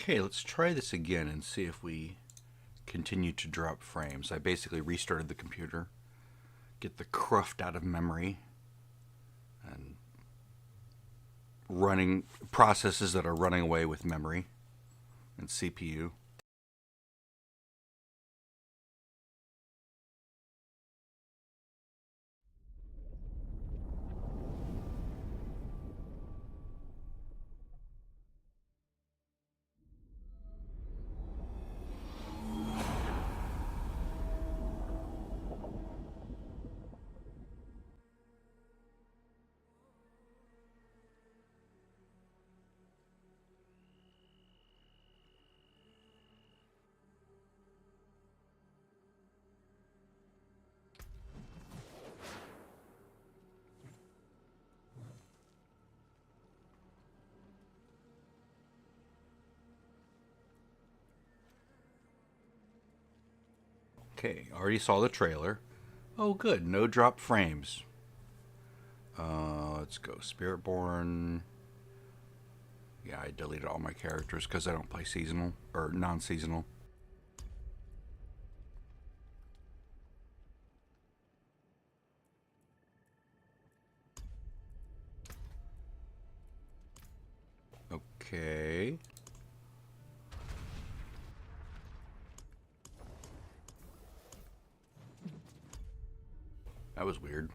Okay, let's try this again and see if we continue to drop frames. I basically restarted the computer, get the cruft out of memory, and running processes that are running away with memory and CPU. Okay, already saw the trailer. Oh good, no drop frames. Let's go Spiritborn. Yeah, I deleted all my characters because I don't play seasonal or non-seasonal. Okay. That was weird.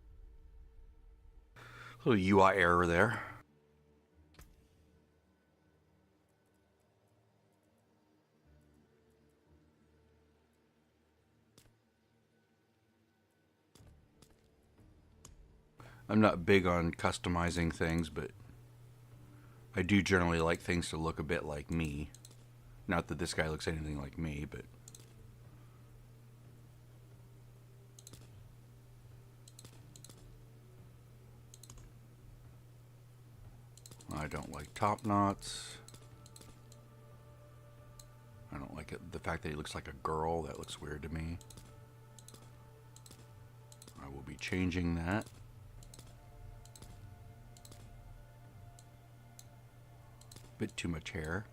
Little UI error there. I'm not big on customizing things, but I do generally like things to look a bit like me. Not that this guy looks anything like me, but... I don't like top knots. I don't like it. The fact that he looks like a girl, that looks weird to me. I will be changing that. Bit too much hair.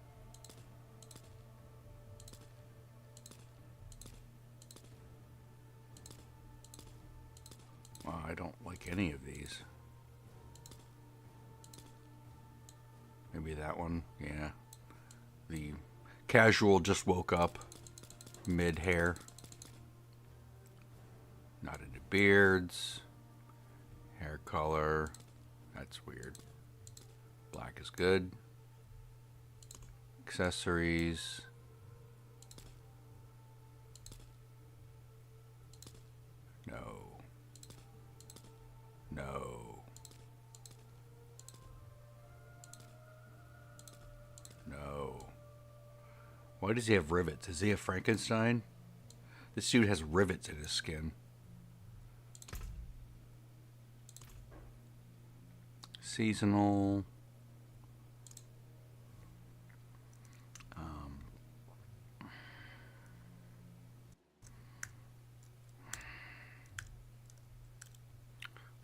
Well, I don't like any of these. Maybe that one, yeah. The casual just woke up mid-hair. Not into beards. Hair color. That's weird. Black is good. Accessories. No. No. No. Why does he have rivets? Is he a Frankenstein? This dude has rivets in his skin. Seasonal.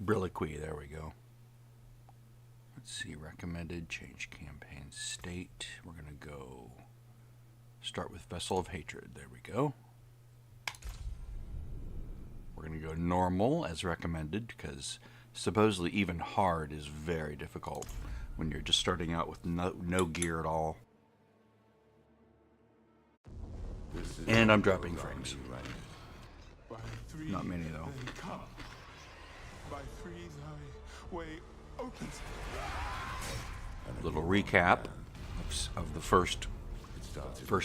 Brilliqui, there we go. Let's see, recommended, change campaign state. We're going to go start with Vessel of Hatred. There we go. We're going to go normal as recommended because supposedly even hard is very difficult when you're just starting out with no gear at all. And I'm dropping frames. Not many though. Little recap of the first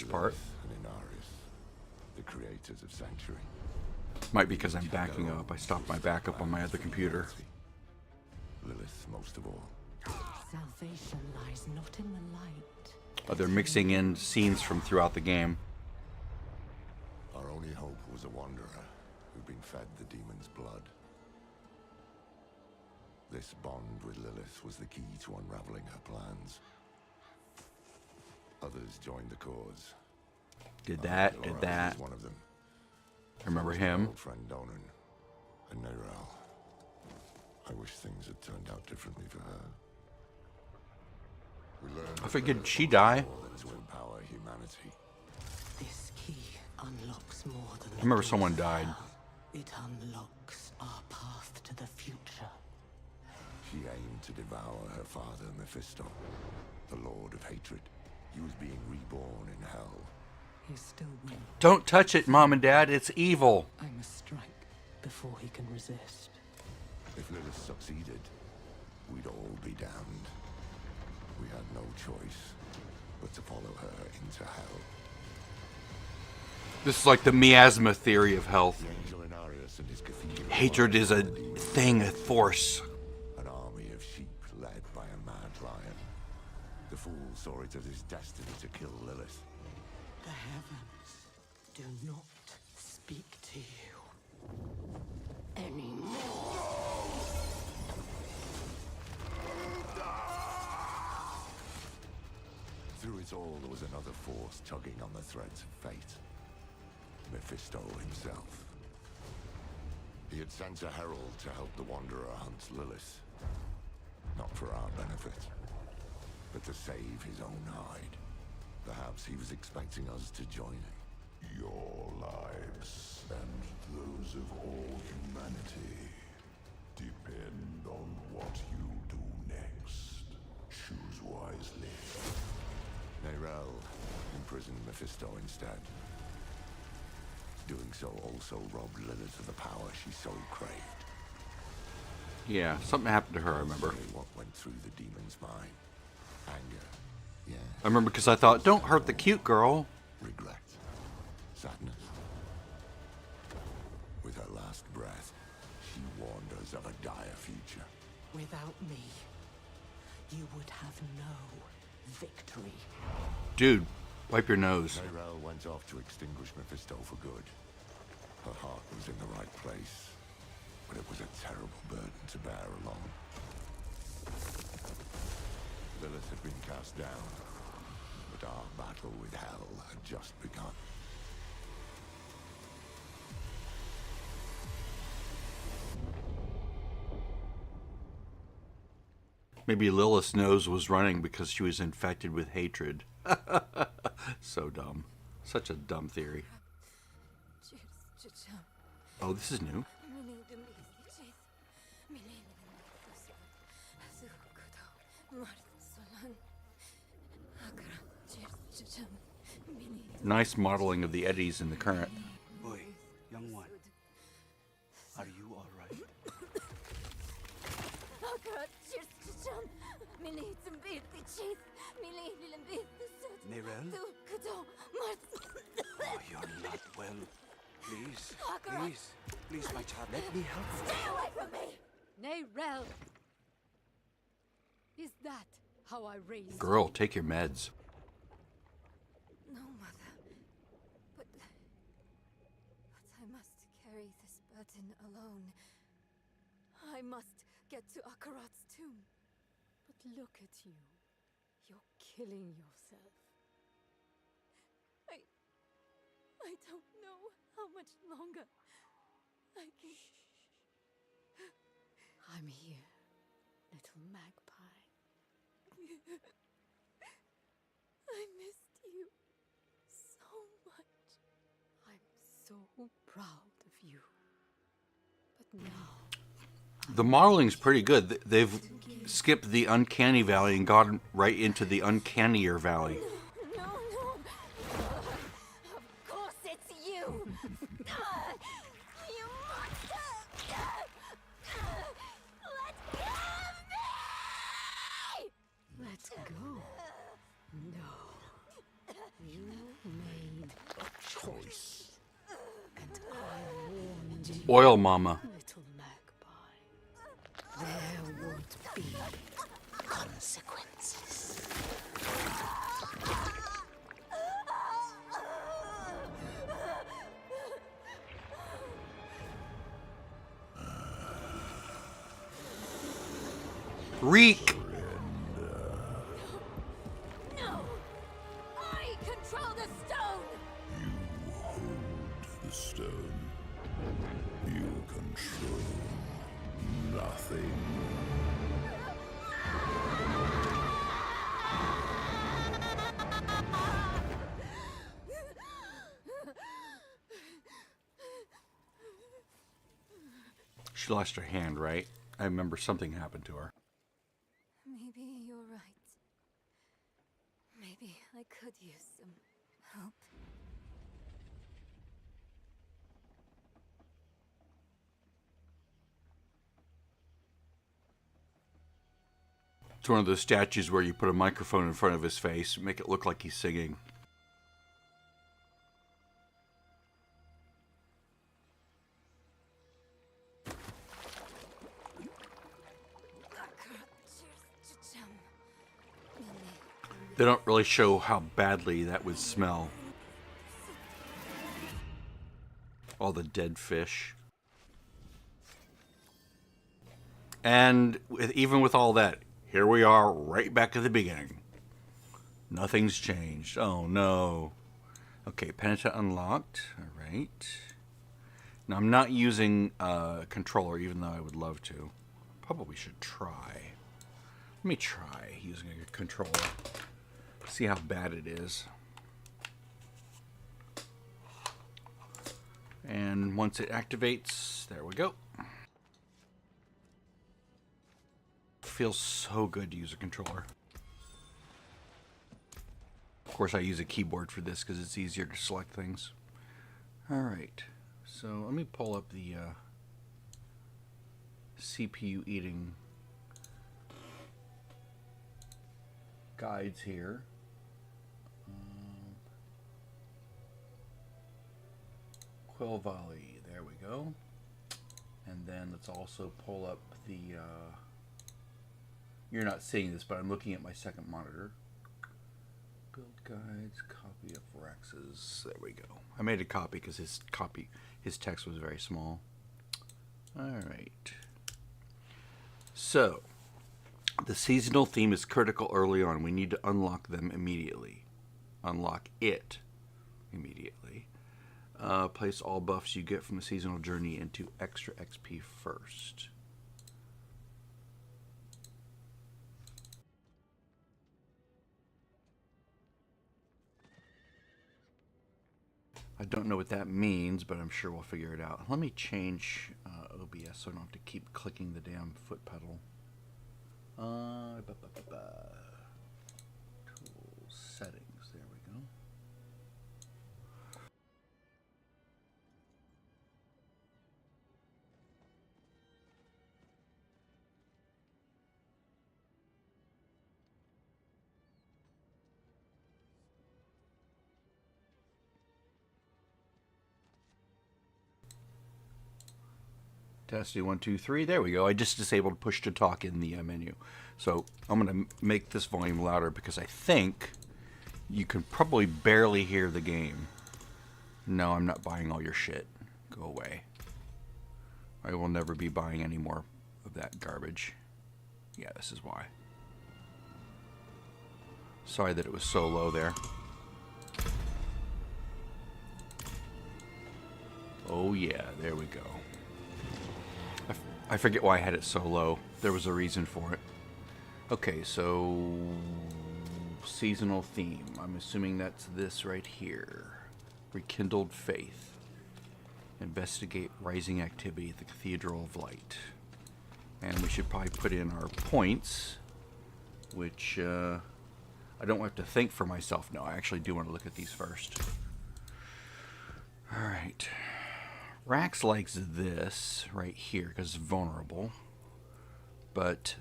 part. The creators of Sanctuary. Might be because I'm backing up. I stopped my backup on my other computer. Lilith most of all. Salvation lies not in the light. But they're mixing in scenes from throughout the game. Our only hope was a wanderer who'd been fed the demon's blood. This bond with Lilith was the key to unraveling her plans. Others joined the cause. Did that. Was one of them. Remember him? Old friend Donan and Neyrelle. I wish things had turned out differently for her. We learned I figured she'd die. to empower humanity. remember someone died. It unlocks our path to the future. She aimed to devour her father, Mephisto, the Lord of Hatred. He was being reborn in hell. He's still weak. Don't touch it, Mom and Dad. It's evil. I must strike before he can resist. If Lilith succeeded, we'd all be damned. We had no choice but to follow her into hell. This is like the miasma theory of hell. The angel in Arius and his cathedral. Hatred is a thing, a force. An army of sheep led by a mad lion. The fool saw it as his destiny to kill Lilith. The heavens do not speak to you anymore. Through it all, there was another force tugging on the threads of fate. Mephisto himself. He had sent a herald to help the Wanderer hunt Lilith. Not for our benefit, but to save his own hide. Perhaps he was expecting us to join him. Your lives and those of all humanity depend on what you do next. Choose wisely. Nerel imprisoned Mephisto instead. Doing so also robbed Lilith of the power she so craved. Yeah, something happened to her, I remember. Say what went through the demon's mind. Anger, yeah. I remember because I thought, don't hurt the cute girl. Regret, sadness. With her last breath, she warned us of a dire future. Without me, you would have no victory. Dude, wipe your nose. Nerel went off to extinguish Mephisto for good. Her heart was in the right place, but it was a terrible burden to bear alone. Lilith had been cast down, but our battle with hell had just begun. Maybe Lilith's nose was running because she was infected with hatred. So dumb. Such a dumb theory. Oh, this is new. Nice modeling of the eddies in the current. Boy, young one, are you all right? Nerel? Oh, you're not well. Please, please, my child, let me help you. Stay away from me! Nerel! Is that how I raised you? Girl, take your meds. No, Mother. But I must carry this burden alone. I must get to Akarat's tomb. But look at you. You're killing yourself. I don't know how much longer I can... I'm here, little magpie. I missed you so much. I'm so proud of you. But now... The modeling's pretty good. They've skipped the uncanny valley and gone right into the uncannier valley. No. Of course it's you. You monster. Let go of me. Let go. No. You made a choice. And I warned you. Oil mama. Little magpie. There would be consequences. Reek! No. I control the stone. You hold the stone. You control nothing. She lost her hand, right? I remember something happened to her. Maybe you're right. Maybe I could use some help. It's one of those statues where you put a microphone in front of his face, make it look like he's singing. They don't really show how badly that would smell. All the dead fish. And even with all that, here we are right back at the beginning. Nothing's changed. Oh no. Okay, penitent unlocked. Alright. Now I'm not using a controller, even though I would love to. Probably should try. Let me try using a controller. See how bad it is. And once it activates, there we go. Feels so good to use a controller. Of course, I use a keyboard for this because it's easier to select things. Alright, so let me pull up the CPU eating guides here. Quill Volley, there we go. And then let's also pull up the, you're not seeing this, but I'm looking at my second monitor. Build guides, copy of Rex's, there we go. I made a copy because his text was very small. Alright. So, the seasonal theme is critical early on. We need to unlock them immediately. Unlock it immediately. Place all buffs you get from the seasonal journey into extra XP first. I don't know what that means, but I'm sure we'll figure it out. Let me change OBS so I don't have to keep clicking the damn foot pedal. Tools, settings, there we go. Testing 1, 2, 3. There we go. I just disabled push to talk in the menu. So I'm going to make this volume louder because I think you can probably barely hear the game. No, I'm not buying all your shit. Go away. I will never be buying any more of that garbage. Yeah, this is why. Sorry that it was so low there. Oh yeah, there we go. I forget why I had it so low. There was a reason for it. Okay, so seasonal theme. I'm assuming that's this right here. Rekindled faith. Investigate rising activity at the Cathedral of Light. And we should probably put in our points, which I don't have to think for myself. No, I actually do want to look at these first. Alright. Rax likes this right here because it's vulnerable. But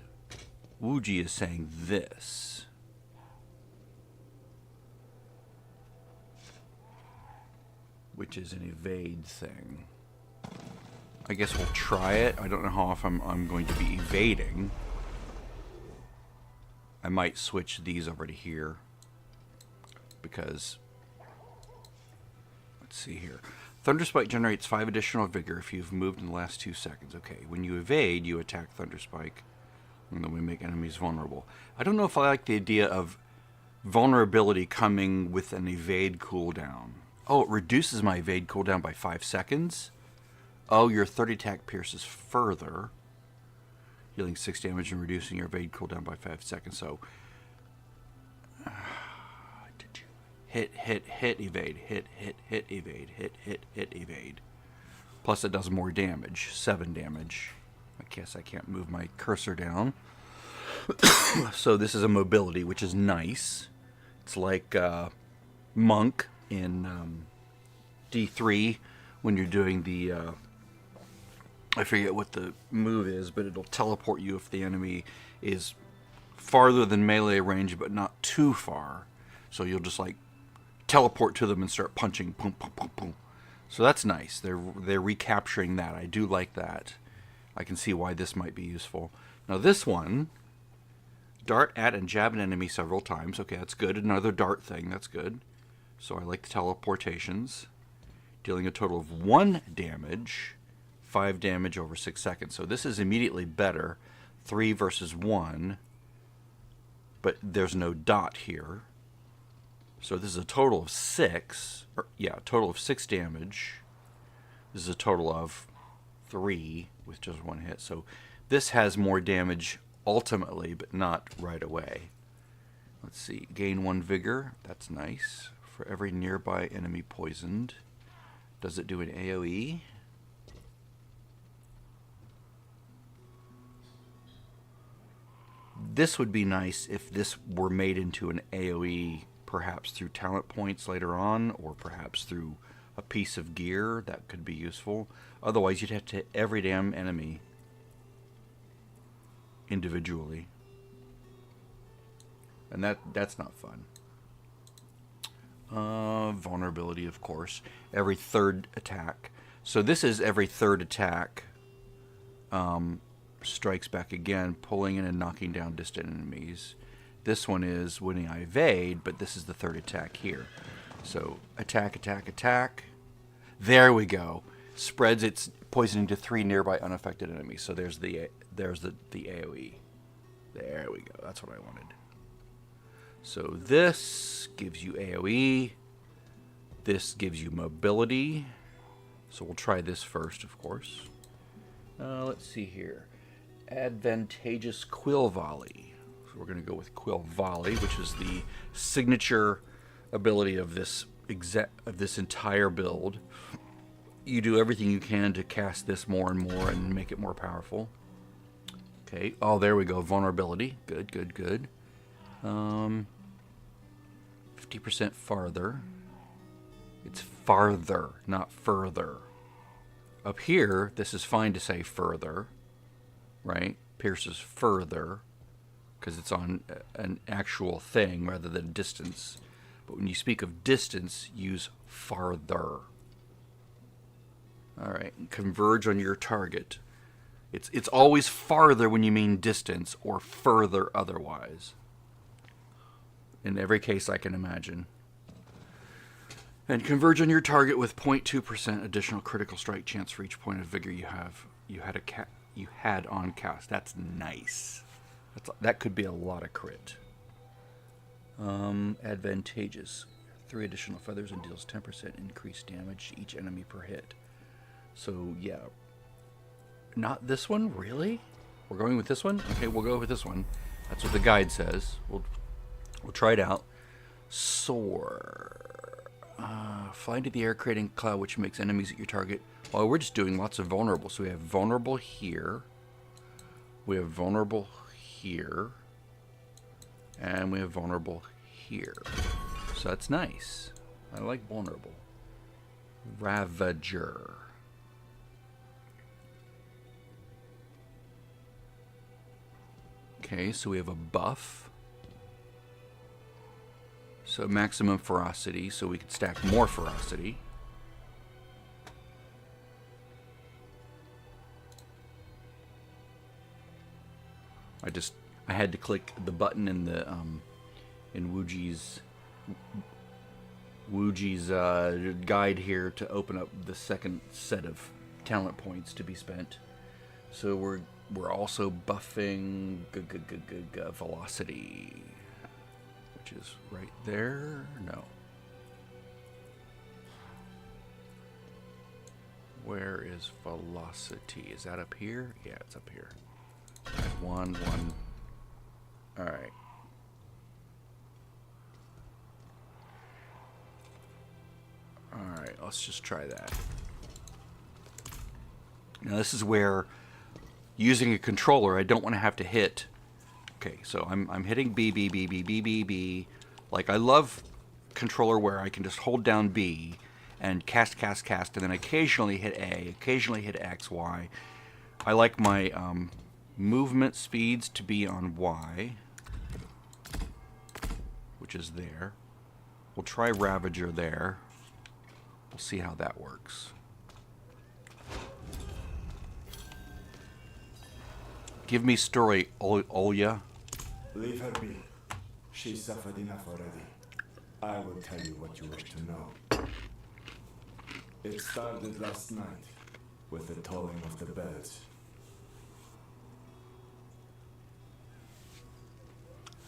Wuji is saying this. Which is an evade thing. I guess we'll try it. I don't know how often I'm going to be evading. I might switch these over to here. Because, let's see here. Thunderspike generates 5 additional vigor if you've moved in the last 2 seconds. Okay, when you evade, you attack Thunderspike. And then we make enemies vulnerable. I don't know if I like the idea of vulnerability coming with an evade cooldown. Oh, it reduces my evade cooldown by 5 seconds? Oh, your 30 attack pierces further. Healing 6 damage and reducing your evade cooldown by 5 seconds. So, hit, evade, hit, evade, hit, evade. Plus it does more damage, 7 damage. I guess I can't move my cursor down. So this is a mobility, which is nice. It's like Monk in D3 when you're doing the... I forget what the move is, but it'll teleport you if the enemy is farther than melee range, but not too far. So you'll just like teleport to them and start punching. Boom, boom, boom, boom. So that's nice. They're recapturing that. I do like that. I can see why this might be useful. Now this one, dart at and jab an enemy several times. Okay, that's good. Another dart thing. That's good. So I like the teleportations. Dealing a total of 1 damage. 5 damage over 6 seconds. So this is immediately better. 3 versus 1. But there's no dot here. So this is a total of 6. A total of 6 damage. This is a total of 3 with just 1 hit. So this has more damage ultimately, but not right away. Let's see. Gain 1 vigor. That's nice. For every nearby enemy poisoned. Does it do an AoE? This would be nice if this were made into an AoE, perhaps through talent points later on, or perhaps through a piece of gear. That could be useful. Otherwise, you'd have to hit every damn enemy individually. And that's not fun. Vulnerability, of course. Every 3rd attack. So this is every 3rd attack. Strikes back again, pulling in and knocking down distant enemies. This one is when I evade, but this is the 3rd attack here. So attack, attack, attack. There we go. Spreads its poisoning to 3 nearby unaffected enemies. So there's the AoE. There we go. That's what I wanted. So this gives you AoE. This gives you mobility. So we'll try this first, of course. Let's see here. Advantageous Quill Volley. So we're going to go with Quill Volley, which is the signature ability of this entire build. You do everything you can to cast this more and more and make it more powerful. Okay. Oh, there we go. Vulnerability. Good, good, good. 50% farther. It's farther, not further. Up here, this is fine to say further, right? Pierces further, because it's on an actual thing rather than distance. But when you speak of distance, use farther. All right, converge on your target. It's always farther when you mean distance or further otherwise. In every case I can imagine. And converge on your target with 0.2% additional critical strike chance for each point of vigor you had on cast. That's nice. That could be a lot of crit. Advantageous. 3 additional feathers and deals 10% increased damage to each enemy per hit. So yeah. Not this one, really? We're going with this one? Okay, we'll go with this one. That's what the guide says. We'll try it out. Soar. Fly into the air, creating a cloud which makes enemies at your target. Well, we're just doing lots of vulnerable. So we have vulnerable here. We have vulnerable here. And we have vulnerable here. So that's nice. I like vulnerable. Ravager. Okay, so we have a buff. So maximum ferocity, so we could stack more ferocity. I had to click the button in the in Wuji's guide here to open up the second set of talent points to be spent. So we're also buffing velocity, which is right there. No. Where is velocity? Is that up here? Yeah, it's up here. One. All right. All right, let's just try that. Now this is where, using a controller, I don't want to have to hit. Okay, so I'm hitting B, B, B, B, B, B, B. Like, I love controller where I can just hold down B and cast, and then occasionally hit A, occasionally hit X, Y. I like my movement speeds to be on Y, which is there. We'll try Ravager there. We'll see how that works. Give me story, Olya. Leave her be. She suffered enough already. I will tell you what you wish to know. It started last night with the tolling of the bells.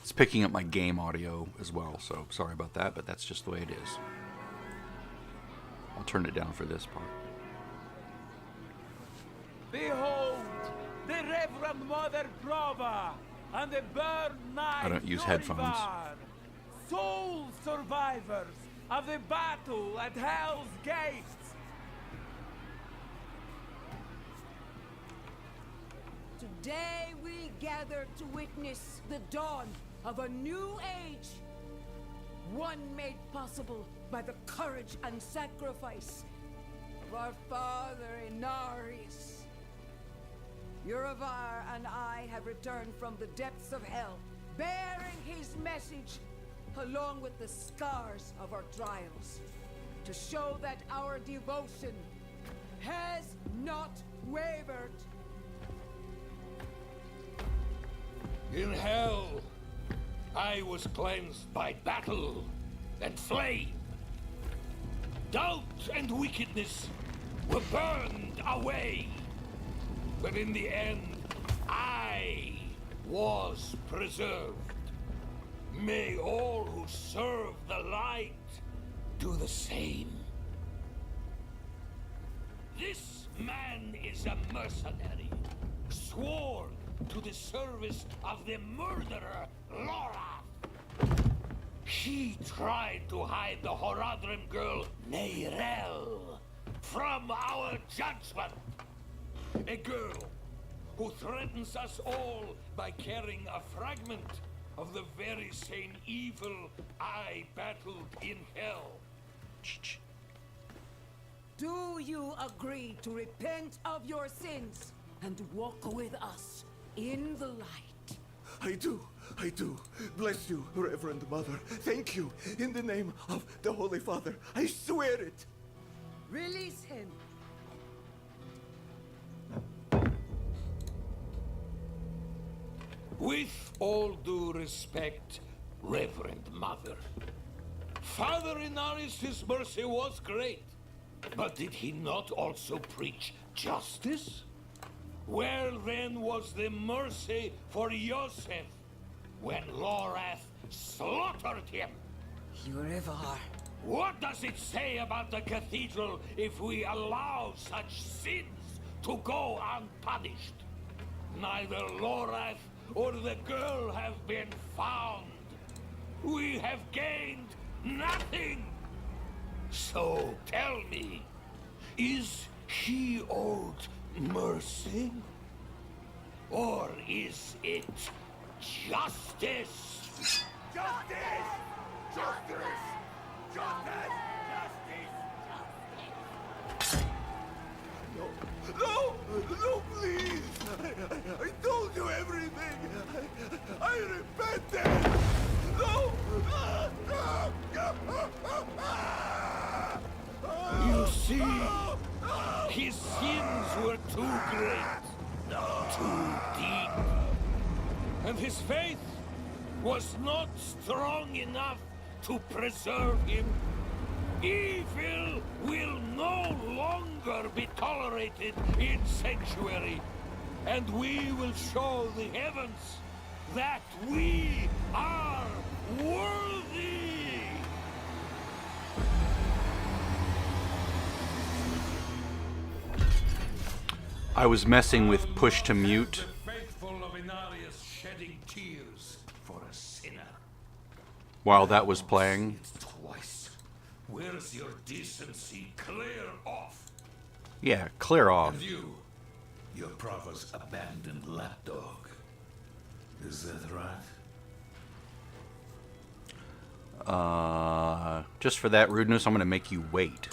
It's picking up my game audio as well, so sorry about that, but that's just the way it is. I'll turn it down for this part. Behold, the Reverend Mother Prova and the Burn Knight I don't use headphones. Dorivar, sole survivors of the battle at Hell's Gate. Today we gather to witness the dawn of a new age. One made possible by the courage and sacrifice of our father Inarius. Uravar and I have returned from the depths of hell, bearing his message, along with the scars of our trials, to show that our devotion has not wavered. In hell, I was cleansed by battle and flame. Doubt and wickedness were burned away. But in the end, I was preserved. May all who serve the light do the same. This man is a mercenary, sworn to the service of the murderer, Laura. He tried to hide the Horadrim girl, Neyrel, from our judgment. A girl who threatens us all by carrying a fragment of the very same evil I battled in hell. Do you agree to repent of your sins and walk with us in the light? I do. Bless you, Reverend Mother. Thank you. In the name of the Holy Father, I swear it. Release him. With all due respect, Reverend Mother, Father Inarius' mercy was great, but did he not also preach justice? Where then was the mercy for Yosef when Lorath slaughtered him? Uravar. What does it say about the cathedral if we allow such sins to go unpunished? Neither Lorath or the girl have been found. We have gained nothing. So tell me, is he owed mercy? Or is it justice? Justice! Justice! Justice! No, please. I told you everything. I repented. No. You see, his sins were too great, too deep. And his faith was not strong enough to preserve him. Evil will no longer be tolerated in Sanctuary, and we will show the heavens that we are worthy! I was messing with push to mute. The faithful of Inarius shedding tears for a sinner. While that was playing. Twice. Where's your decency? Clear off. Yeah, clear off. And you, Your brother's abandoned lapdog. Is that right? Just for that rudeness, I'm going to make you wait.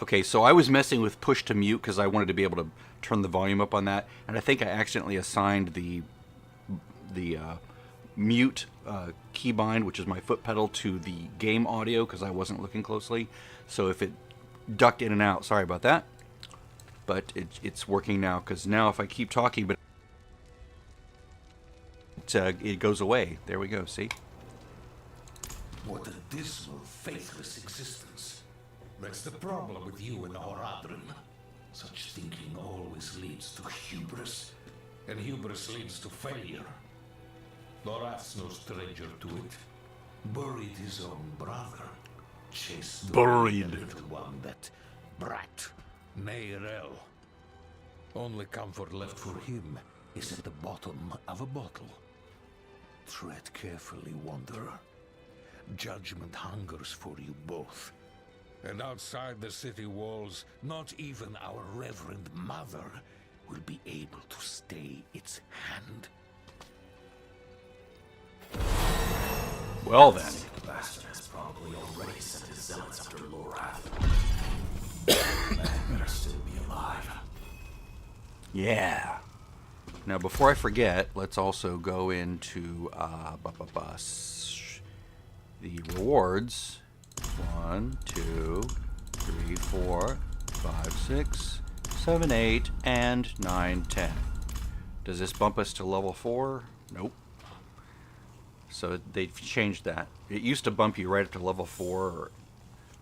Okay, so I was messing with push to mute because I wanted to be able to turn the volume up on that, and I think I accidentally assigned the mute keybind, which is my foot pedal, to the game audio because I wasn't looking closely. So if it ducked in and out, sorry about that. But it's working now, because now if I keep talking, but it goes away. There we go, see? What a dismal, faithless existence. That's the problem with you and the Horadrim. Such thinking always leads to hubris, and hubris leads to failure. Lorath's no stranger to it. Buried his own brother. Chased away the little one, that brat, Neyrel. Only comfort left for him is at the bottom of a bottle. Tread carefully, Wanderer. Judgment hungers for you both. And outside the city walls, not even our Reverend Mother will be able to stay its hand. Well then. The bastard has probably already sent his zealots after Lorath. That better still be alive. Yeah. Now, before I forget, let's also go into the rewards. 1, 2, 3, 4, 5, 6, 7, 8, and 9, 10. Does this bump us to level 4? Nope. So they've changed that. It used to bump you right up to level 4 or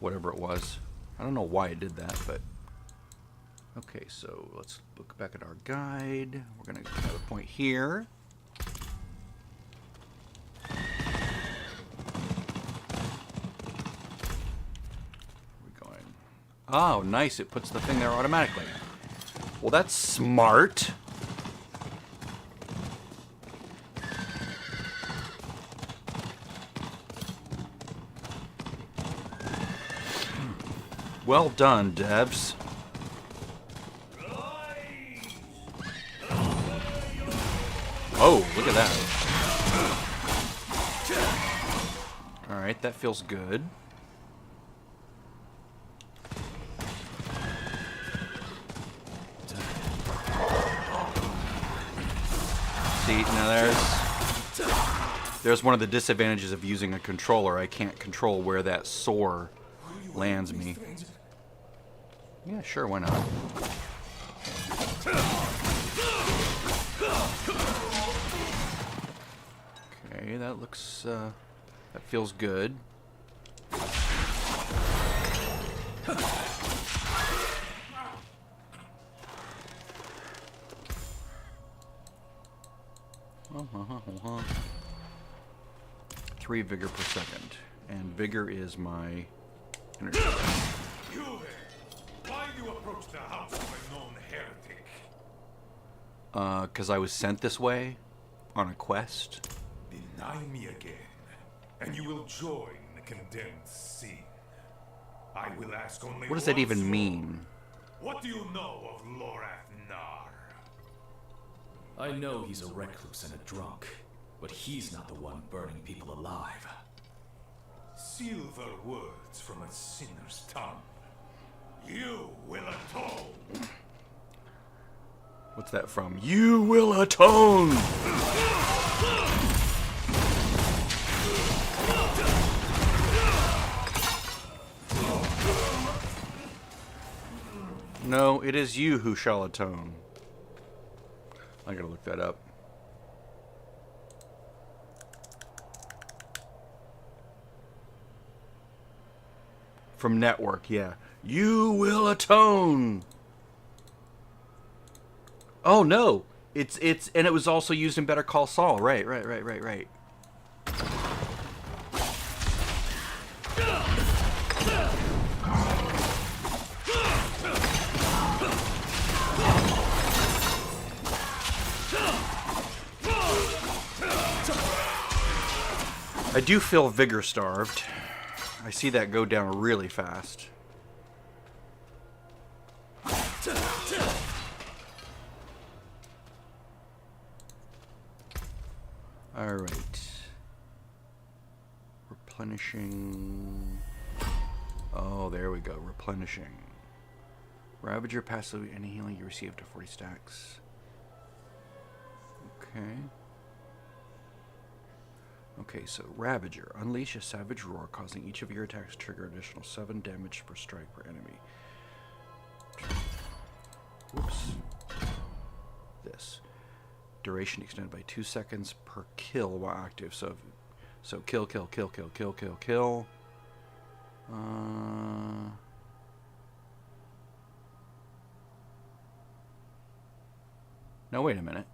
whatever it was. I don't know why it did that, but... Okay, so let's look back at our guide. We're going to have a point here. We're going... Oh, nice. It puts the thing there automatically. Well, that's smart. Well done, devs. Oh, look at that. Alright, that feels good. See, now there's one of the disadvantages of using a controller. I can't control where that sore lands me. Yeah, sure, why not? Okay, that looks, that feels good. Three vigor per second. And vigor is my energy. You there! Why do you approach the house of a known heretic? Because I was sent this way on a quest. Deny me again, and you will join the condemned scene. I will ask only What does that once even more. mean? What do you know of Lorath Nar? I know he's a recluse and a drunk, but he's not the one burning people alive. Silver words from a sinner's tongue. You will atone. What's that from? You will atone! No, it is you who shall atone. I gotta look that up. From Network, yeah. You will atone! Oh no! It's and it was also used in Better Call Saul. Right. I do feel vigor starved. I see that go down really fast. Alright. Replenishing. Oh, there we go. Replenishing. Ravager passively any healing you receive to 40 stacks. Okay. Okay, so Ravager. Unleash a savage roar, causing each of your attacks to trigger additional 7 damage per strike per enemy. Whoops. This. Duration extended by 2 seconds per kill while active. So kill, kill, kill, kill, kill, kill, kill. Now wait a minute.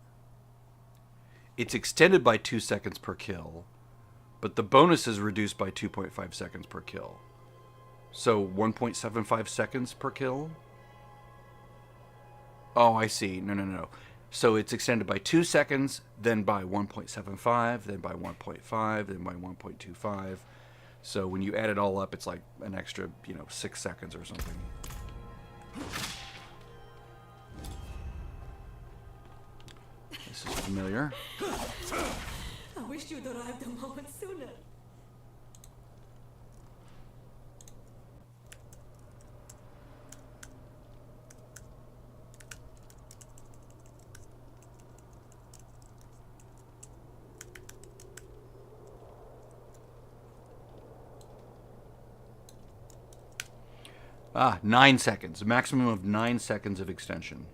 It's extended by 2 seconds per kill, but the bonus is reduced by 2.5 seconds per kill. So 1.75 seconds per kill? Oh, I see. No. So it's extended by 2 seconds, then by 1.75, then by 1.5, then by 1.25. So when you add it all up, it's like an extra, 6 seconds or something. This is familiar. I wish you'd arrived a moment sooner. Ah, 9 seconds. A maximum of 9 seconds of extension.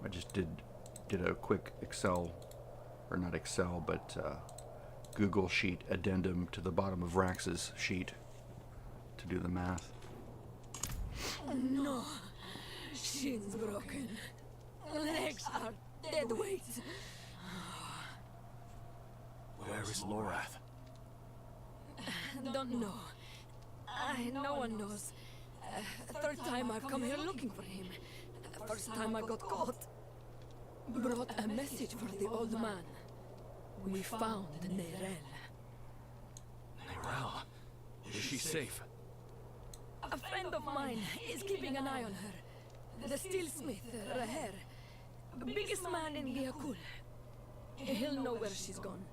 I just did a quick Excel, or not Excel, but Google Sheet addendum to the bottom of Rax's sheet to do the math. No. Shins broken. Legs are dead weight. Where is Lorath? Don't know. No one knows. Third time I've come here looking for him. First time I got caught. Brought a message for the old man. We found Neyrelle. Neyrelle? Is she safe? A friend of mine is keeping an eye on her. The steelsmith, Raher. Biggest man in Giakul. He'll know where she's gone.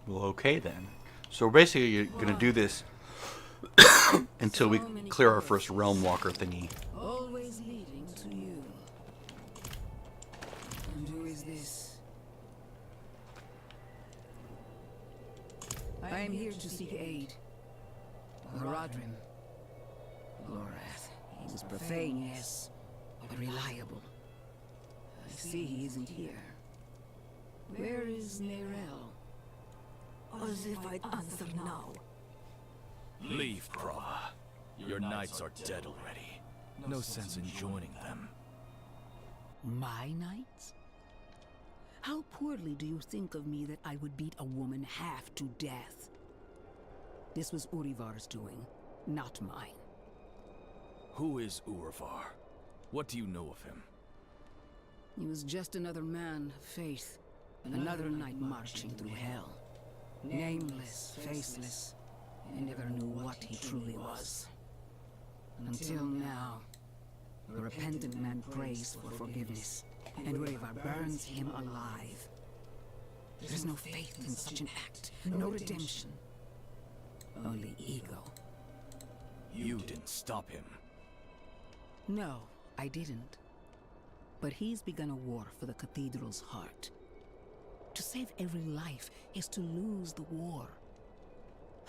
Well, okay then. So basically you're going to do this until we clear our first Realm Walker thingy. Always leading to you. And who is this? I am here to seek aid. Haradrim. Lorath. He is profane, yes, but reliable. I see he isn't here. Where is Neyrelle? As if I'd answer now. Leave, Prava. Your knights are dead already. No sense in joining them. My knights? How poorly do you think of me that I would beat a woman half to death? This was Urivar's doing, not mine. Who is Urivar? What do you know of him? He was just another man of faith. Another knight marching through hell. Nameless, faceless. I never knew what he truly was. Until now. The repentant man prays for forgiveness, and Urivar burns him alive. There's no faith in such an act, no redemption. Only ego. You didn't stop him. No, I didn't. But he's begun a war for the cathedral's heart. To save every life is to lose the war.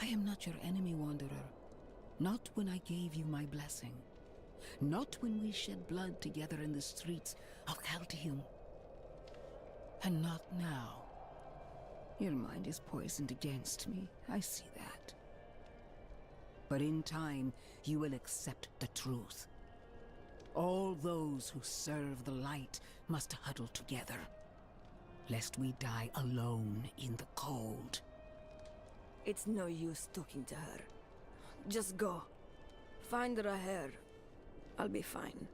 I am not your enemy, Wanderer. Not when I gave you my blessing. Not when we shed blood together in the streets of Caldeum. And not now. Your mind is poisoned against me, I see that. But in time, you will accept the truth. All those who serve the light must huddle together, lest we die alone in the cold. It's no use talking to her. Just go. Find Raher. I'll be fine.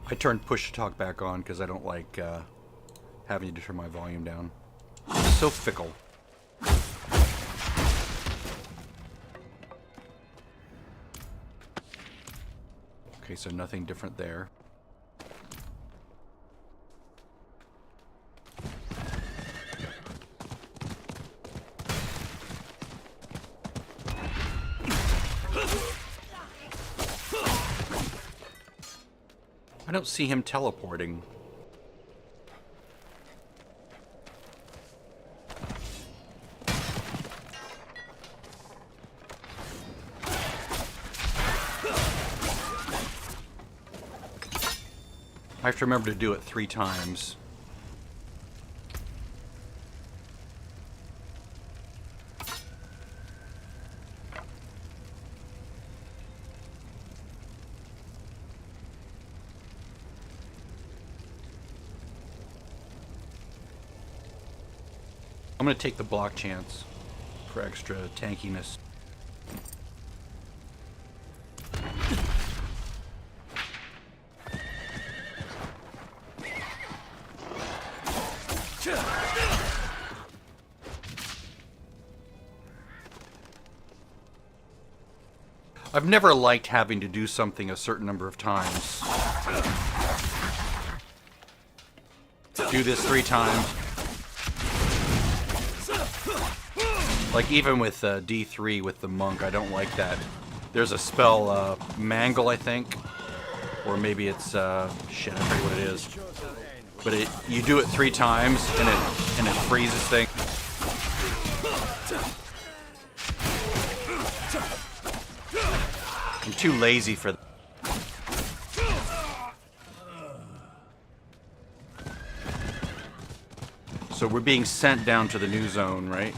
I turned push to talk back on because I don't like having to turn my volume down. It's so fickle. Okay, so nothing different there. I don't see him teleporting. I have to remember to do it 3 times. I'm going to take the block chance for extra tankiness. I've never liked having to do something a certain number of times. Do this 3 times. Like even with D3 with the monk, I don't like that. There's a spell, Mangle, I think. Or maybe it's, shit, I forget what it is. But you do it 3 times and it freezes things. I'm too lazy for that. So we're being sent down to the new zone, right?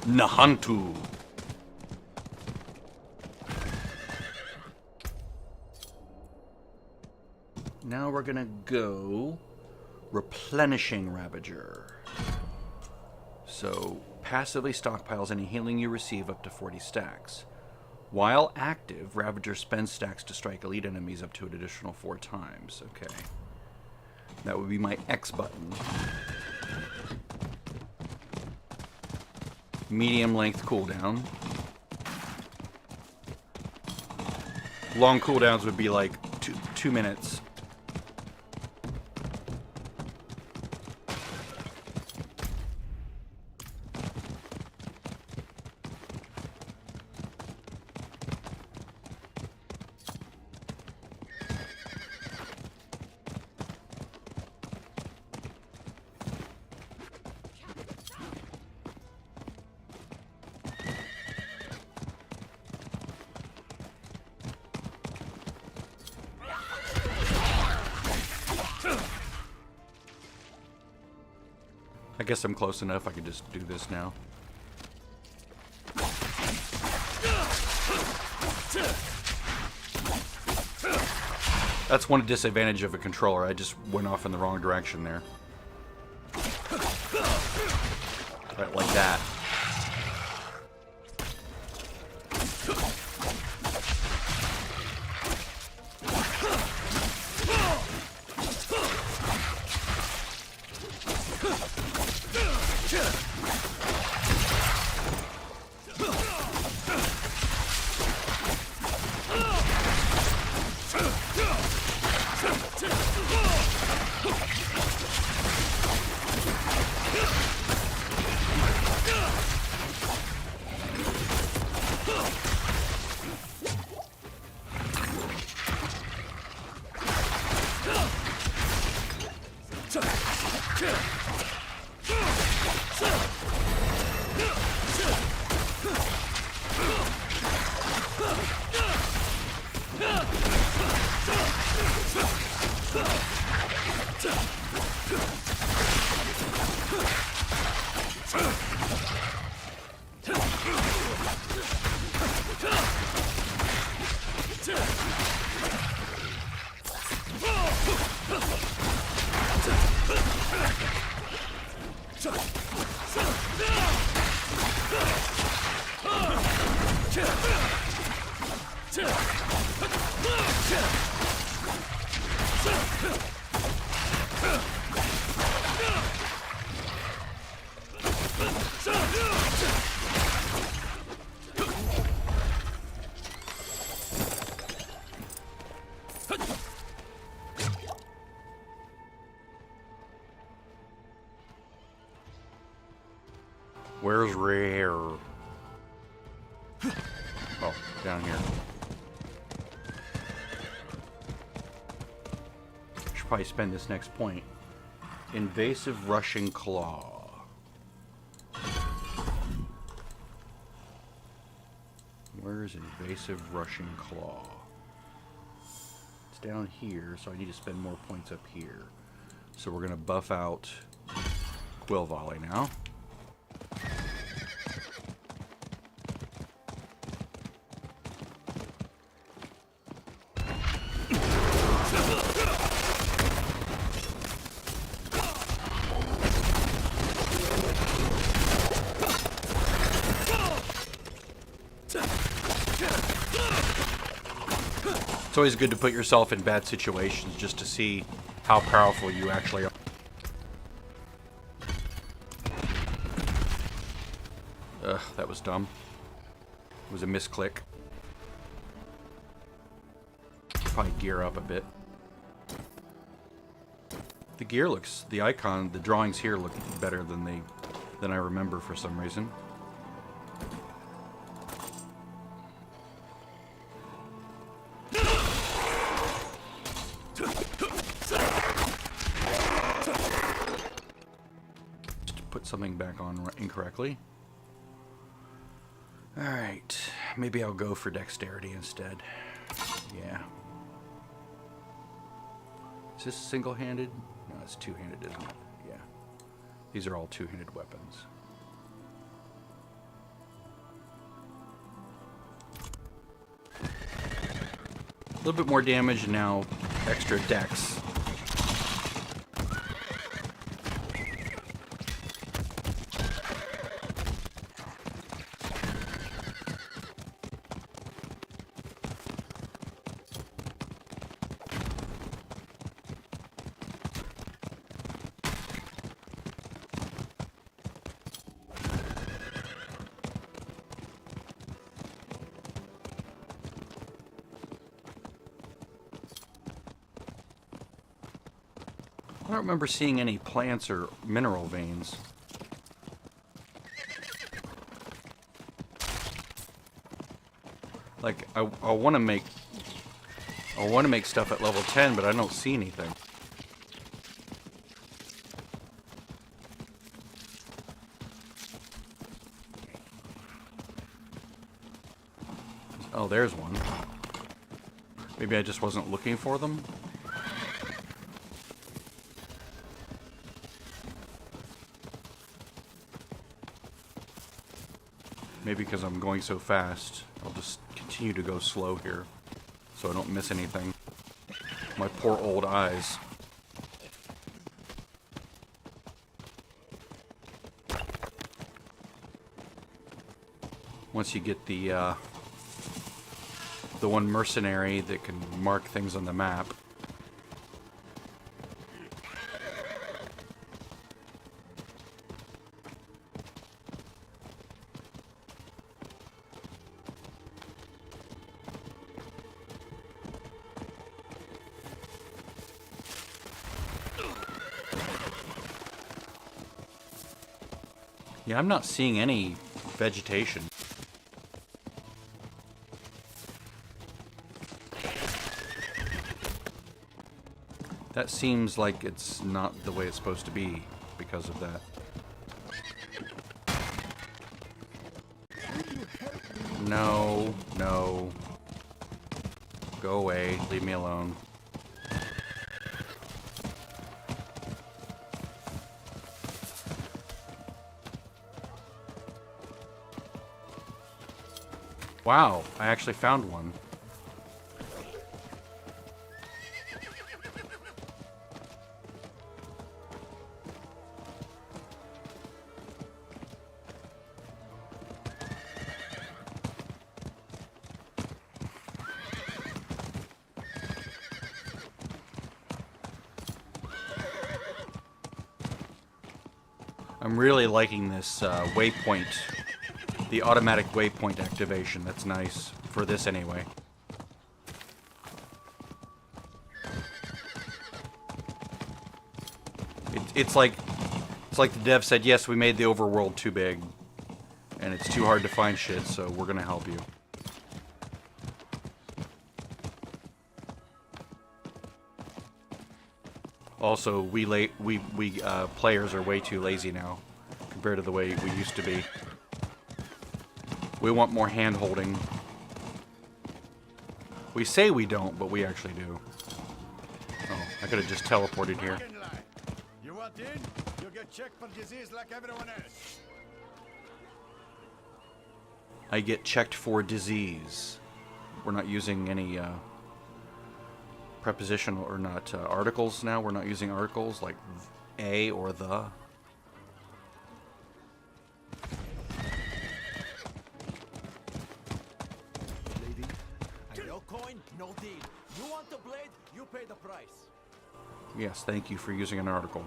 Nahantu. Now we're gonna go replenishing Ravager. So passively stockpiles any healing you receive up to 40 stacks. While active, Ravager spends stacks to strike elite enemies up to an additional 4 times. Okay. That would be my X button. Medium length cooldown. Long cooldowns would be like 2 minutes. I guess I'm close enough, I can just do this now. That's one disadvantage of a controller, I just went off in the wrong direction there. Right, like that. Where's Rare? Oh, down here. Should probably spend this next point. Invasive Rushing Claw. Where's Invasive Rushing Claw? It's down here, so I need to spend more points up here. So we're going to buff out Quill Volley now. It's always good to put yourself in bad situations just to see how powerful you actually are. Ugh, that was dumb. It was a misclick. Probably gear up a bit. The gear looks, the icon, the drawings here look better than I remember for some reason. Something back on incorrectly. Alright, maybe I'll go for dexterity instead. Yeah. Is this single-handed? No, it's two-handed, isn't it? Yeah. These are all two-handed weapons. A little bit more damage and now extra dex. I don't remember seeing any plants or mineral veins. Like I want to make stuff at level 10, but I don't see anything. Oh, there's one. Maybe I just wasn't looking for them. Maybe because I'm going so fast, I'll just continue to go slow here so I don't miss anything. My poor old eyes. Once you get the one mercenary that can mark things on the map. Yeah, I'm not seeing any vegetation. That seems like it's not the way it's supposed to be because of that. No, no. Go away, leave me alone. Wow, I actually found one. I'm really liking this waypoint. The automatic waypoint activation, that's nice. For this anyway. It's like the dev said, yes, we made the overworld too big. And it's too hard to find shit, so we're gonna help you. Also, we players are way too lazy now compared to the way we used to be. We want more hand-holding. We say we don't, but we actually do. Oh, I could have just teleported here. You want in? You get checked for disease like everyone else. I get checked for disease. We're not using any prepositional or not articles now. We're not using articles like a or the. Lady, no coin, no deal. You want the blade, you pay the price. Yes, thank you for using an article.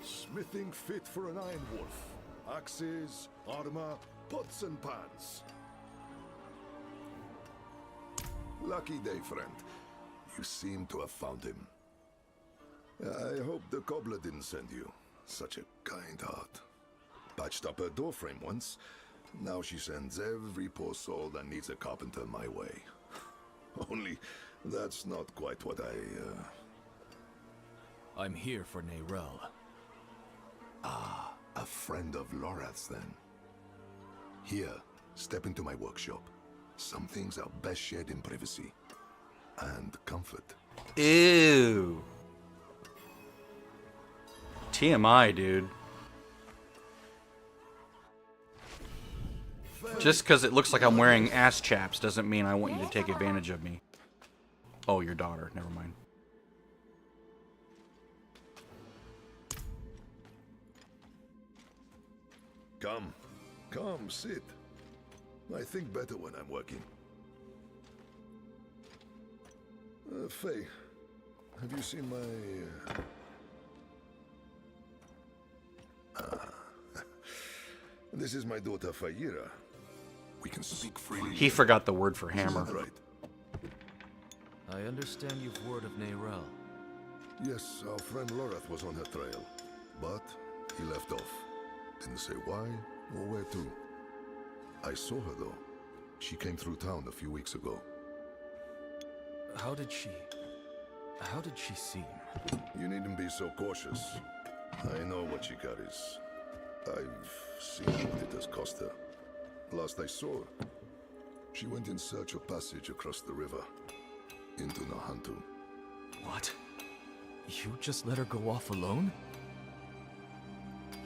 Smithing fit for an iron wolf. Axes, armor, pots and pans. Lucky day, friend. You seem to have found him. I hope the cobbler didn't send you. Such a kind heart. Patched up her doorframe once. Now she sends every poor soul that needs a carpenter my way. Only that's not quite what I'm here for Neyrelle. Ah, a friend of Lorath's then. Here, step into my workshop. Some things are best shared in privacy. And comfort. Ew. TMI, dude. Just because it looks like I'm wearing ass chaps doesn't mean I want you to take advantage of me. Oh, your daughter. Never mind. Come, sit. I think better when I'm working. Faye, have you seen my... This is my daughter, Fayira. We can speak freely. He forgot the word for hammer. Right. I understand you've word of Neyrelle. Yes, our friend Lorath was on her trail, but he left off. Didn't say why or where to. I saw her though. She came through town a few weeks ago. How did she seem? You needn't be so cautious. I know what she carries. I've seen what it has cost her. Last I saw her, she went in search of passage across the river, into Nahantu. What? You just let her go off alone?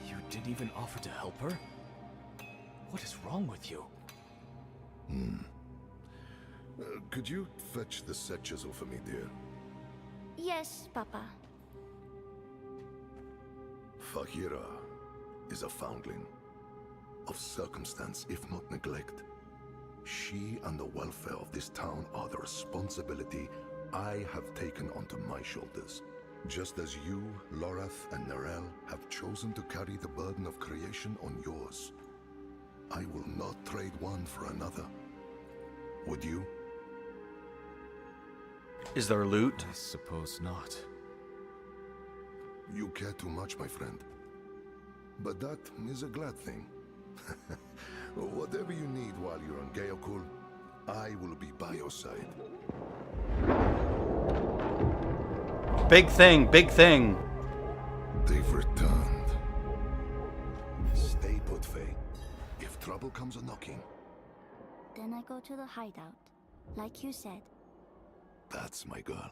You didn't even offer to help her? What is wrong with you? Could you fetch the set chisel for me, dear? Yes, Papa. Fahira is a foundling. Of circumstance, if not neglect. She and the welfare of this town are the responsibility I have taken onto my shoulders. Just as you, Lorath, and Neyrelle have chosen to carry the burden of creation on yours. I will not trade one for another. Would you? Is there loot? I suppose not. You care too much, my friend. But that is a glad thing. Whatever you need while you're on Geokul, I will be by your side. Big thing, big thing. They've returned. Stay put, Faye. If trouble comes a-knocking, Then I go to the hideout, like you said. that's my girl.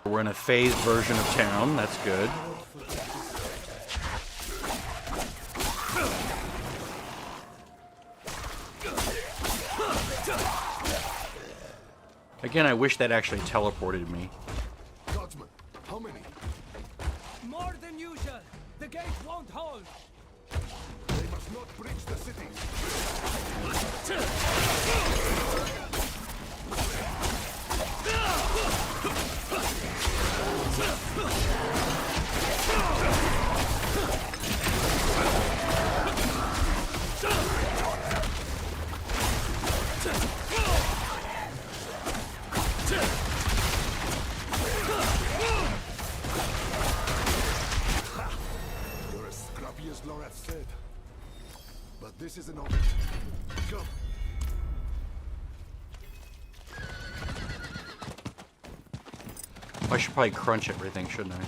We're in a phased version of town. That's good. Again, I wish that actually teleported me. Guardsman, how many? More than usual. The gate won't hold. They must not breach the city. You're as scrappy as Lorath said. But this isn't over. Come. I should probably crunch everything, shouldn't I?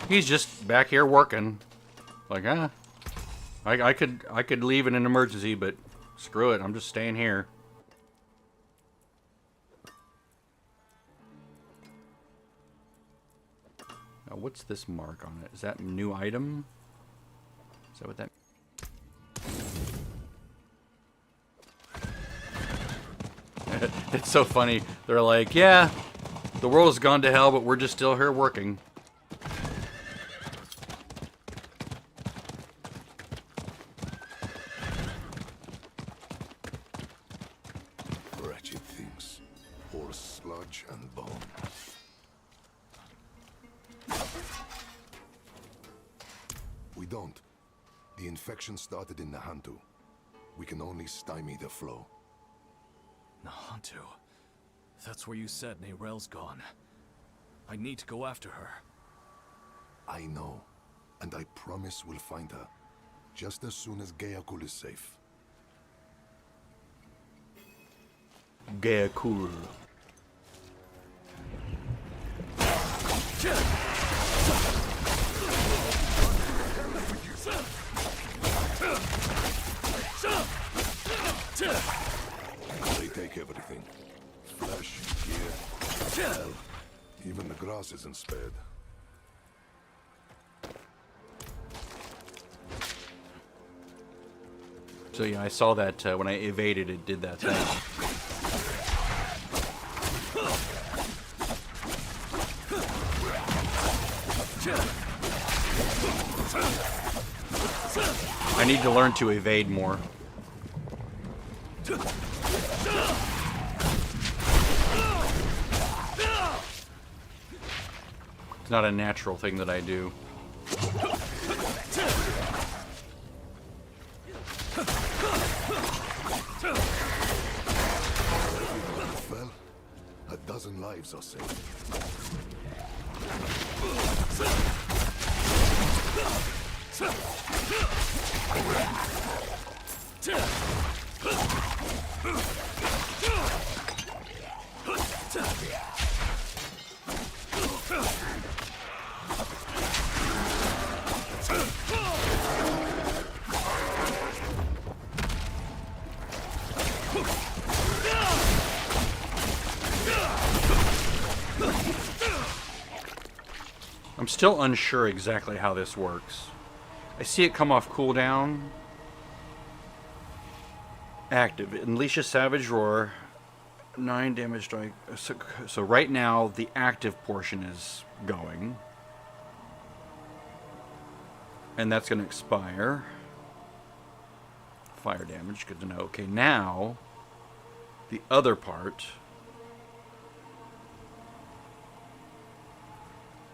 He's just back here working. Like, I could leave in an emergency, but screw it, I'm just staying here. Now, what's this mark on it? Is that new item? Is that what that? It's so funny. They're like, yeah, the world has gone to hell, but we're just still here working. Wretched things. Horse sludge and bone. We don't. The infection started in Nahantu. We can only stymie the flow. Nahantu. That's where you said Neyrel's gone. I need to go after her. I know. And I promise we'll find her. Just as soon as Gayakul is safe. Gayakul. They take everything. Flesh, gear, hell. Even the grass isn't spared. So yeah, I saw that when I evaded, it did that thing. I need to learn to evade more. It's not a natural thing that I do. Well, a dozen lives are saved. I'm still unsure exactly how this works. I see it come off cooldown. Active. Unleash a Savage Roar. 9 damage strike. So right now, the active portion is going. And that's going to expire. Fire damage, good to know. Okay, now, the other part.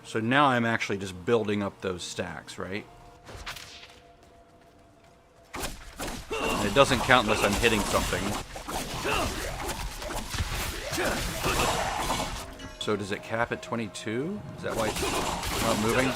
So now I'm actually just building up those stacks, right? And it doesn't count unless I'm hitting something. So does it cap at 22? Is that why it's not moving?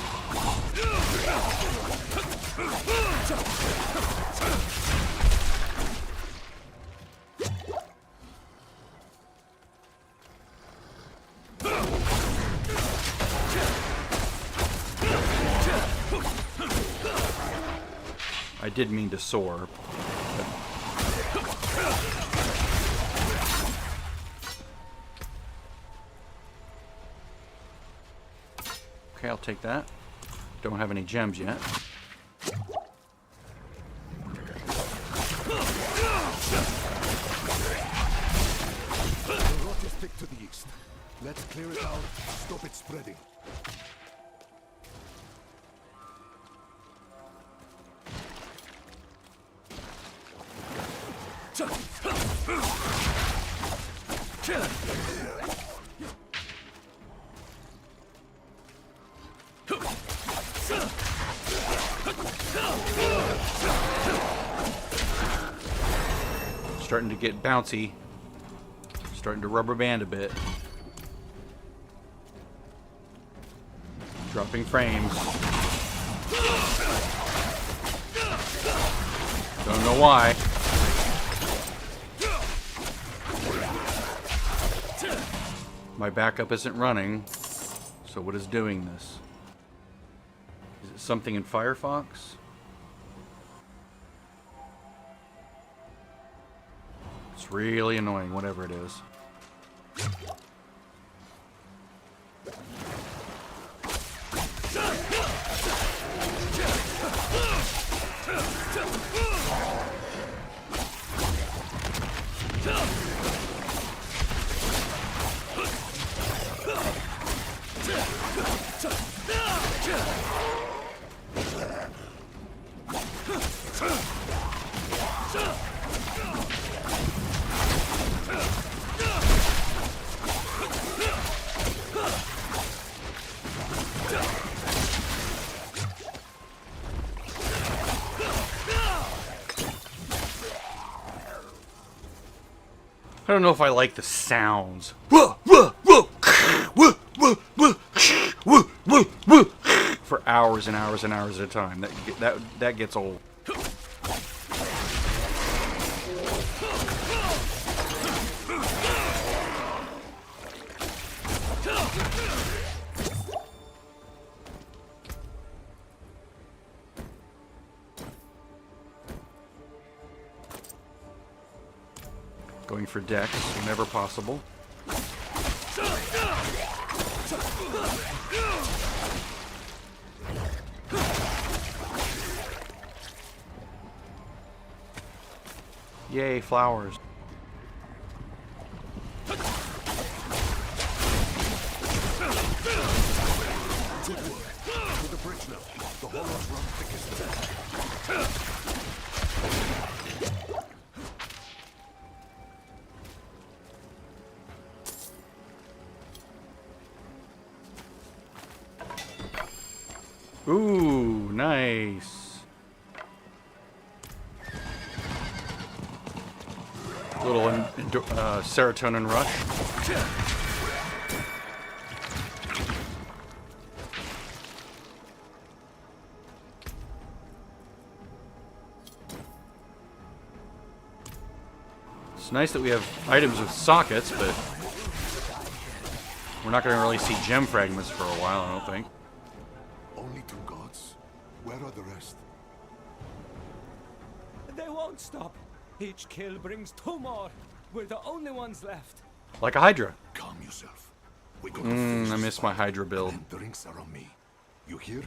I did mean to soar. Okay, I'll take that. Don't have any gems yet. The rot is thick to the east. Let's clear it out, stop it spreading. Starting to get bouncy. Starting to rubber band a bit. Dropping frames. Don't know why. My backup isn't running. So what is doing this? Is it something in Firefox? It's really annoying, whatever it is. I don't know if I like the sounds. For hours and hours and hours at a time. That gets old. Going for decks whenever possible. Yay, flowers. To the bridge now. The horrors run thickest. Ooh, nice. Little serotonin rush. It's nice that we have items with sockets, but we're not going to really see gem fragments for a while, I don't think. Only 2 gods? Where are the rest? They won't stop. Each kill brings 2 more. We're the only ones left. Like a Hydra. Calm yourself. We got to finish I this miss my fight, Hydra build. and the drinks are on me. You hear?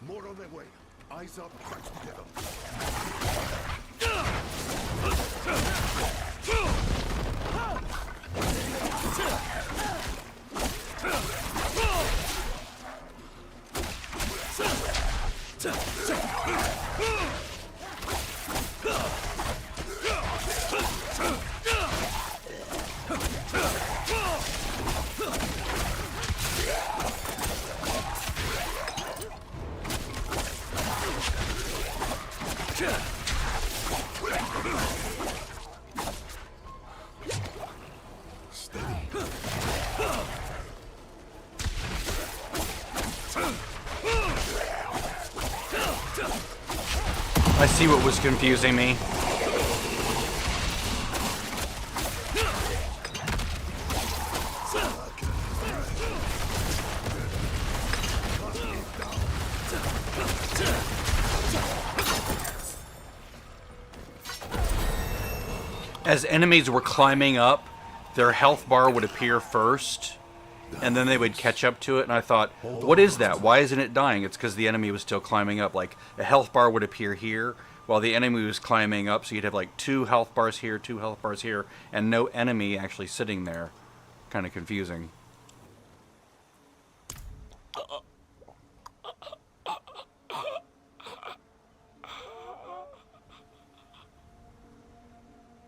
More on their way. Eyes up, cracks together. I see what was confusing me. As enemies were climbing up, their health bar would appear first, and then they would catch up to it, and I thought, what is that? Why isn't it dying? It's because the enemy was still climbing up. Like, a health bar would appear here while the enemy was climbing up, so you'd have like 2 health bars here, 2 health bars here, and no enemy actually sitting there. Kind of confusing.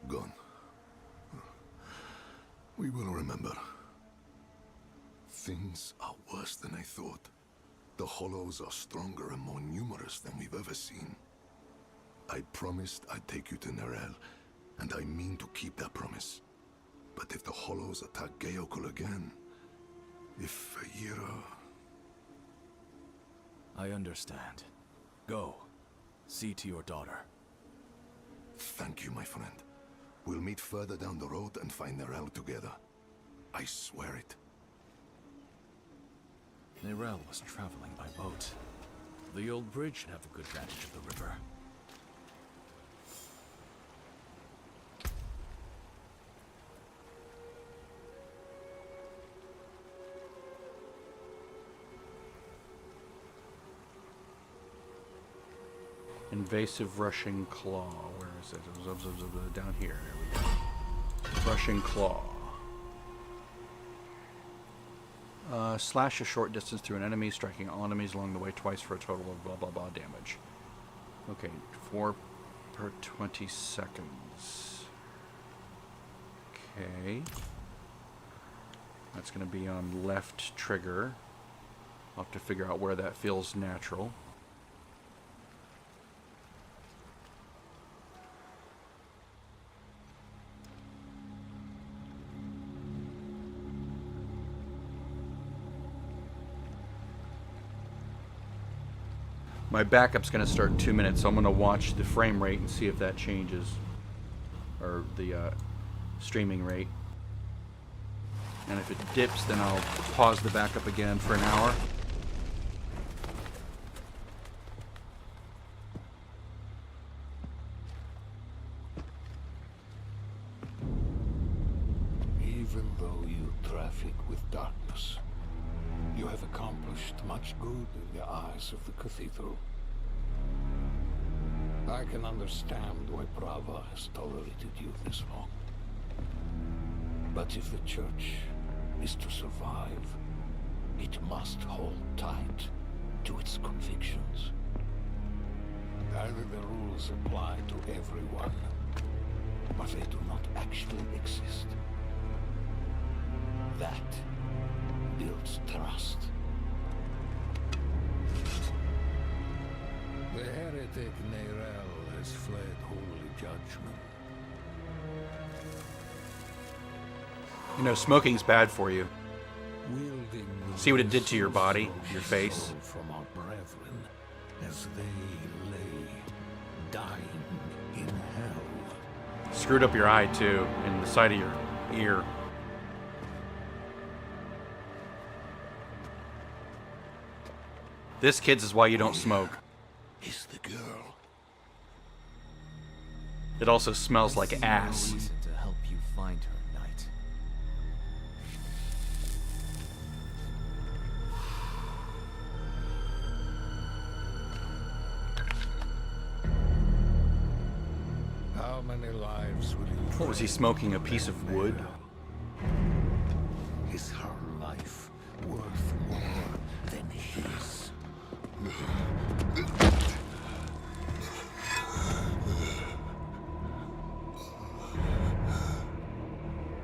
Gone. We will remember. Things are worse than I thought. The Hollows are stronger and more numerous than we've ever seen. I promised I'd take you to Nerel, and I mean to keep that promise. But if the Hollows attack Geokul again, if Feyira... I understand. Go. See to your daughter. Thank you, my friend. We'll meet further down the road and find Nerel together. I swear it. Nerel was traveling by boat. The old bridge should have a good vantage of the river. Invasive rushing claw. Where is it? Down here. There we go. Rushing claw. Slash a short distance through an enemy, striking all enemies along the way twice for a total of blah blah blah damage. Okay, 4 per 20 seconds. Okay. That's going to be on left trigger. I'll have to figure out where that feels natural. My backup's going to start in 2 minutes, so I'm going to watch the frame rate and see if that changes. Or the streaming rate. And if it dips, then I'll pause the backup again for an hour. Even though you traffic with darkness, you have accomplished much good in the eyes of the cathedral. I can understand why Prava has tolerated you this long. But if the church is to survive, it must hold tight to its convictions. Either the rules apply to everyone, or they do not actually exist. That builds trust. The heretic Nerel has fled holy judgment. You know, smoking's bad for you. Wielding See what it did to your body, your face. from our brethren as they lay dying in hell. Screwed up your eye too, in the side of your ear. This, kids, is why you don't smoke. Is the girl. It also smells like ass. Reason to help you find her, knight. How many lives will you What was he smoking? A piece of wood? Is her life worth more than his?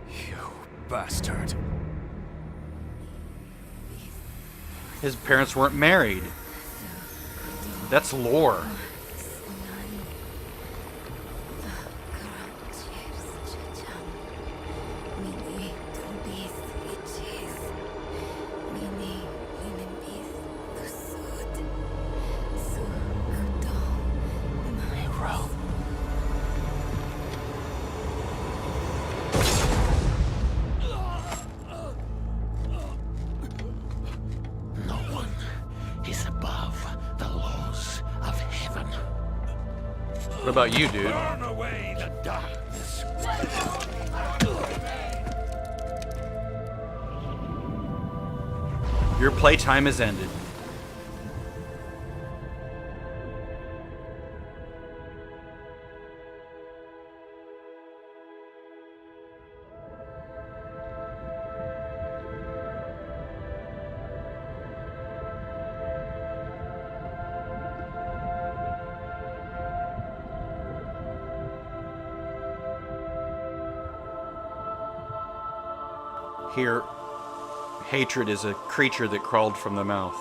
You bastard. His parents weren't married. That's lore. No one is above the laws of heaven. What about you, dude? Burn away the darkness. Your playtime has ended. Here, hatred is a creature that crawled from the mouth.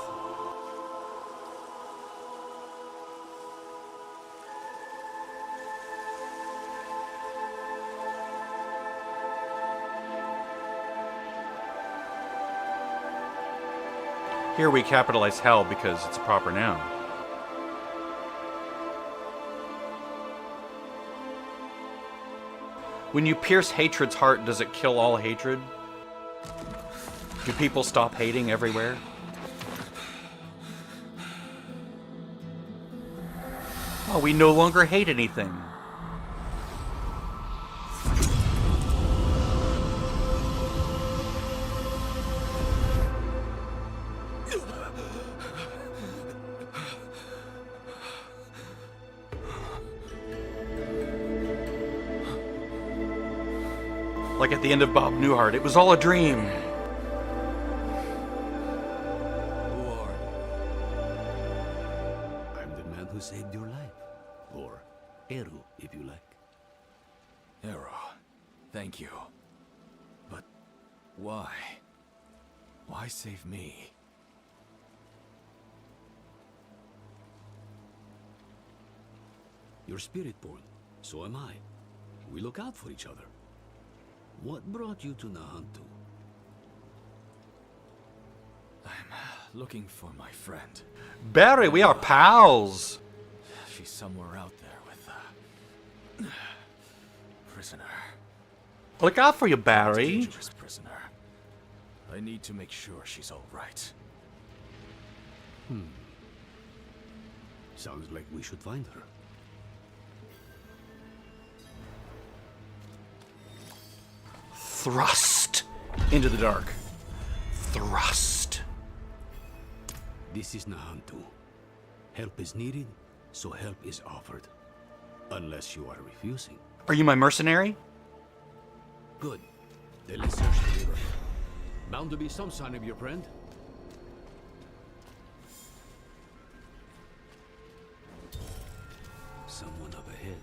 Here we capitalize hell because it's a proper noun. When you pierce hatred's heart, does it kill all hatred? Do people stop hating everywhere? Oh, we no longer hate anything. Like at the end of Bob Newhart, it was all a dream. Who are you? I'm the man who saved your life. Or Eru, if you like. Eru, thank you. But why? Why save me? You're Spiritborn. So am I. We look out for each other. What brought you to Nahantu? I'm looking for my friend. Barry, we are pals. She's somewhere out there with prisoner. Look out for you, Barry. Dangerous prisoner. I need to make sure she's all right. Sounds like we should find her. Thrust into the dark. Thrust. This is Nahantu. Help is needed, so help is offered. Unless you are refusing. Are you my mercenary? Good. Then let's search the river. Bound to be some sign of your friend. Someone up ahead.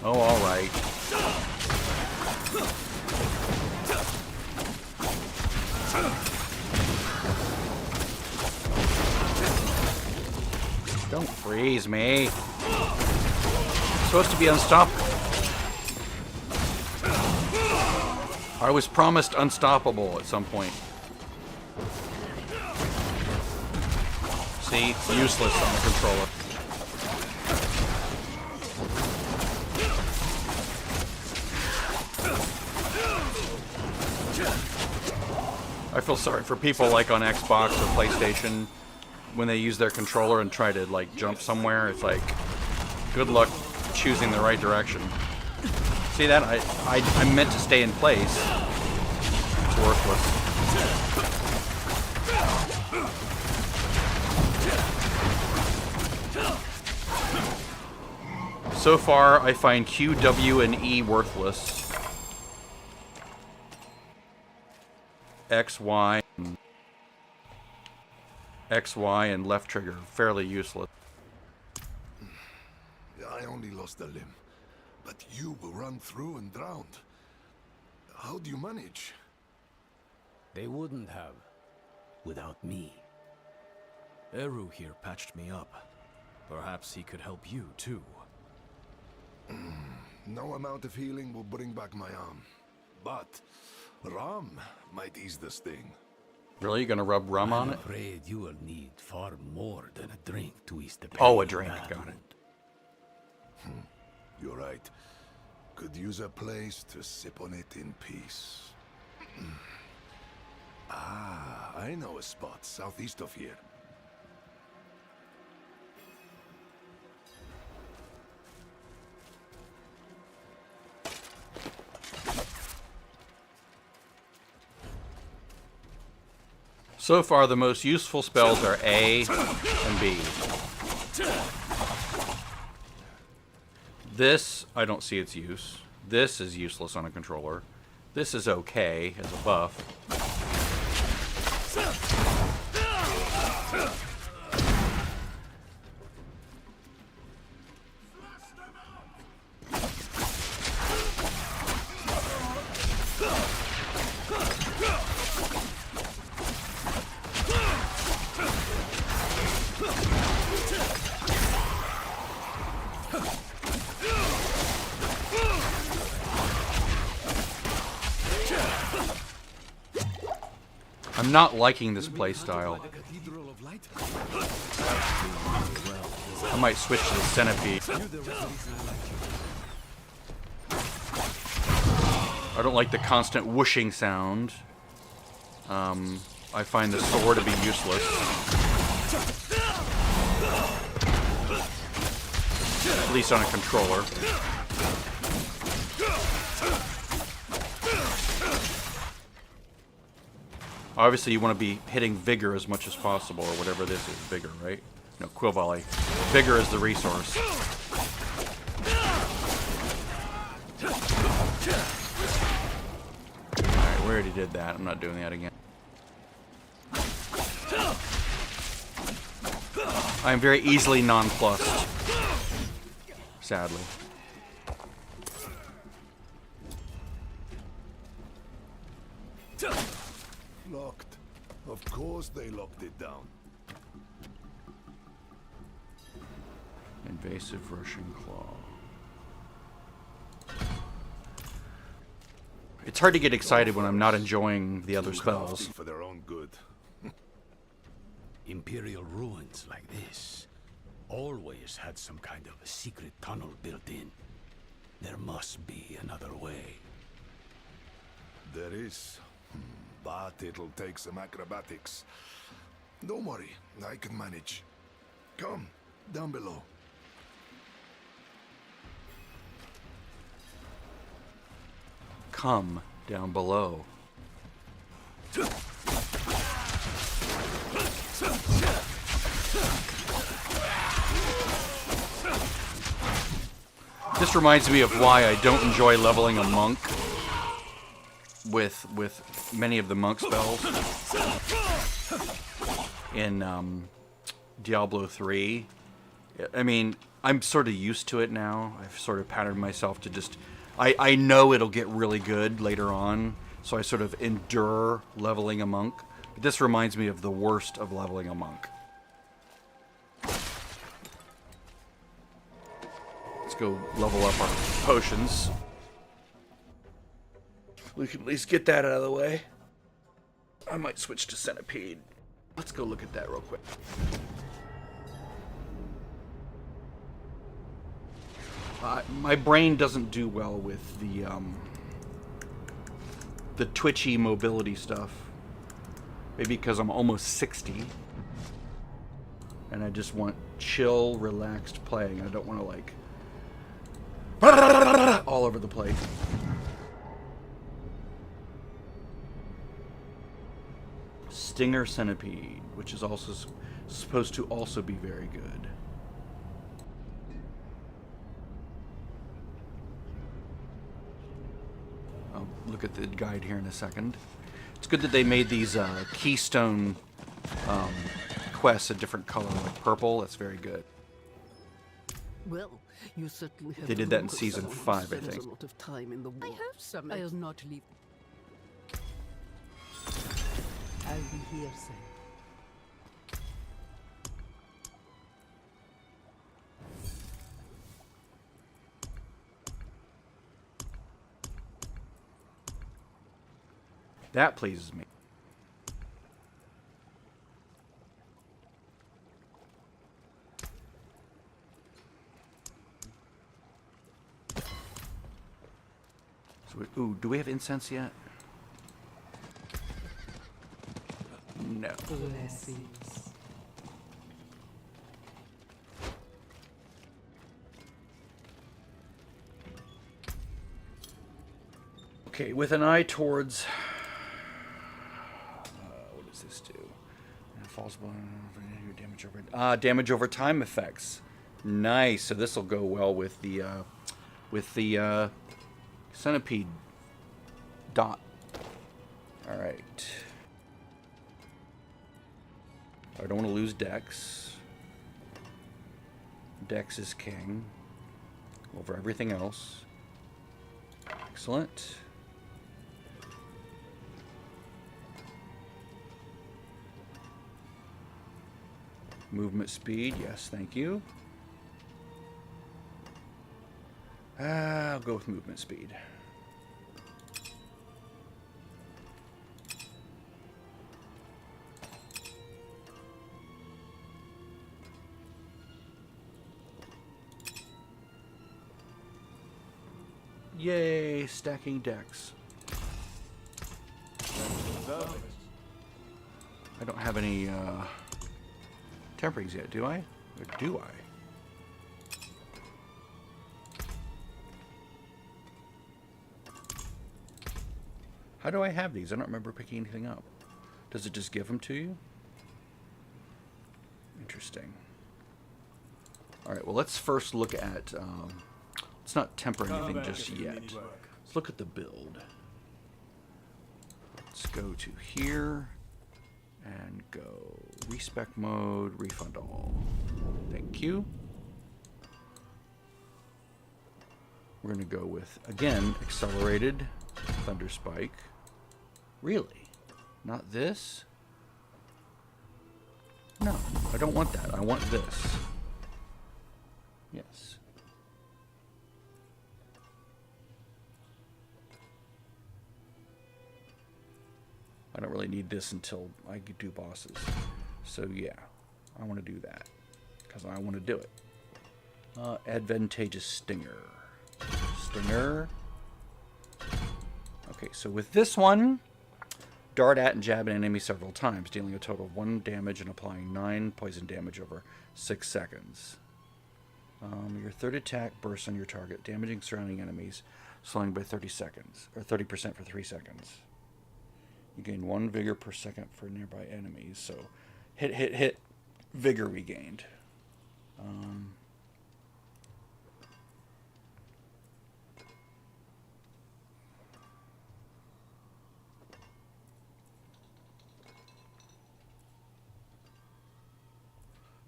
Oh, all right. Don't freeze me. I'm supposed to be unstoppable. I was promised unstoppable at some point. See, it's useless on the controller. I feel sorry for people like on Xbox or PlayStation when they use their controller and try to like jump somewhere. It's like, good luck choosing the right direction. See that? I'm meant to stay in place. It's worthless. So far, I find Q, W, and E worthless. X, Y, and left trigger, fairly useless. I only lost a limb, but you were run through and drowned. How do you manage? They wouldn't have. Without me. Eru here patched me up. Perhaps he could help you, too. No amount of healing will bring back my arm. But rum might ease the sting. Really? You gonna rub rum on it? I'm afraid you will need far more than a drink to ease the pain. Oh, a drink. Got it. You're right. Could use a place to sip on it in peace. I know a spot southeast of here. So far, the most useful spells are A and B. This, I don't see its use. This is useless on a controller. This is okay as a buff. I'm not liking this playstyle. I might switch to the centipede. I don't like the constant whooshing sound. I find the sword to be useless. At least on a controller. Obviously, you want to be hitting vigor as much as possible, or whatever this is. Vigor, right? No, quill volley. Vigor is the resource. Alright, we already did that. I'm not doing that again. I am very easily nonplussed. Sadly. Locked. Of course they locked it down. Invasive Russian Claw. It's hard to get excited when I'm not enjoying the other spells. For their own good. Imperial ruins like this always had some kind of a secret tunnel built in. There must be another way. There is. But it'll take some acrobatics. Don't worry, I can manage. Come, down below. Come down below. This reminds me of why I don't enjoy leveling a monk with many of the monk spells in Diablo 3. I mean, I'm sort of used to it now. I've sort of patterned myself to just... I know it'll get really good later on, so I sort of endure leveling a monk. But this reminds me of the worst of leveling a monk. Let's go level up our potions. We can at least get that out of the way. I might switch to centipede. Let's go look at that real quick. My brain doesn't do well with the twitchy mobility stuff. Maybe because I'm almost 60. And I just want chill, relaxed playing. I don't want to like... all over the place. Stinger Centipede, which is also supposed to also be very good. I'll look at the guide here in a second. It's good that they made these keystone quests a different color, like purple. That's very good. Well, you certainly have They did that in season 5, I think. A lot of time in the war. I hope so. I'll not leave. I'll be here, sir. That pleases me. So ooh, do we have incense yet? No. Blessings. Okay, with an eye towards... what does this do? possible damage over damage over time effects. Nice. So this will go well with the centipede dot. All right. I don't want to lose Dex. Dex is king over everything else. Excellent. Movement speed, yes, thank you. I'll go with movement speed. Yay, stacking decks. I don't have any temperings yet, do I? Or do I? How do I have these? I don't remember picking anything up. Does it just give them to you? Interesting. Alright, well let's first look at... let's not temper anything just yet. Let's look at the build. Let's go to here and go respec mode, refund all. Thank you. We're going to go with, again, accelerated thunder spike. Really? Not this? No, I don't want that. I want this. Yes. I don't really need this until I do bosses. So yeah, I want to do that because I want to do it. Advantageous stinger. Stinger. Okay, so with this one, dart at and jab an enemy several times, dealing a total of 1 damage and applying 9 poison damage over 6 seconds. Your third attack bursts on your target, damaging surrounding enemies, slowing by 30 seconds, or 30% for 3 seconds. You gain 1 vigor per second for nearby enemies. So, hit, vigor regained.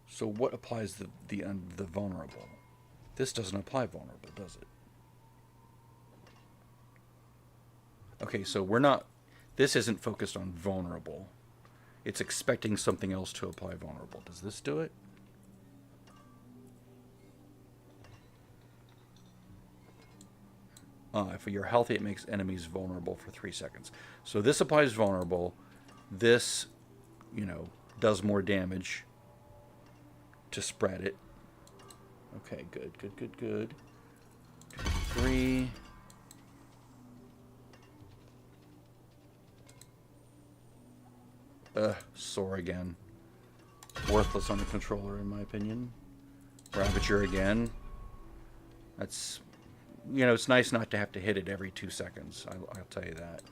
So what applies the vulnerable? This doesn't apply vulnerable, does it? Okay, so we're not... This isn't focused on vulnerable. It's expecting something else to apply vulnerable. Does this do it? If you're healthy, it makes enemies vulnerable for 3 seconds. So this applies vulnerable. This, does more damage to spread it. Okay, good. 2, 3... Soar again. Worthless on the controller, in my opinion. Ravager again. That's... it's nice not to have to hit it every 2 seconds. I'll tell you that.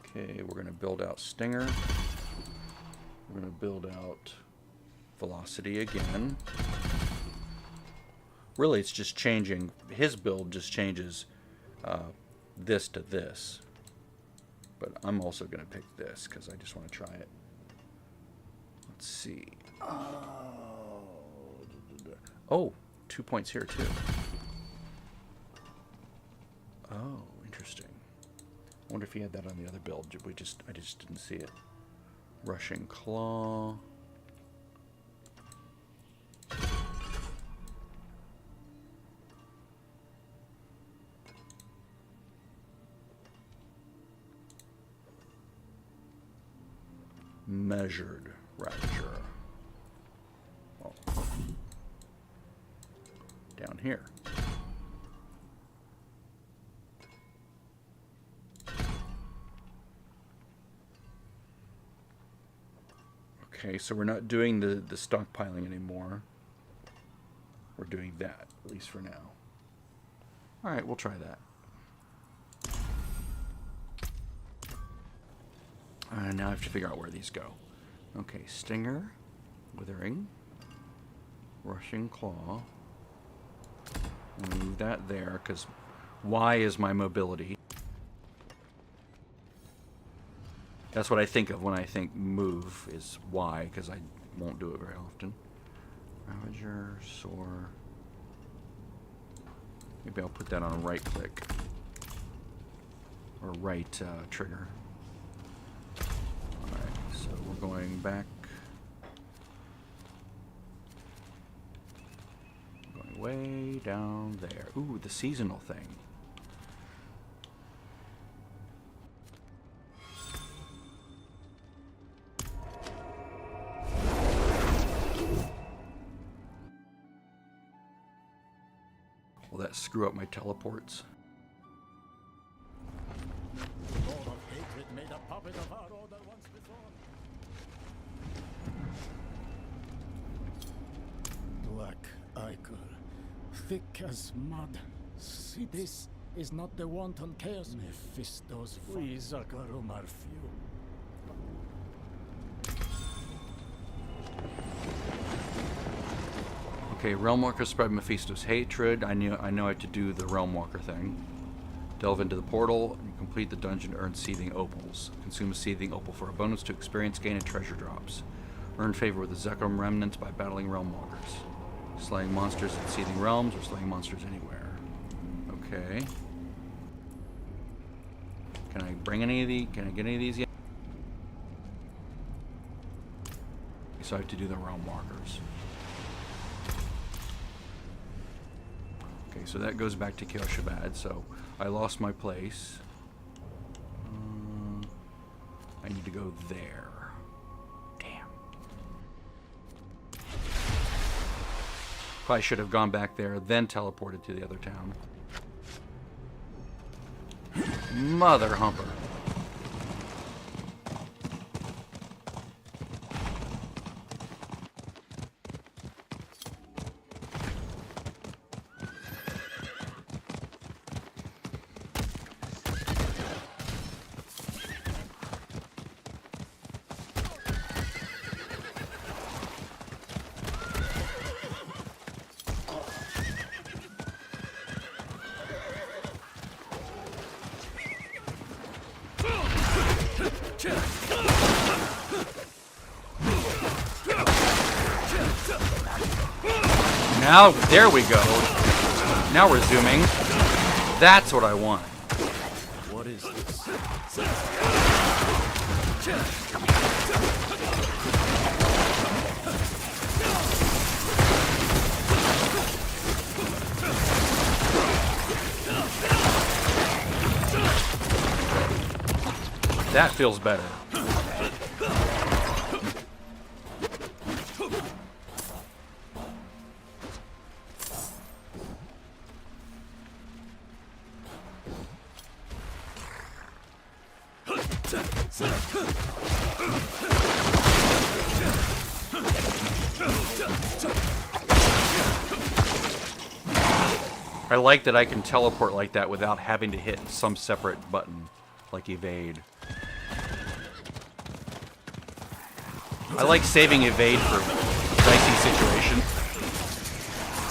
Okay, we're going to build out Stinger. We're going to build out Velocity again. Really, it's just changing. His build just changes this to this. But I'm also going to pick this because I just want to try it. Let's see. Oh, 2 points here too. Oh, interesting. I wonder if he had that on the other build. I just didn't see it. Rushing Claw. Measured Ravager. Oh. Down here. Okay, so we're not doing the stockpiling anymore. We're doing that, at least for now. Alright, we'll try that. And now I have to figure out where these go. Okay, Stinger, Withering, Rushing Claw. Move that there, because Y is my mobility. That's what I think of when I think move, is Y, because I won't do it very often. Ravager, Soar. Maybe I'll put that on right click. Or right trigger. Alright, so we're going back. Going way down there. Ooh, the seasonal thing. Will that screw up my teleports? God of hatred made a puppet of our order once before. Black ichor, thick as mud. See, this is not the wanton chaos. Mephisto's we Zakarum are few. Okay, Realmwalker spread Mephisto's hatred. I know I have to do the Realmwalker thing. Delve into the portal and complete the dungeon to earn seething opals. Consume a seething opal for a bonus to experience gain and treasure drops. Earn favor with the Zekrom remnants by battling Realmwalkers. Slaying monsters in seething realms or slaying monsters anywhere. Okay. Can I bring any of these? Can I get any of these yet? So I have to do the Realmwalkers. Okay, so that goes back to Koshabad, so I lost my place. I need to go there. Damn. Probably should have gone back there, then teleported to the other town. Mother humper. Now, there we go. Now we're zooming. That's what I want. What is this? That feels better. I like that I can teleport like that without having to hit some separate button, like evade. I like saving evade for dicey situations.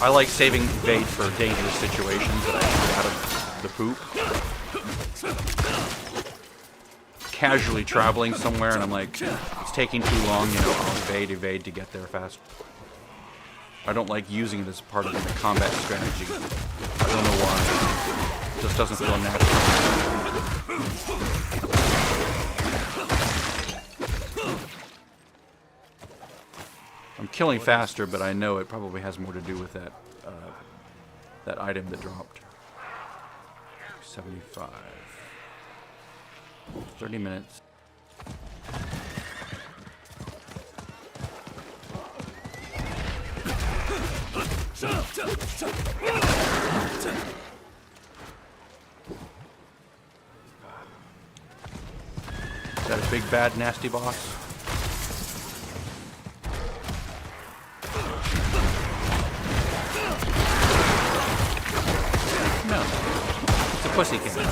I like saving evade for dangerous situations that I can get out of the poop. Casually traveling somewhere and I'm like, it's taking too long, you know, I'll evade to get there fast. I don't like using it as part of the combat strategy. I don't know why. It just doesn't feel natural. I'm killing faster, but I know it probably has more to do with that that item that dropped. 75. 30 minutes. Is that a big, bad, nasty boss? No. It's a pussy cat.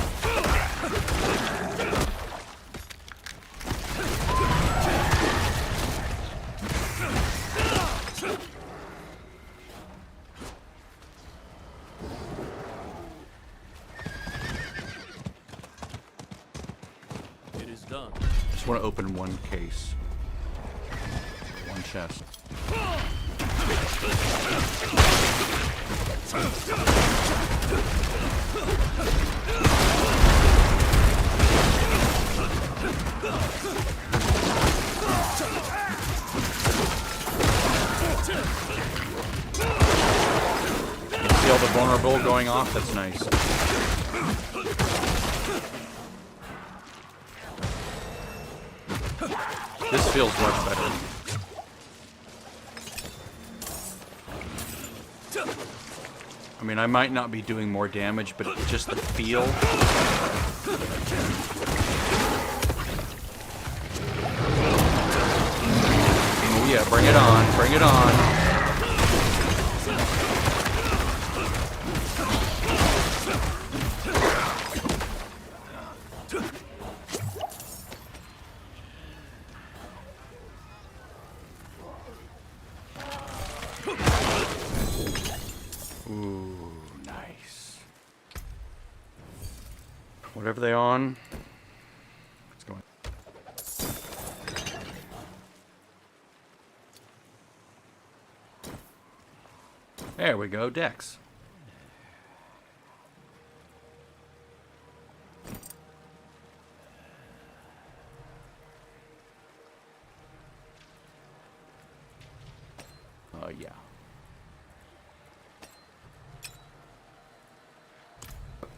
is done. Just want to open one case. One chest. See all the vulnerable going off? That's nice. This feels much better. I mean, I might not be doing more damage, but just the feel. Oh yeah, bring it on, bring it on. Ooh, nice. Whatever they on, it's going. There we go, Dex. Yeah.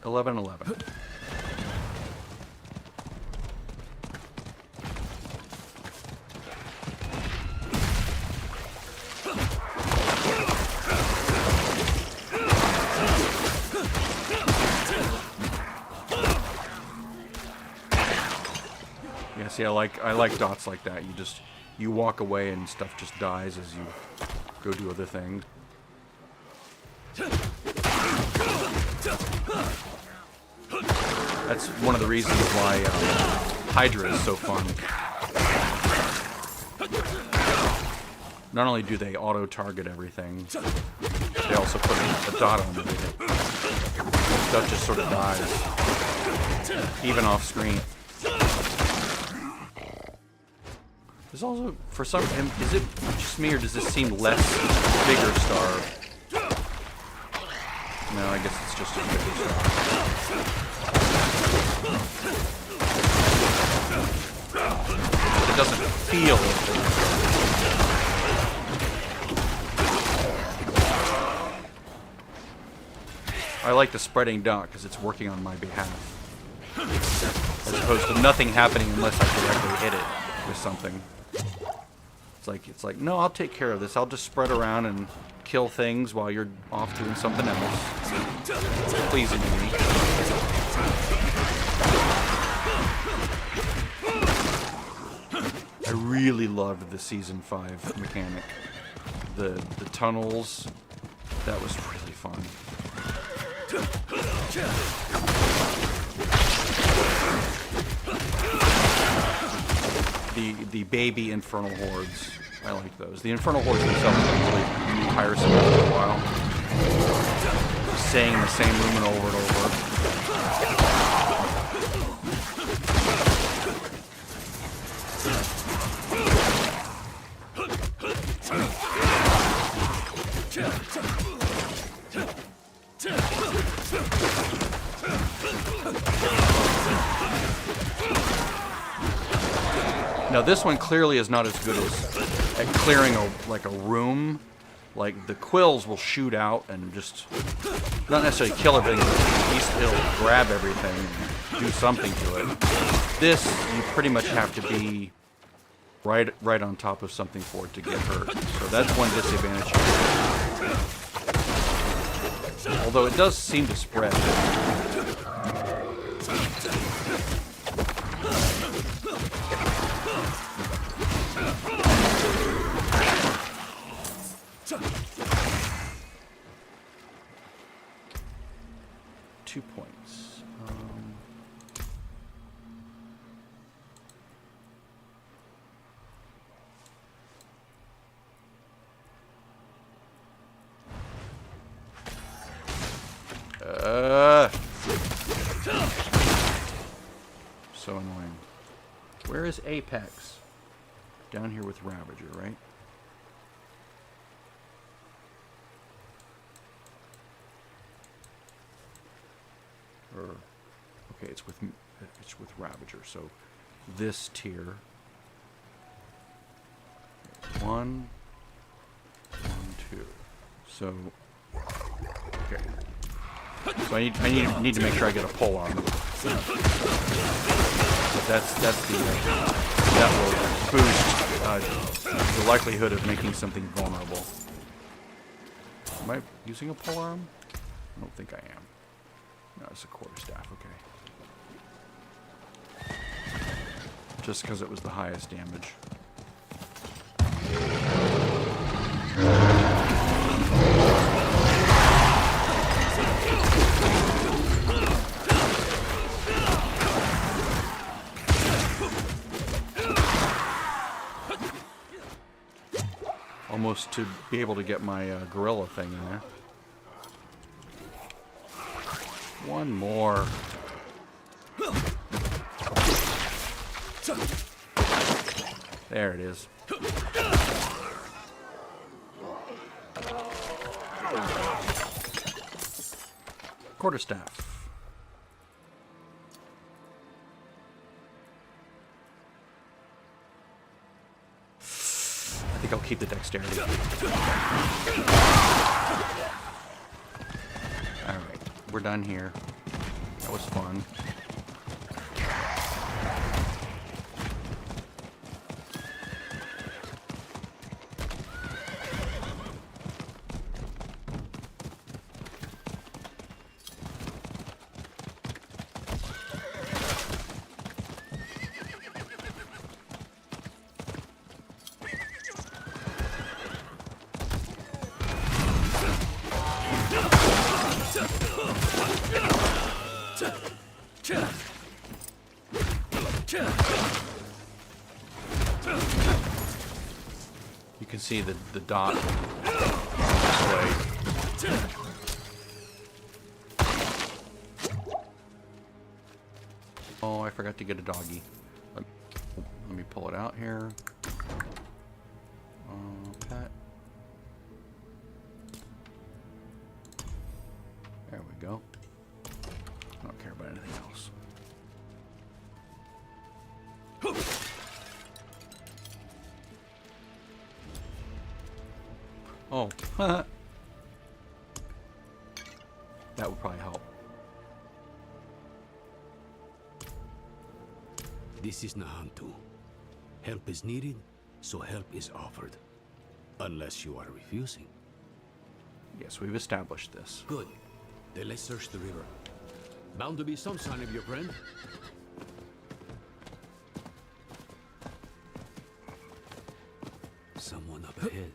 11. Yeah, see, I like dots like that. You walk away and stuff just dies as you go do other things. That's one of the reasons why Hydra is so fun. Not only do they auto-target everything, they also put a dot on everything. Stuff just sort of dies, even off screen. There's also, for some, is it just me or does this seem less bigger star? No, I guess it's just a bigger star. It doesn't feel as big. I like the spreading dot because it's working on my behalf. As opposed to nothing happening unless I directly hit it with something. It's like, no, I'll take care of this. I'll just spread around and kill things while you're off doing something else. Pleasing to me. I really loved the Season 5 mechanic. The tunnels, that was really fun. The baby infernal hordes. I like those. The infernal hordes themselves are really tiresome after a while. Just saying the same lumen over and over. Now this one clearly is not as good as at clearing a room. Like the quills will shoot out and just not necessarily kill everything, but at least it'll grab everything and do something to it. This you pretty much have to be right on top of something for it to get hurt. So that's one disadvantage. Although it does seem to spread. 2 points. So annoying. Where is Apex? Down here with Ravager, right? Or, okay, it's with Ravager. So this tier. One, 2. So okay. So I need to make sure I get a pole arm. But that's the that will boost the likelihood of making something vulnerable. Am I using a pole arm? I don't think I am. No, it's a quarterstaff. Okay. Just because it was the highest damage. Almost to be able to get my gorilla thing in there. One more. There it is. Quarterstaff. I think I'll keep the dexterity. Alright, we're done here. That was fun. You can see the dot display. Oh, I forgot to get a doggy. Let me pull it out here. Pet. There we go. I don't care about anything else. Oh, that would probably help. This is Nahantu. Help is needed, so help is offered. Unless you are refusing. Yes, we've established this. Good. Then let's search the river. Bound to be some sign of your friend. Someone up ahead.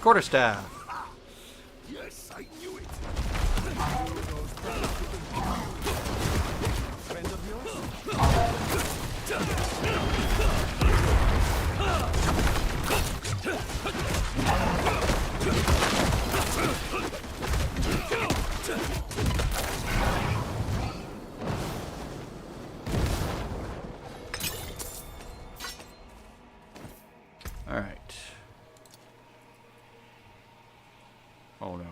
Quarterstaff. Yes, I knew it. Friend of yours? All right. Oh no.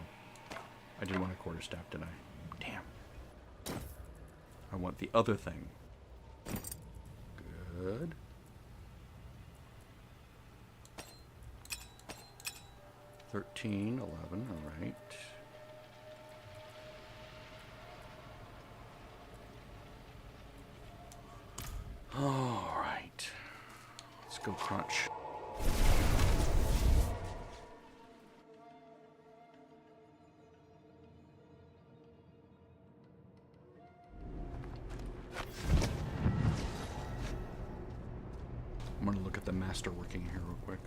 I didn't want a quarterstaff, did I? Damn. I want the other thing. Good. $13, $11, all right. All right. Let's go crunch. I'm going to look at the master working here real quick.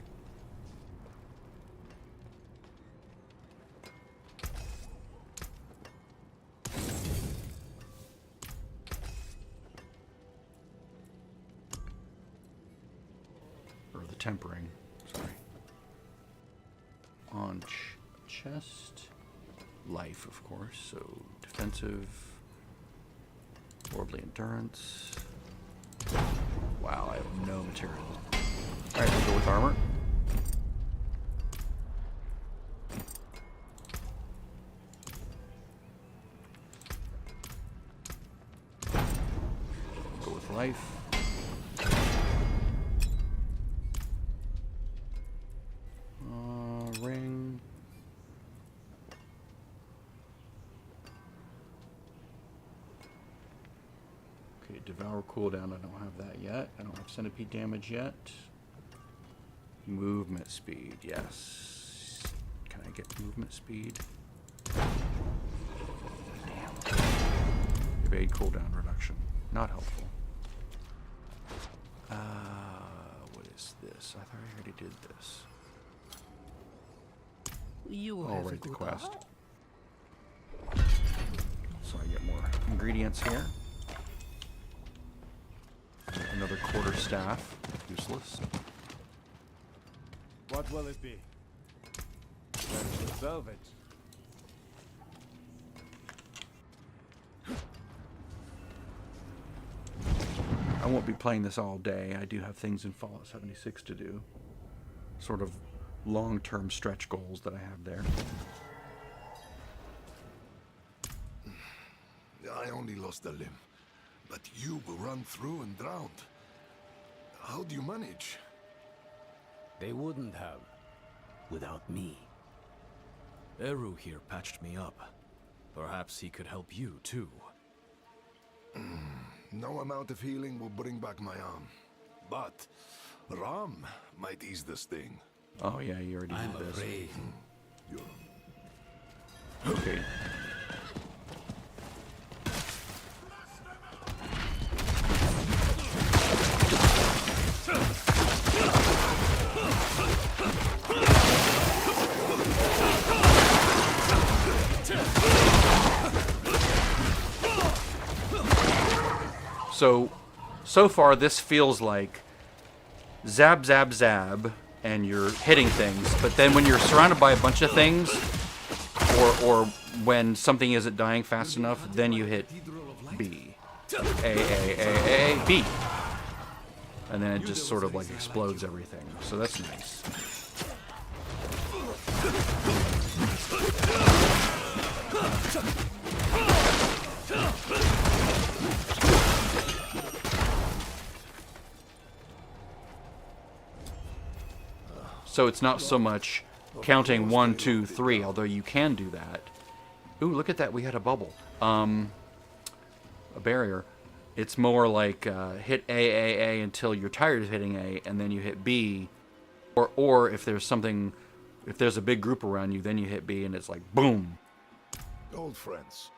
tempering. Sorry. On chest. Life, of course. So defensive. Worldly endurance. Wow, I have no material. Alright, we'll go with armor. Go with life. Ring. Okay, devour cooldown. I don't have that yet. I don't have centipede damage yet. Movement speed, yes. Can I get movement speed? Damn. Evade cooldown reduction. Not helpful. What is this? I thought I already did this. You I'll have a write the good quest. eye. So I get more ingredients here. Another quarter staff. Useless. What will it be? Let's salvage. I won't be playing this all day. I do have things in Fallout 76 to do. Sort of long-term stretch goals that I have there. I only lost a limb, but you were run through and drowned. How do you manage? They wouldn't have, without me. Eru here patched me up. Perhaps he could help you, too. No amount of healing will bring back my arm. But Ram might ease the sting. Oh yeah, you already I'm did this. afraid. Okay. So far this feels like zab, zab, zab, and you're hitting things, but then when you're surrounded by a bunch of things, or when something isn't dying fast enough, then you hit B. A, B. And then it just sort of like explodes everything. So that's nice. So it's not so much counting 1, 2, 3, although you can do that. Ooh, look at that, we had a bubble. A barrier. It's more like hit A until you're tired of hitting A, and then you hit B. Or if there's something, if there's a big group around you, then you hit B and it's like boom. Old friends.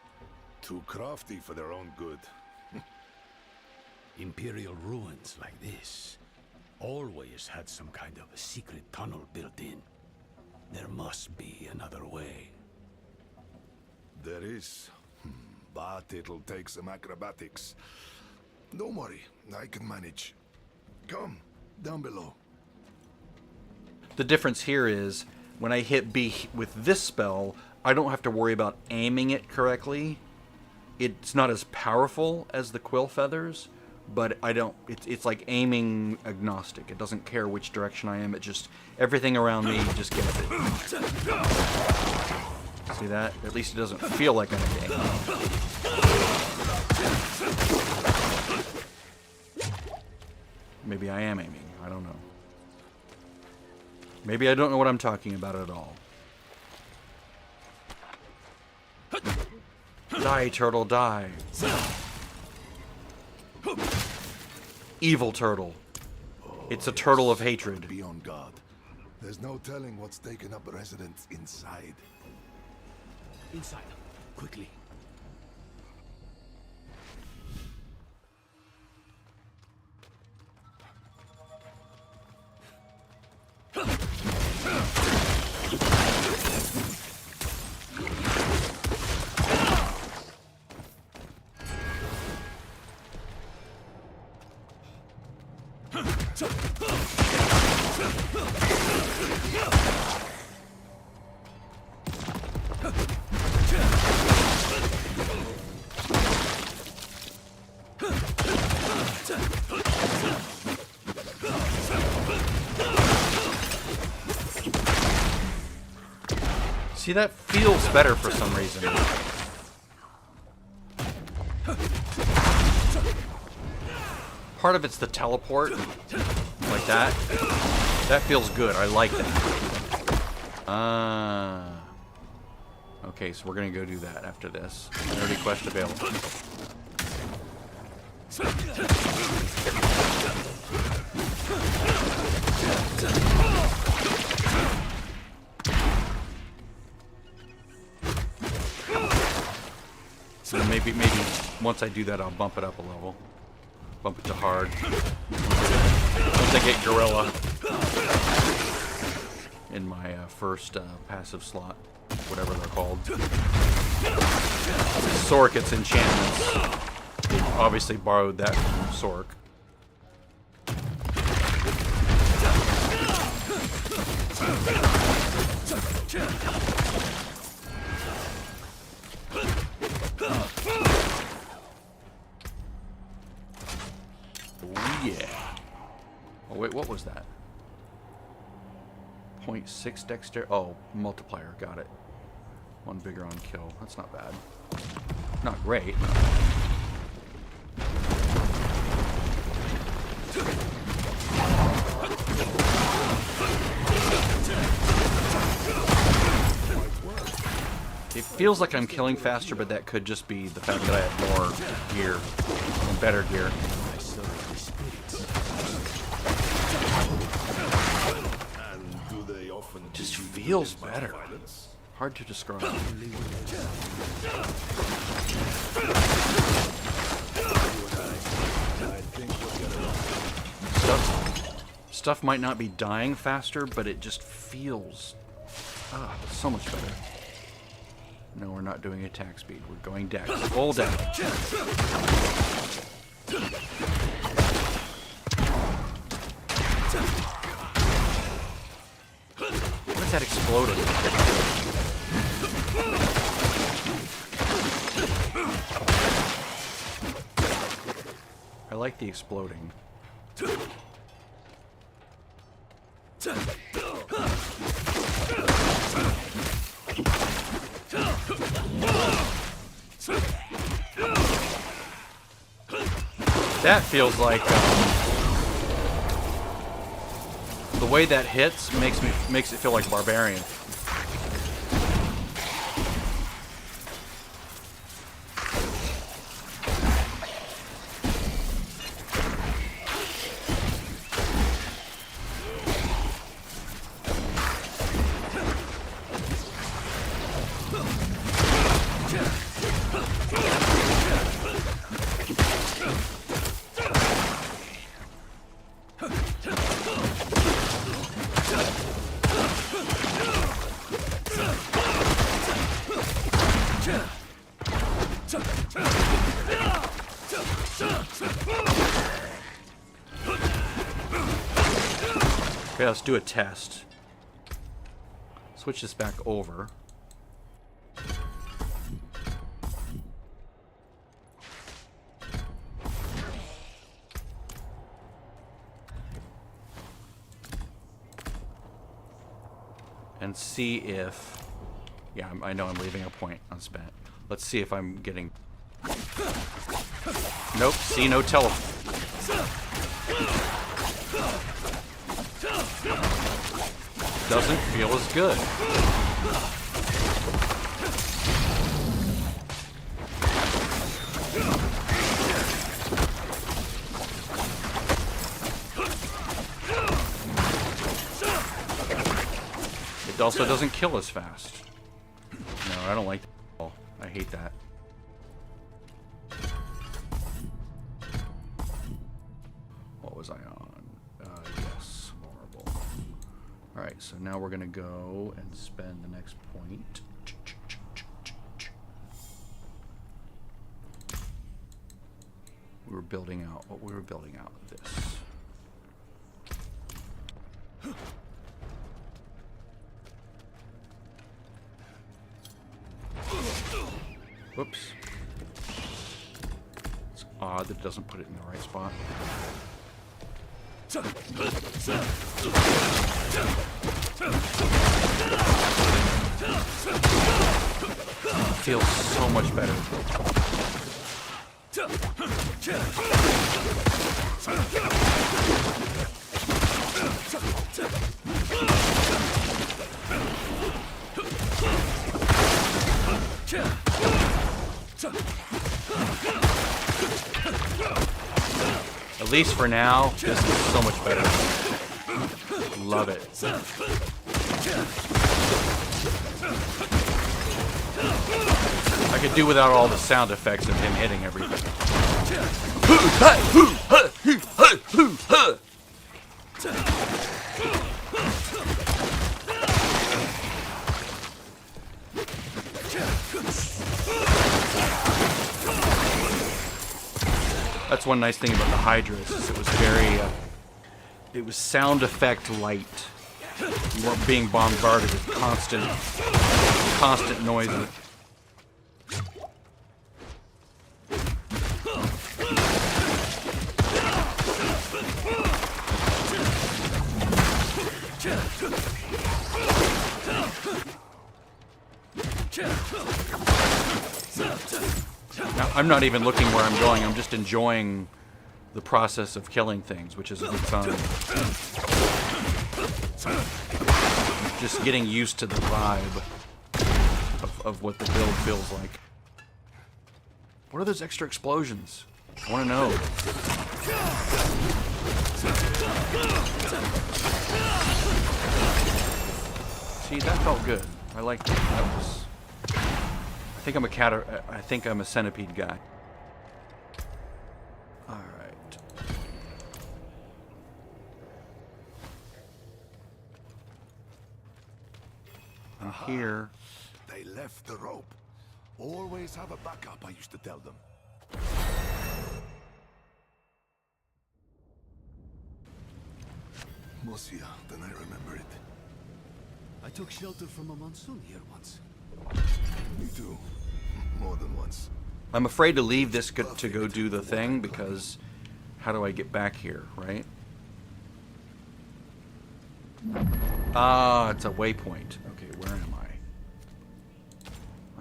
Too crafty for their own good. Imperial ruins like this always had some kind of a secret tunnel built in. There must be another way. There is. But it'll take some acrobatics. Don't worry, I can manage. Come, down below. The difference here is when I hit B with this spell, I don't have to worry about aiming it correctly. It's not as powerful as the quill feathers, but I don't. It's like aiming agnostic. It doesn't care which direction I am. It just everything around me just gets it. See that? At least it doesn't feel like I'm aiming. Maybe I am aiming. I don't know. Maybe I don't know what I'm talking about at all. Die, turtle, die. Evil turtle. It's a turtle of hatred. Be on guard. There's no telling what's taken up residence inside. Inside, quickly. See, that feels better for some reason. Part of it's the teleport, like that. That feels good. I like that. Okay, so we're gonna go do that after this. Priority quest available. So maybe once I do that, I'll bump it up a level. Bump it to hard. Once I get Gorilla in my first passive slot, whatever they're called. Sork gets enchantments. They obviously borrowed that from Sork. Oh yeah. Oh wait, what was that? 0.6 dexter. Oh, multiplier. Got it. One bigger on kill. That's not bad. Not great. It feels like I'm killing faster, but that could just be the fact that I have more gear and better gear. It just feels better. Hard to describe. Stuff might not be dying faster, but it just feels so much better. No, we're not doing attack speed. We're going dex. Full dex. What is that exploding? I like the exploding. That feels like the way that hits makes it feel like Barbarian. Okay, let's do a test. Switch this back over. And see if... Yeah, I know I'm leaving a point unspent. Let's see if I'm getting... Nope, see, no teleport. Doesn't feel as good. It also doesn't kill as fast. No, I don't like that at all. I hate that. What was I on? Yes, horrible. Alright, so now we're going to go and spend the next point. We were building out what we were building out with this. Whoops. It's odd that it doesn't put it in the right spot. feels so much better. At least for now, this is so much better. Love it. I could do without all the sound effects of him hitting everything. That's one nice thing about the Hydra is it was very, it was sound effect light. You weren't being bombarded with constant noises. Now, I'm not even looking where I'm going, I'm just enjoying the process of killing things, which is a good fun. Just getting used to the vibe of what the build feels like. What are those extra explosions? I want to know. See, that felt good. I like that. That was... I think I'm a centipede guy. All right. And here. They left the rope. Always have a backup, I used to tell them. Mosia, then I remember it. I took shelter from a monsoon here once. Me too. More than once. I'm afraid to leave this to go do the thing because how do I get back here, right? Ah, it's a waypoint. Okay, where am I?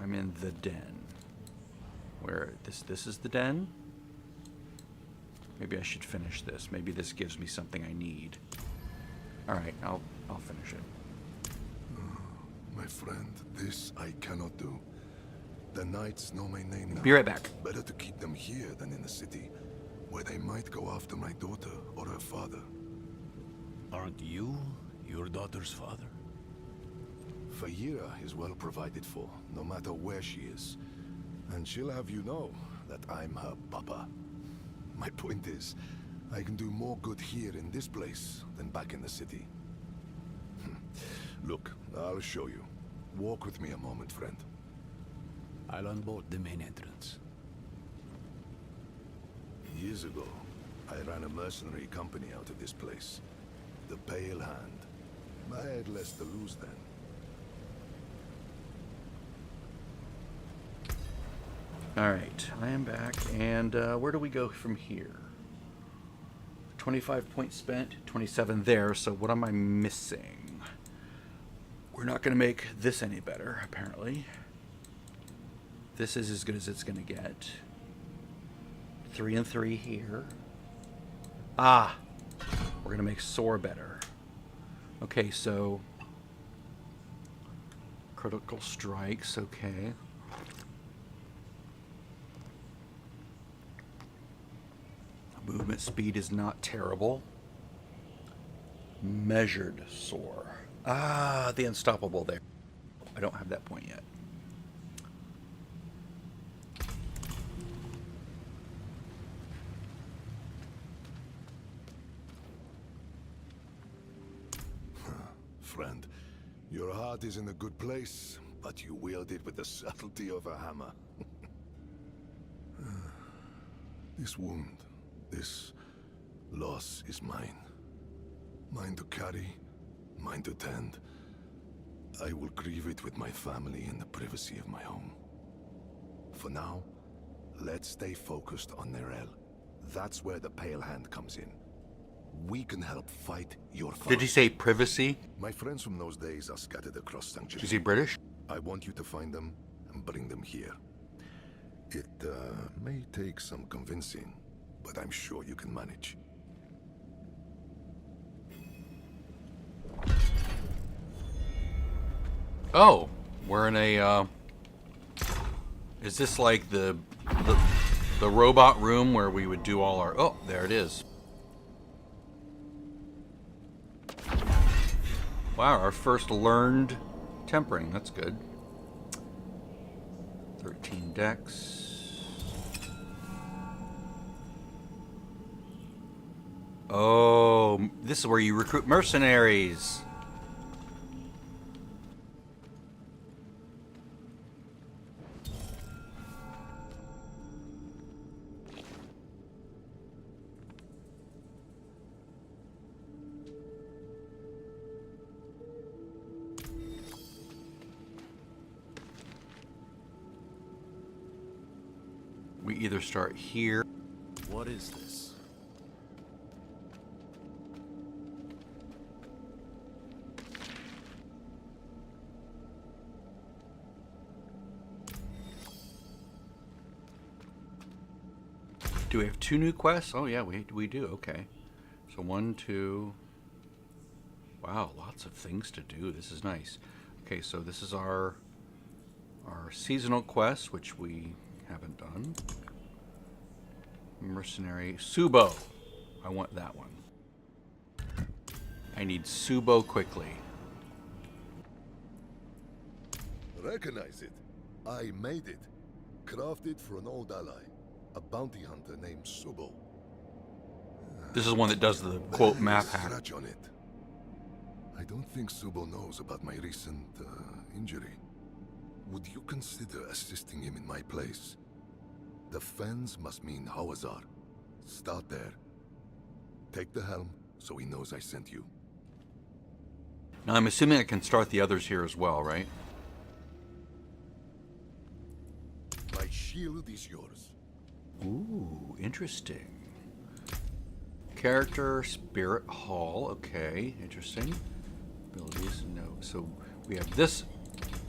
I'm in the den. Where this is the den? Maybe I should finish this. Maybe this gives me something I need. All right, I'll finish it. My friend, this I cannot do. The knights know my name now. Be right back. Better to keep them here than in the city, where they might go after my daughter or her father. Aren't you your daughter's father? Fayira is well provided for, no matter where she is. And she'll have you know that I'm her papa. My point is, I can do more good here in this place than back in the city. Look, I'll show you. Walk with me a moment, friend. I'll unbolt the main entrance. Years ago, I ran a mercenary company out of this place. The Pale Hand. I had less to lose then. Alright, I am back, and where do we go from here? 25 points spent, 27 there, so what am I missing? We're not going to make this any better, apparently. This is as good as it's going to get. 3 and 3 here. Ah! We're going to make Soar better. Okay, so... critical strikes, okay. Movement speed is not terrible. Measured Soar. Ah, the unstoppable there. I don't have that point yet. Friend, your heart is in a good place, but you wield it with the subtlety of a hammer. This wound, this loss is mine. Mine to carry, mine to tend. I will grieve it with my family in the privacy of my home. For now, let's stay focused on Nerel. That's where the Pale Hand comes in. We can help fight your father. Did you say privacy? My friends from those days are scattered across Sanctuary. Is he British? I want you to find them and bring them here. It may take some convincing, but I'm sure you can manage. Oh, we're in a, is this like the robot room where we would do all our, oh, there it is. Wow, our first learned tempering, that's good. 13 decks. Oh, this is where you recruit mercenaries. We either start here. What is this? Do we have 2 new quests? Oh yeah, we do. Okay. So 1, 2. Wow, lots of things to do. This is nice. Okay, so this is our seasonal quest, which we haven't done. Mercenary Subo. I want that one. I need Subo quickly. Recognize it. I made it. Crafted for an old ally. A bounty hunter named Subo. This is one that does the quote map hack. Scratch on it. I don't think Subo knows about my recent injury. Would you consider assisting him in my place? The Fens must mean Hawazar. Start there. Take the helm so he knows I sent you. Now I'm assuming I can start the others here as well, right? My shield is yours. Ooh, interesting. Character, Spirit Hall, okay, interesting. Abilities, no. So we have this.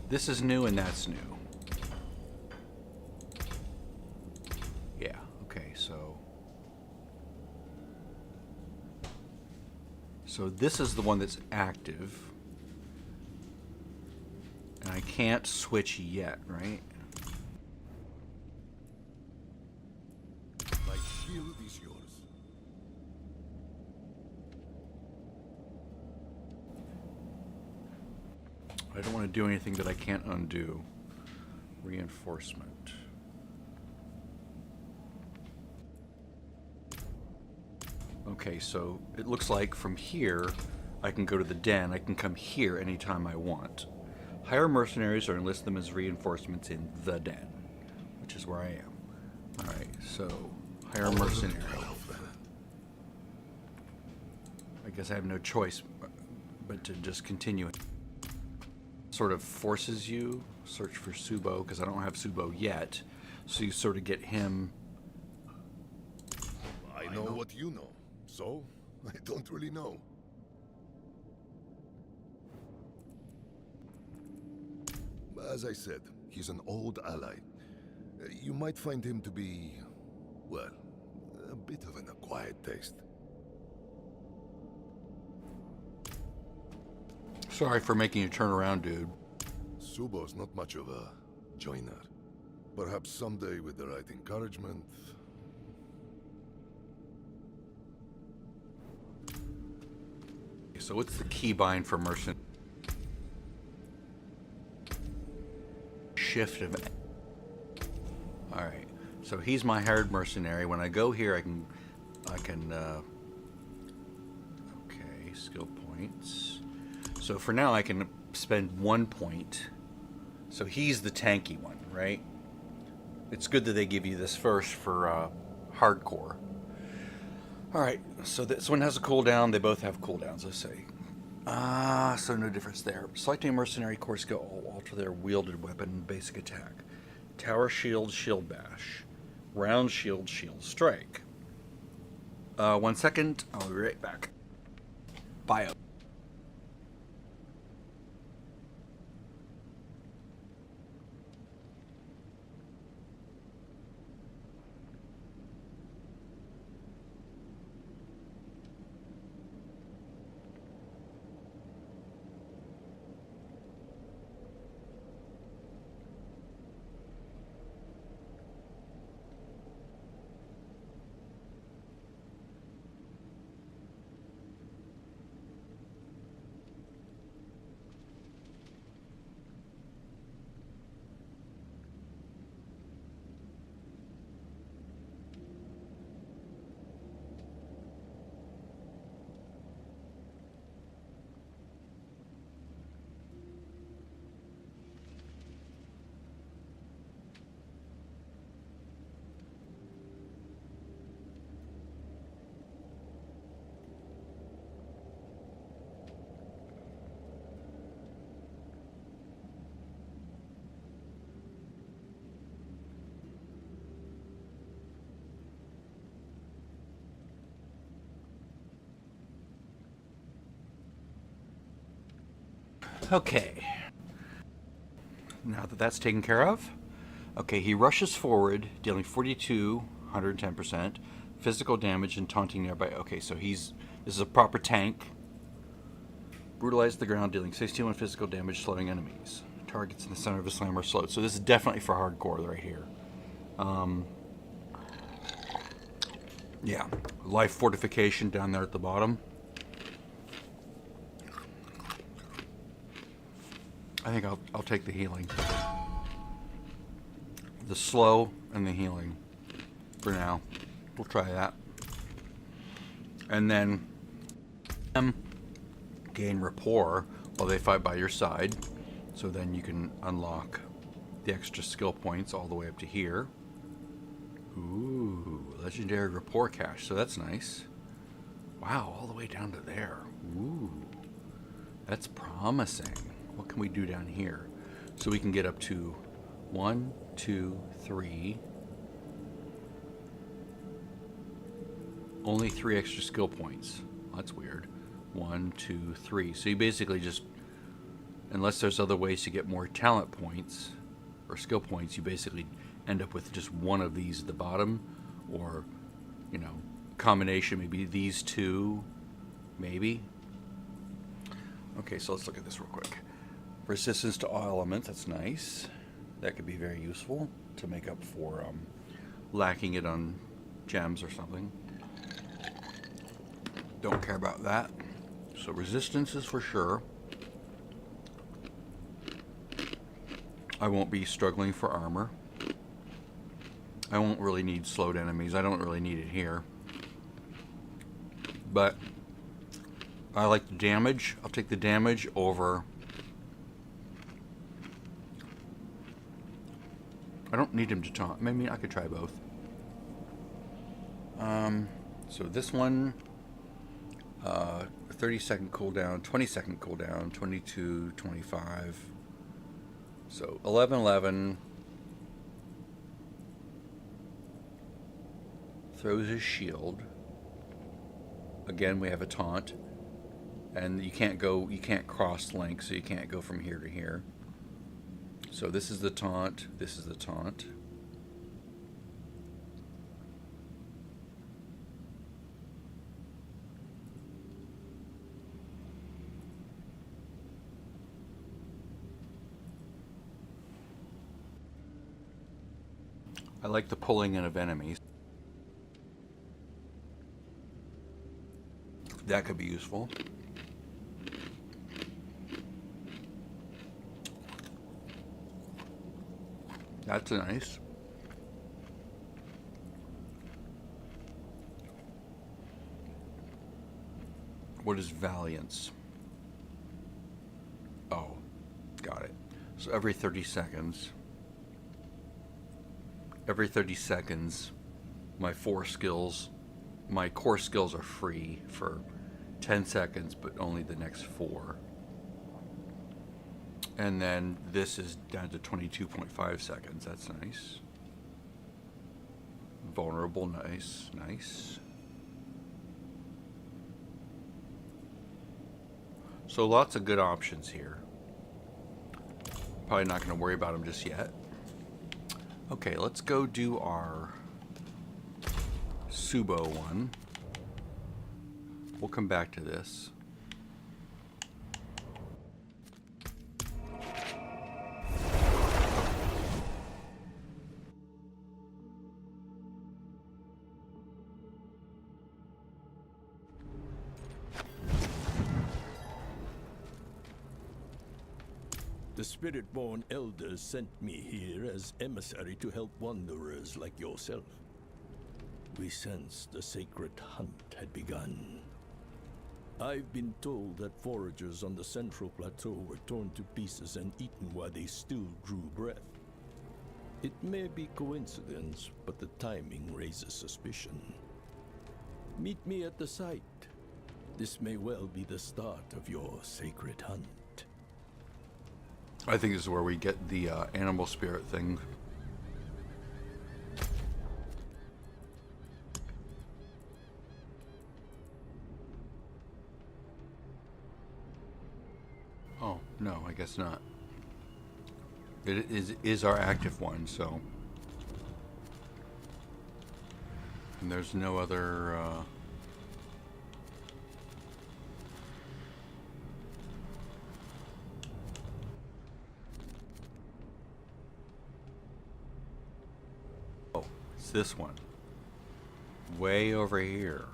This is new and that's new. Yeah, okay, so this is the one that's active. And I can't switch yet, right? My shield is yours. I don't want to do anything that I can't undo. Reinforcement. Okay, so it looks like from here I can go to the den. I can come here anytime I want. Hire mercenaries or enlist them as reinforcements in the den, which is where I am. Alright, so hire mercenary. I guess I have no choice but to just continue it. Sort of forces you search for Subo because I don't have Subo yet, so you sort of get him. I know what you know, so I don't really know. As I said, he's an old ally. You might find him to be, well, a bit of an acquired taste. Sorry for making you turn around, dude. Subo's not much of a joiner. Perhaps someday with the right encouragement. So what's the keybind for merchant? Shift of. All right. So he's my hired mercenary. When I go here, I can. Okay, skill points. So for now, I can spend 1 point. So he's the tanky one, right? It's good that they give you this first for hardcore. All right, so this one has a cooldown. They both have cooldowns, let's say. So no difference there. Selecting a mercenary core skill will alter their wielded weapon basic attack. Tower shield, shield bash. Round shield, shield strike. 1 second, I'll be right back. Bio. Okay. Now that that's taken care of, okay, he rushes forward, dealing 42, 110%, physical damage and taunting nearby. Okay, so this is a proper tank. Brutalize the ground, dealing 61 physical damage, slowing enemies. Targets in the center of a slam are slowed. So this is definitely for hardcore right here. Yeah, life fortification down there at the bottom. I think I'll take the healing. The slow and the healing for now. We'll try that. And then gain rapport while they fight by your side. So then you can unlock the extra skill points all the way up to here. Ooh, legendary rapport cache. So that's nice. Wow, all the way down to there. Ooh, that's promising. What can we do down here? So we can get up to 1, 2, 3. Only 3 extra skill points. That's weird. 1, 2, 3. So you basically just, unless there's other ways to get more talent points or skill points, you basically end up with just one of these at the bottom, or, you know, combination, maybe these two, maybe. Okay, so let's look at this real quick. Resistance to all elements, that's nice. That could be very useful to make up for lacking it on gems or something. Don't care about that. So resistance is for sure. I won't be struggling for armor. I won't really need slowed enemies. I don't really need it here. But I like the damage. I'll take the damage over. I don't need him to taunt. Maybe I could try both. So this one, 30-second cooldown, 20-second cooldown, 22, 25. So 11, 11. Throws his shield. Again, we have a taunt. And you can't cross link, so you can't go from here to here. So this is the taunt, this is the taunt. I like the pulling in of enemies. That could be useful. That's nice. What is Valiance? Oh, got it. So every 30 seconds. Every 30 seconds, my core skills are free for 10 seconds, but only the next 4. And then this is down to 22.5 seconds. That's nice. Vulnerable, nice, nice. So lots of good options here. Probably not going to worry about them just yet. Okay, let's go do our Subo one. We'll come back to this. The Spiritborn elders sent me here as emissary to help wanderers like yourself. We sensed the sacred hunt had begun. I've been told that foragers on the central plateau were torn to pieces and eaten while they still drew breath. It may be coincidence, but the timing raises suspicion. Meet me at the site. This may well be the start of your sacred hunt. I think this is where we get the animal spirit thing. Oh, no, I guess not. It is our active one, so. And there's no other. Oh, it's this one. Way over here.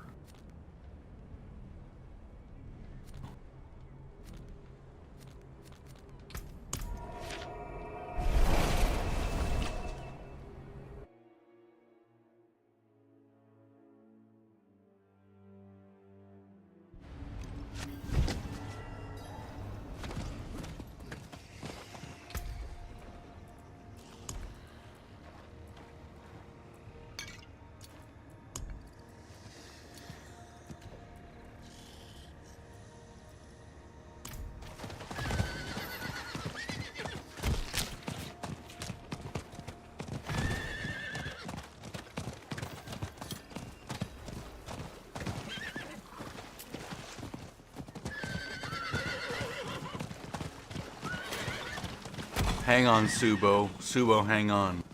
Hang on, Subo. Subo, hang on.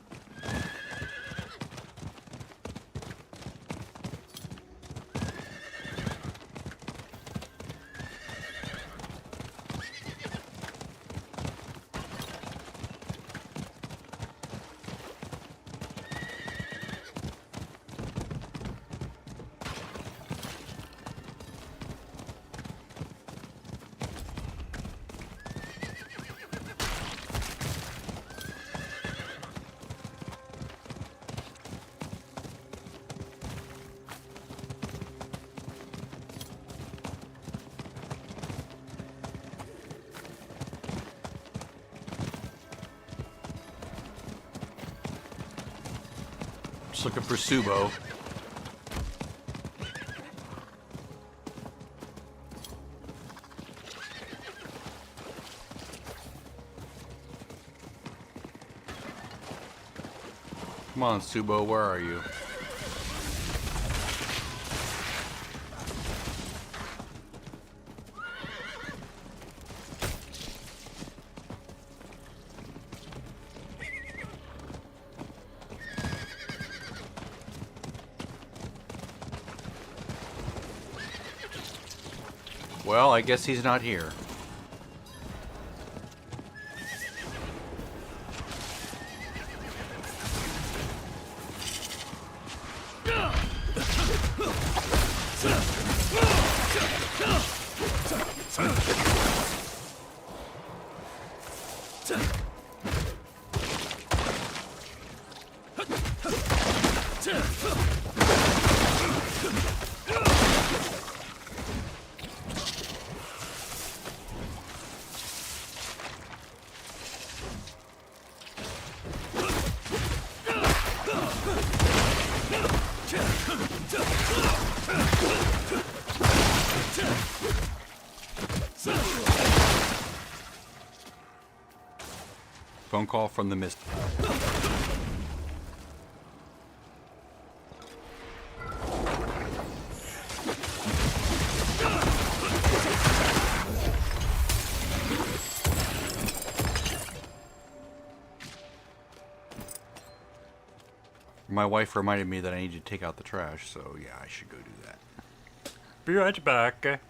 Just looking for Subo. Come on, Subo, where are you? Well, I guess he's not here. Phone call from the mist. My wife reminded me that I need to take out the trash, so yeah, I should go do that. Be right back.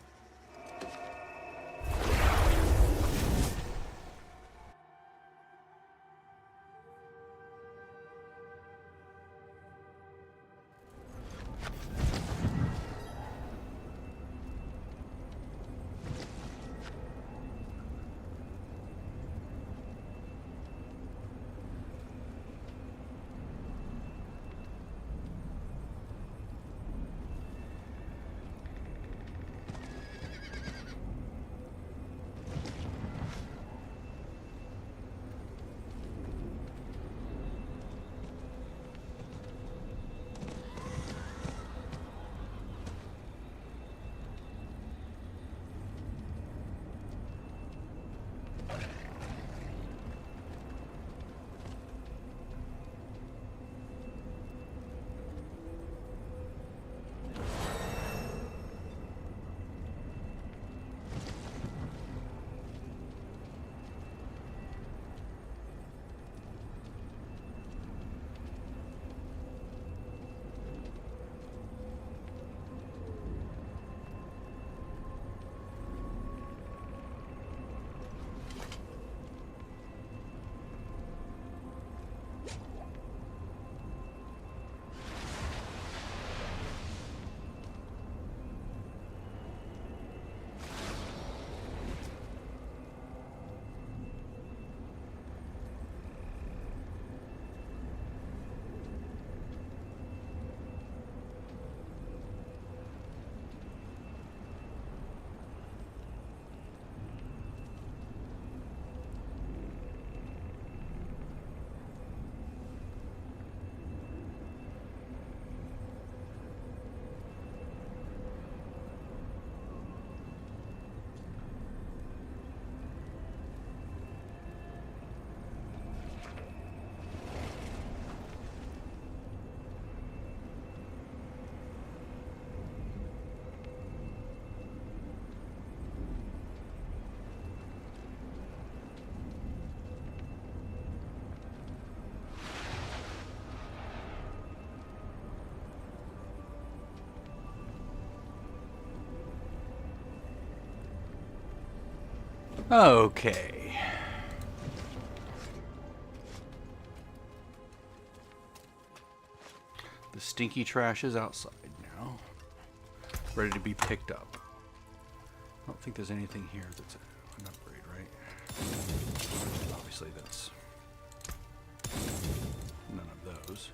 Okay. The stinky trash is outside now, ready to be picked up. I don't think there's anything here that's an upgrade, right? Obviously that's none of those.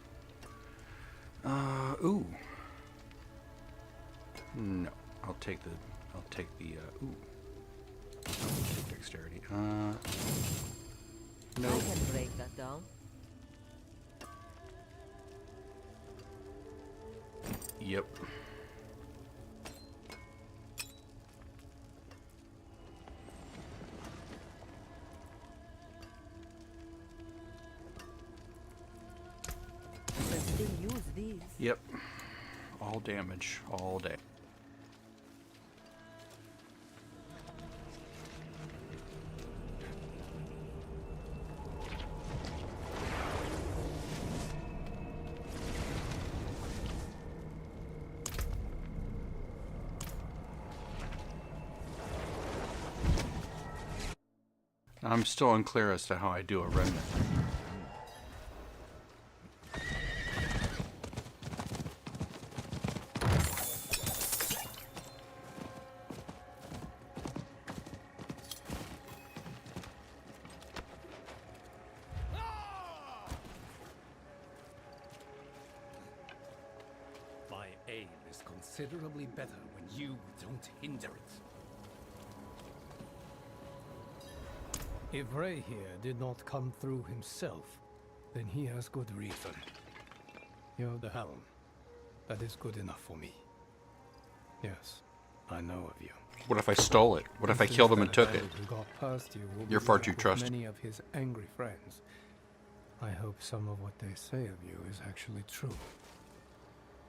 Ooh. No, I'll take the, ooh. I'll take dexterity. No. I can break that down. Yep. Can still use these. Yep. All damage, all day. I'm still unclear as to how I do a remnant. My aim is considerably better when you don't hinder it. If Ray here did not come through himself, then he has good reason. You're the helm. That is good enough for me. Yes, I know of you. What if I stole it? What if I killed him and took it? Who got past you will You're be far like too with trusting. many of his angry friends. I hope some of what they say of you is actually true.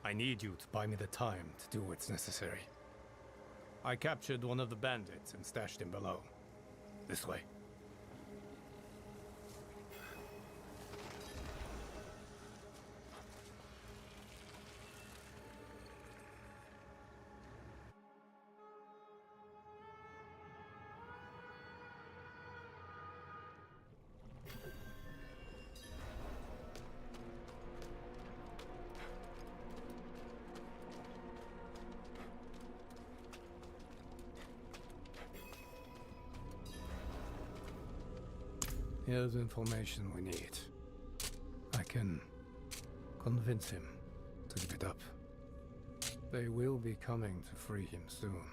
I need you to buy me the time to do what's necessary. I captured one of the bandits and stashed him below. This way. Here's information we need. I can convince him to give it up. They will be coming to free him soon.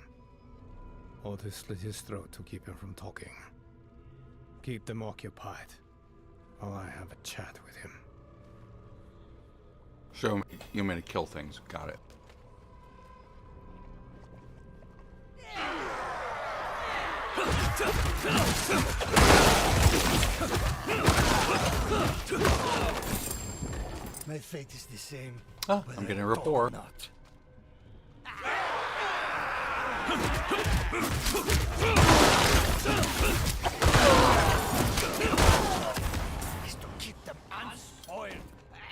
Or to slit his throat to keep him from talking. Keep them occupied while I have a chat with him. Show me you mean to kill things. Got it. My fate is the same. Oh, I'm getting a rapport. Not. Is to keep them unspoiled.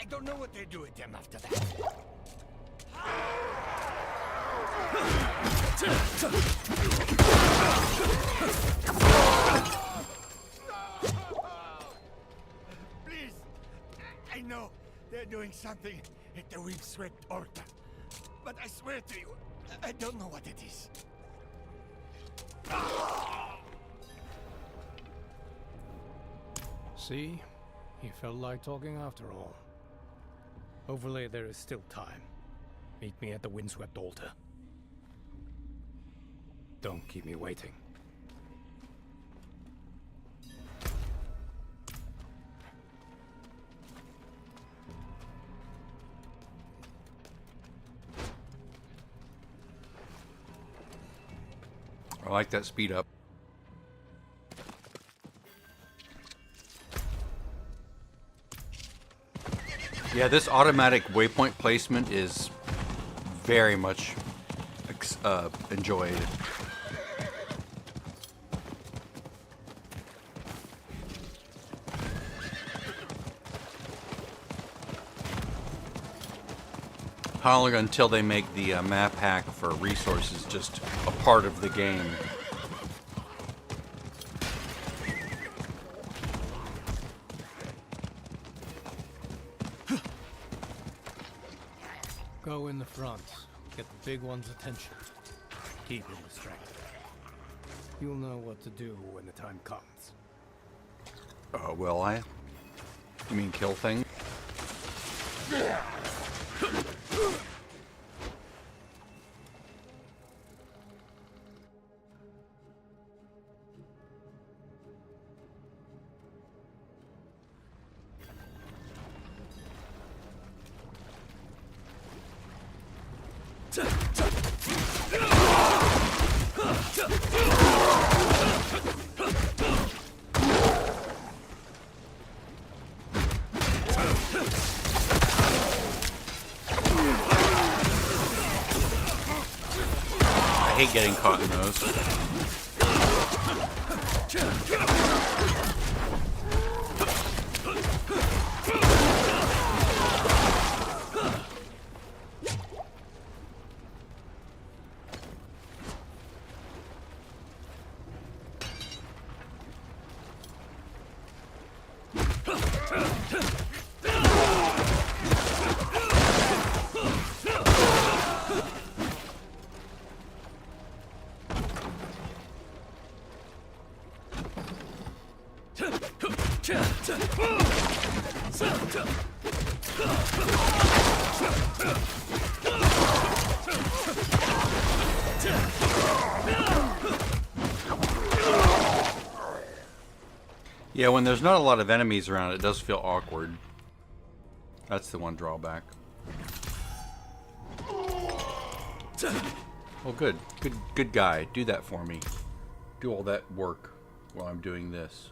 I don't know what they do with them after that. Please, I know they're doing something at the windswept altar, but I swear to you, I don't know what it is. See? He felt like talking after all. Hopefully there is still time. Meet me at the windswept altar. Don't keep me waiting. I like that speed up. Yeah, this automatic waypoint placement is very much enjoyed. How long until they make the map hack for resources just a part of the game? Go in the front. Get the big one's attention. Keep him distracted. You'll know what to do when the time comes. Will I? You mean kill things? I hate getting caught in those. Yeah, when there's not a lot of enemies around, it does feel awkward. That's the one drawback. Well, good. Good guy. Do that for me. Do all that work while I'm doing this.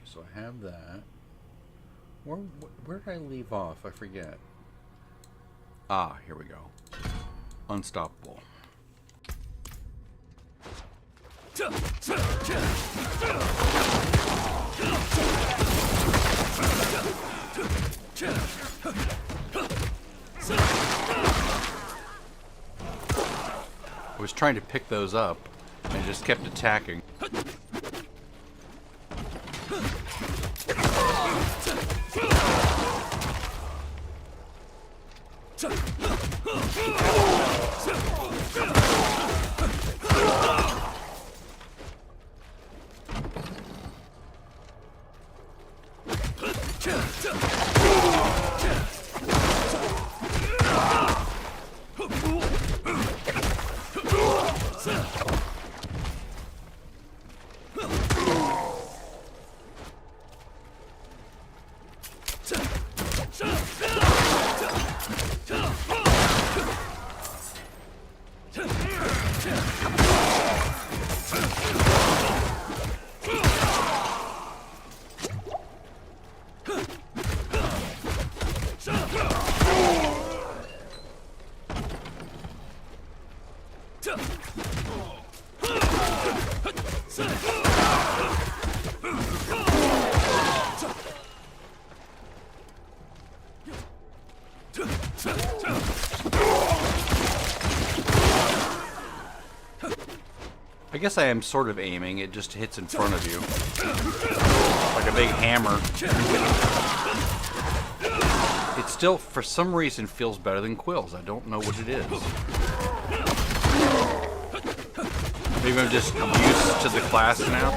So I have that. Where did I leave off? I forget. Ah, here we go. Unstoppable. I was trying to pick those up and just kept attacking. I guess I am sort of aiming, it just hits in front of you. Like a big hammer. It still, for some reason, feels better than Quill's. I don't know what it is. Maybe I'm just used to the class now.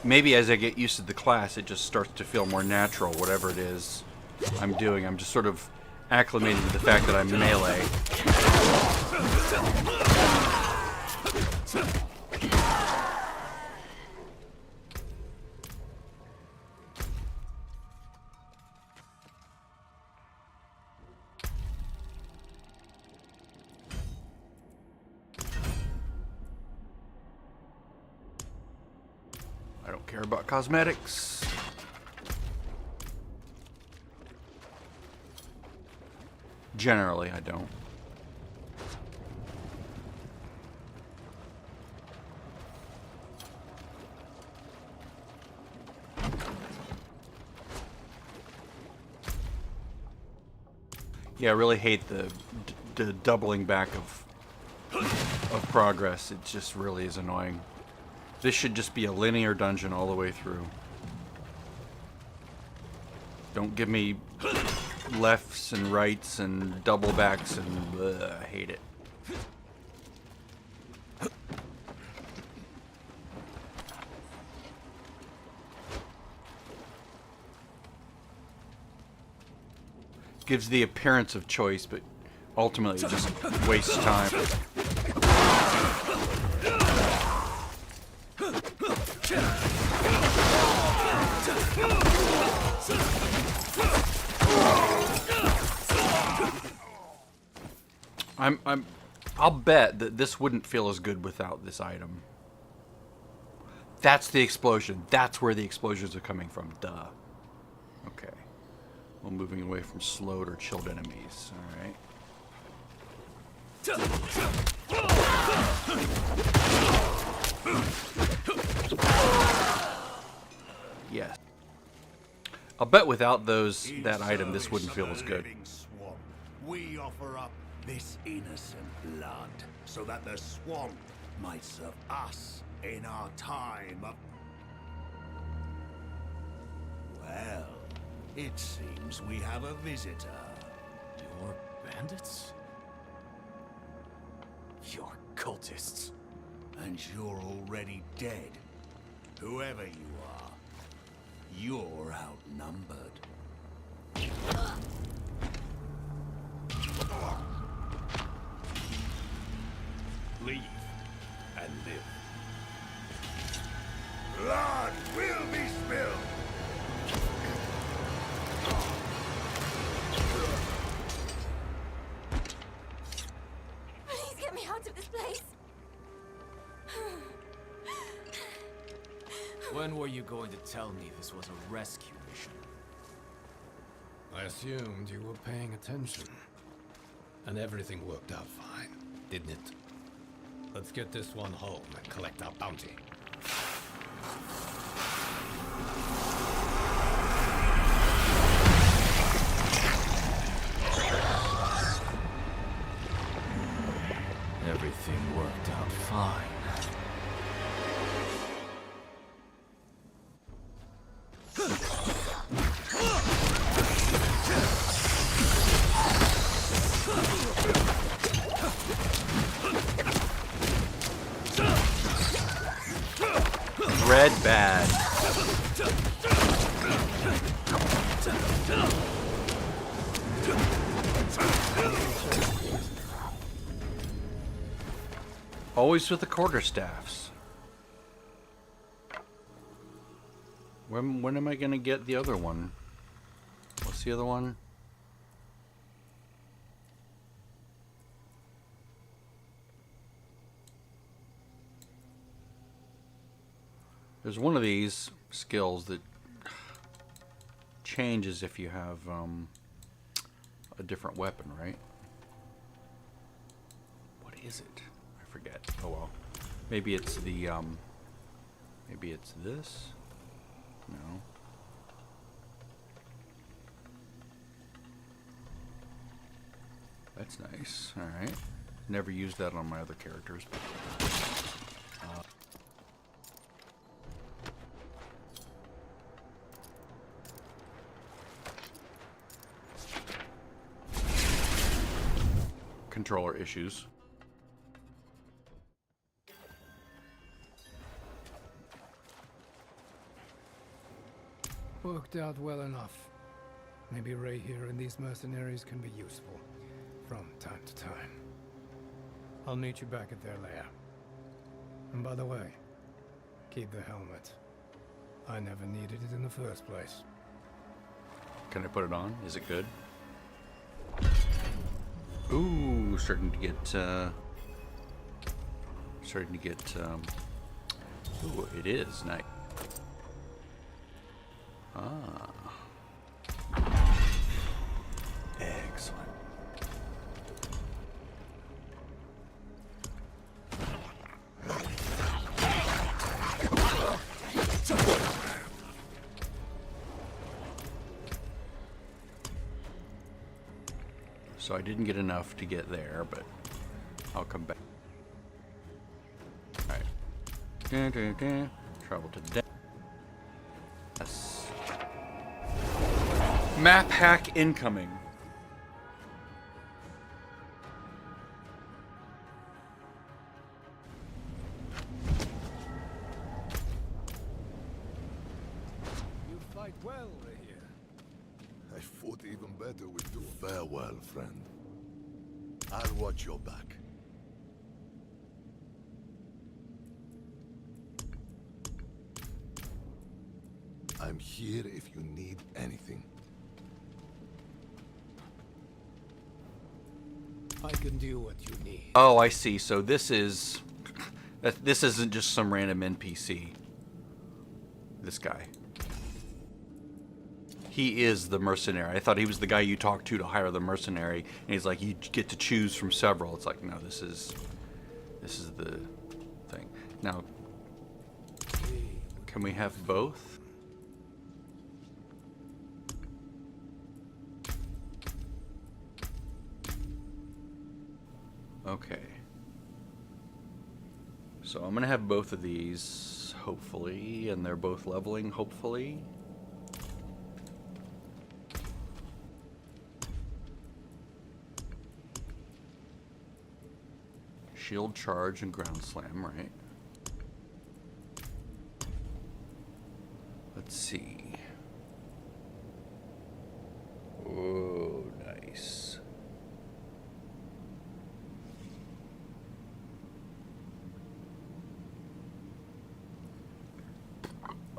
Maybe as I get used to the class, it just starts to feel more natural, whatever it is I'm doing. I'm just sort of acclimated to the fact that I'm melee. I don't care about cosmetics. Generally, I don't. Yeah, I really hate the doubling back of progress. It just really is annoying. This should just be a linear dungeon all the way through. Don't give me lefts and rights and double backs and bleh, I hate it. Gives the appearance of choice, but ultimately it just wastes time. I'll bet that this wouldn't feel as good without this item. That's the explosion. That's where the explosions are coming from. Duh. Okay. Well, moving away from slowed or chilled enemies. All right. Yes. I'll bet without that item, this wouldn't feel as good. We offer up this innocent blood so that the swamp might serve us in our time of... Well, it seems we have a visitor. You're bandits? You're cultists. And you're already dead. Whoever you are, you're outnumbered. Leave and live. Blood will be spilled. Please get me out of this place. When were you going to tell me this was a rescue mission? I assumed you were paying attention. And everything worked out fine, didn't it? Let's get this one home and collect our bounty. Everything worked out fine. Red bad. Always with the quarterstaffs. When am I gonna get the other one? What's the other one? There's one of these skills that changes if you have a different weapon, right? What is it? I forget. Oh well. Maybe it's the maybe it's this? No. That's nice. Alright. Never used that on my other characters. Controller issues. Worked out well enough. Maybe Ray here and these mercenaries can be useful from time to time. I'll meet you back at their lair. And by the way, keep the helmet. I never needed it in the first place. Can I put it on? Is it good? Ooh, starting to get, ooh, it is nice. Ah. Excellent. So I didn't get enough to get there, but I'll come back. Alright. Travel to the yes. Map hack incoming. You fight well here. I fought even better with you. Farewell, friend. I'll watch your back. I'm here if you need anything. I can do what you need. Oh, I see. So this is... This isn't just some random NPC. This guy. He is the mercenary. I thought he was the guy you talked to hire the mercenary. And he's like, you get to choose from several. It's like, no, this is the thing. Now, can we have both? Okay. So I'm gonna have both of these, hopefully, and they're both leveling, hopefully. Shield charge and ground slam, right? Let's see. Oh, nice.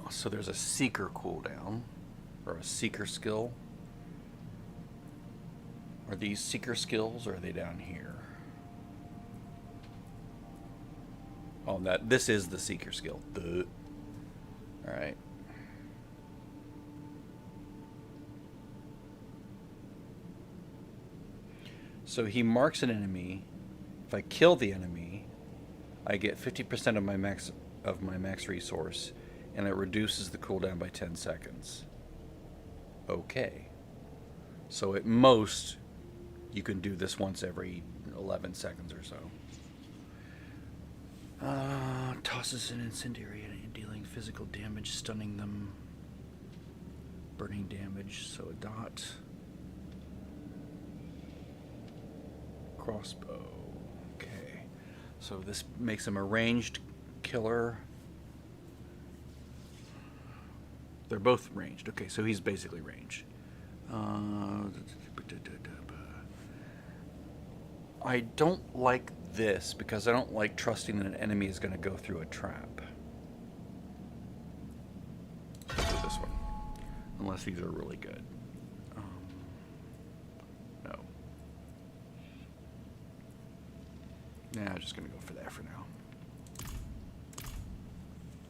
So there's a seeker cooldown, or a seeker skill. Are these seeker skills, or are they down here? Oh, this is the seeker skill. All right. So he marks an enemy. If I kill the enemy, I get 50% of my max resource, and it reduces the cooldown by 10 seconds. Okay. So at most, you can do this once every 11 seconds or so. Tosses an incendiary and dealing physical damage, stunning them. Burning damage, so a dot. Crossbow. Okay. So this makes him a ranged killer. They're both ranged. Okay, so he's basically ranged. I don't like this because I don't like trusting that an enemy is going to go through a trap. Let's do this one. Unless these are really good. No. Nah, I'm just going to go for that for now.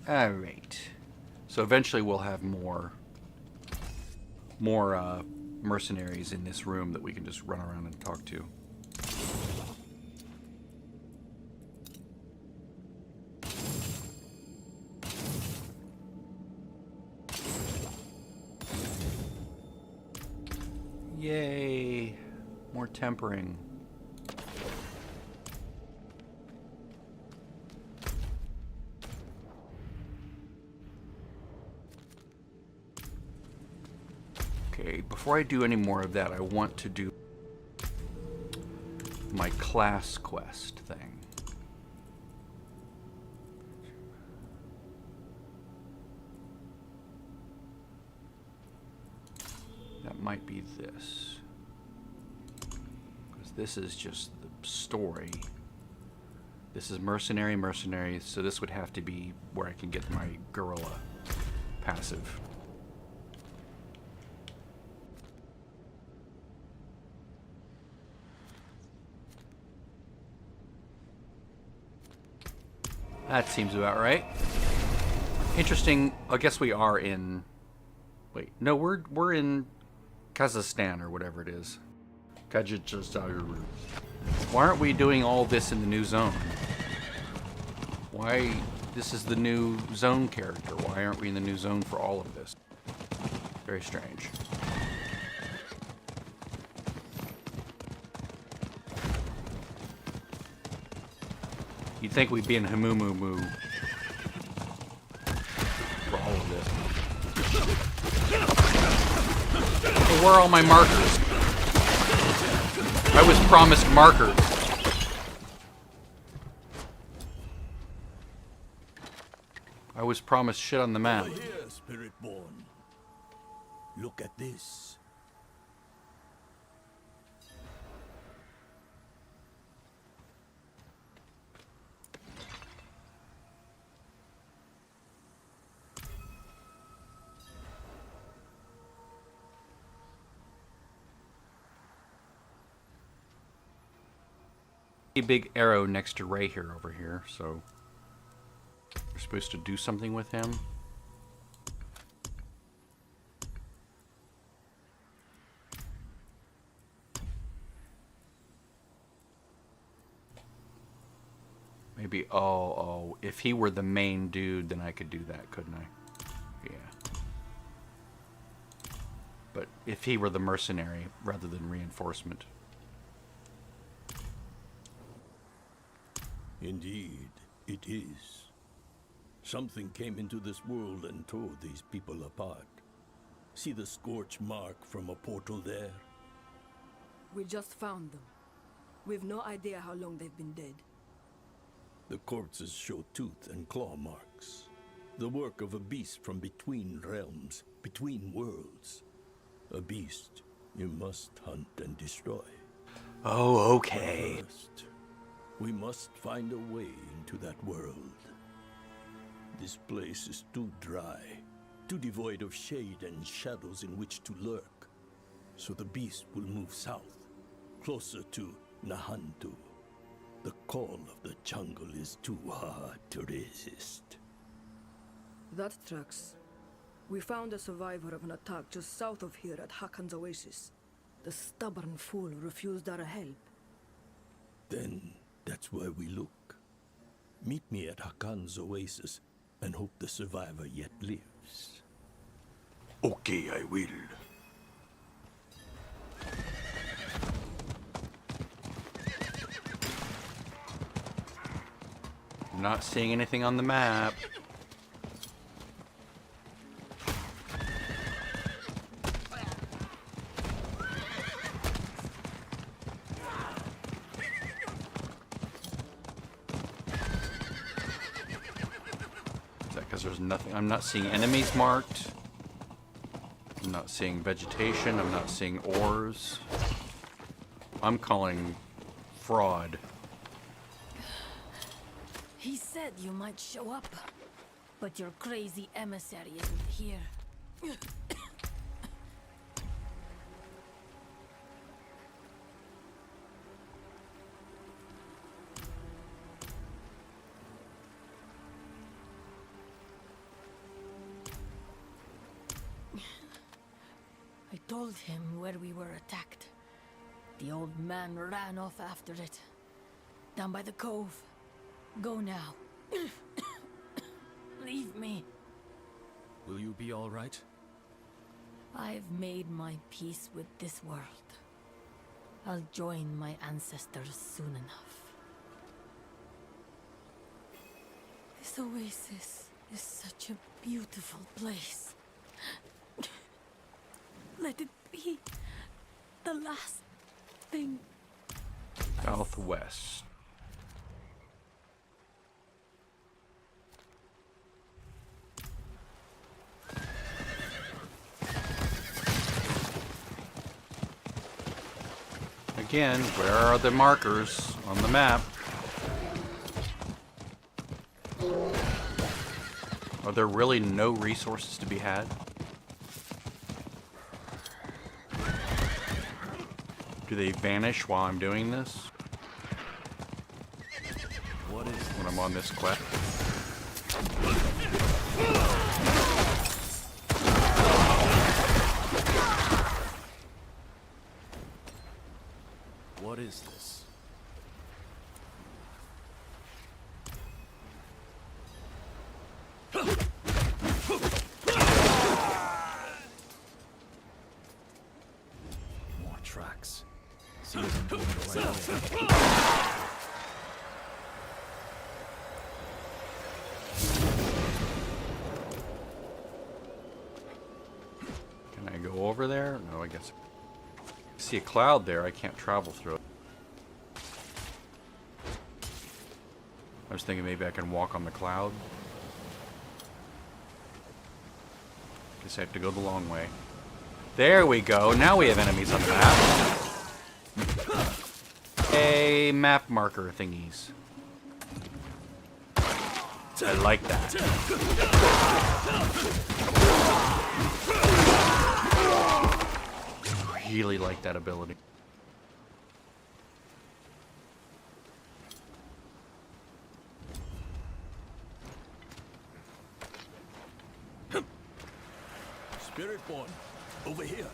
Alright. So eventually we'll have more mercenaries in this room that we can just run around and talk to. Yay! More tempering. Okay, before I do any more of that, I want to do my class quest thing. That might be this. Because this is just the story. This is mercenary, so this would have to be where I can get my guerrilla passive. That seems about right. Interesting. I guess we are in... Wait, no, we're in Kazakhstan or whatever it is. Kazakhstan. Why aren't we doing all this in the new zone? Why... This is the new zone character. Why aren't we in the new zone for all of this? Very strange. You'd think we'd be in Hamumumu for all of this. Hey, where are all my markers? I was promised markers. I was promised shit on the map. Over here, Spiritborn. Look at this. A big arrow next to Ray here over here, so we're supposed to do something with him. Maybe, oh, if he were the main dude, then I could do that, couldn't I? Yeah. But if he were the mercenary rather than reinforcement. Indeed, it is. Something came into this world and tore these people apart. See the scorch mark from a portal there? We just found them. We've no idea how long they've been dead. The corpses show tooth and claw marks. The work of a beast from between realms, between worlds. A beast you must hunt and destroy. Oh, okay. First, we must find a way into that world. This place is too dry, too devoid of shade and shadows in which to lurk. So the beast will move south, closer to Nahantu. The call of the jungle is too hard to resist. That tracks. We found a survivor of an attack just south of here at Hakan's Oasis. The stubborn fool refused our help. Then that's where we look. Meet me at Hakan's Oasis and hope the survivor yet lives. Okay, I will. I'm not seeing anything on the map. Is that because there's nothing? I'm not seeing enemies marked. I'm not seeing vegetation. I'm not seeing ores. I'm calling fraud. He said you might show up, but your crazy emissary isn't here. I told him where we were attacked. The old man ran off after it. Down by the cove. Go now. Leave me. Will you be all right? I've made my peace with this world. I'll join my ancestors soon enough. This oasis is such a beautiful place. Let it be the last thing. Southwest. Again, where are the markers on the map? Are there really no resources to be had? Do they vanish while I'm doing this? What is this? When I'm on this quest? What is this? More tracks. Seems I'm going the right way. guess. I see a cloud there. I can't travel through it. I was thinking maybe I can walk on the cloud. Guess I have to go the long way. There we go. Now we have enemies on the map. A map marker thingies. I like that. Really like that ability. Spiritborn, over here.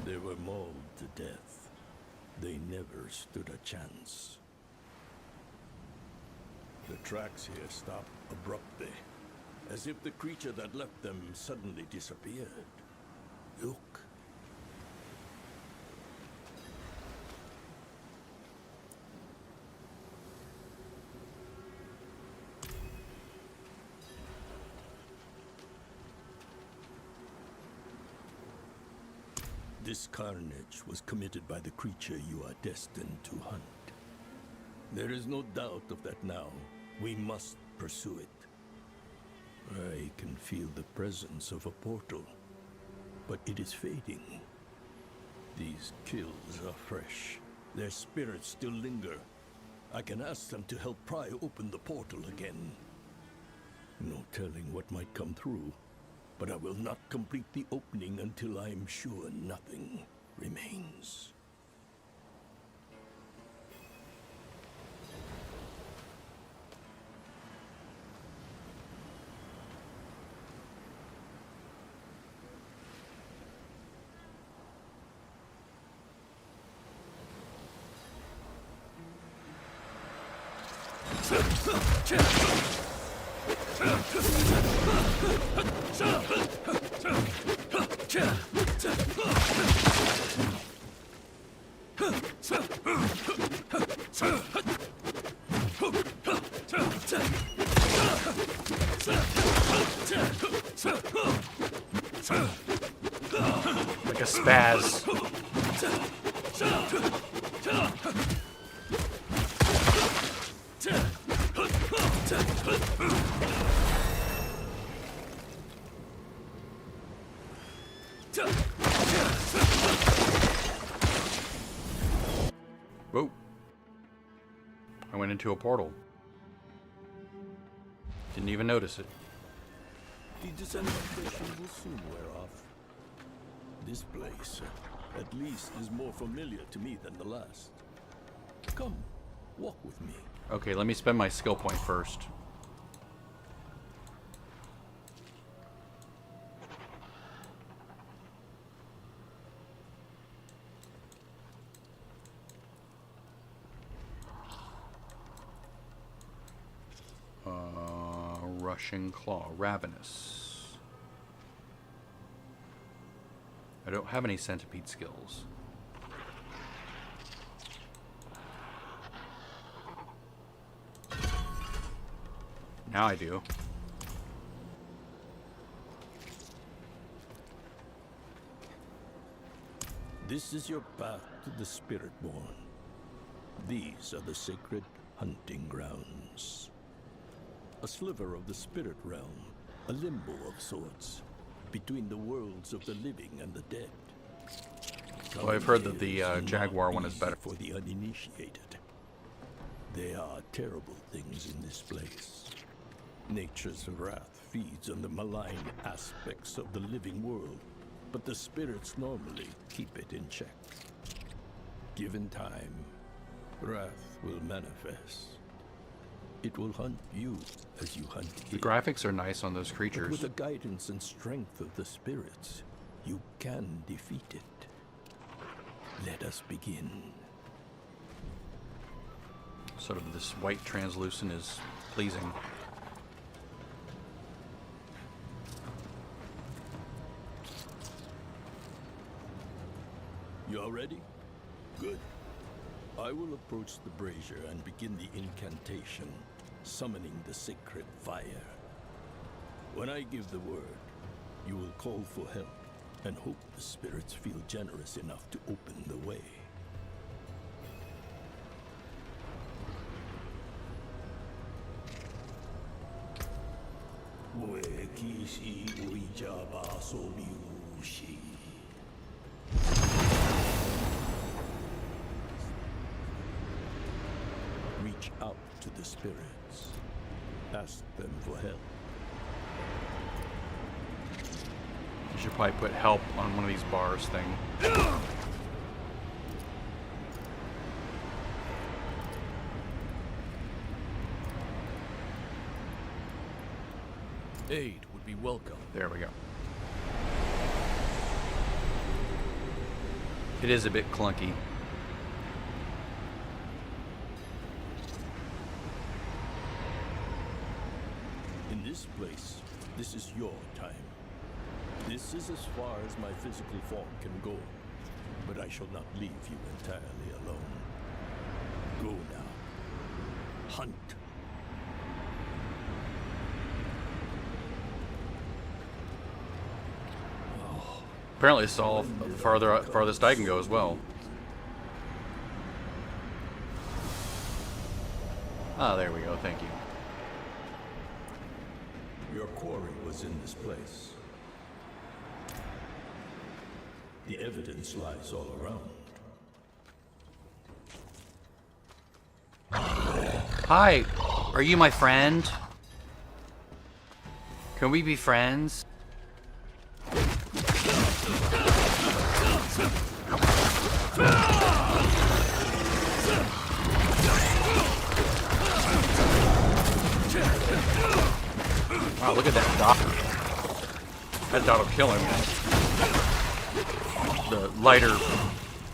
They were mauled to death. They never stood a chance. The tracks here stop abruptly, as if the creature that left them suddenly disappeared. Look. This carnage was committed by the creature you are destined to hunt. There is no doubt of that now. We must pursue it. I can feel the presence of a portal, but it is fading. These kills are fresh. Their spirits still linger. I can ask them to help pry open the portal again. No telling what might come through, but I will not complete the opening until I am sure nothing remains. Like a spaz. Whoa. I went into a portal. Didn't even notice it. The disinfection will soon wear off. This place, at least, is more familiar to me than the last. Come, walk with me. Okay, let me spend my skill point first. Rushing Claw, Ravenous. I don't have any centipede skills. Now I do. This is your path to the Spiritborn. These are the sacred hunting grounds. A sliver of the spirit realm, a limbo of sorts, between the worlds of the living and the dead. Well, I've heard that the Jaguar one is better. For the uninitiated. There are terrible things in this place. Nature's wrath feeds on the malign aspects of the living world, but the spirits normally keep it in check. Given time, wrath will manifest. It will hunt you as you hunt it. The graphics are nice on those creatures. But with the guidance and strength of the spirits, you can defeat it. Let us begin. Sort of this white translucent is pleasing. You are ready? Good. I will approach the brazier and begin the incantation, summoning the sacred fire. When I give the word, you will call for help and hope the spirits feel generous enough to open the way. Reach out to the spirits. Ask them for help. You should probably put help on one of these bars thing. Aid would be welcome. There we go. It is a bit clunky. In this place, this is your time. This is as far as my physical form can go, but I shall not leave you entirely alone. Go now. Hunt. Apparently it's all farthest I can go as well. Ah, there we go, thank you. Your quarry was in this place. The evidence lies all around. Hi, are you my friend? Can we be friends? Wow, look at that dot. That dot will kill him. The lighter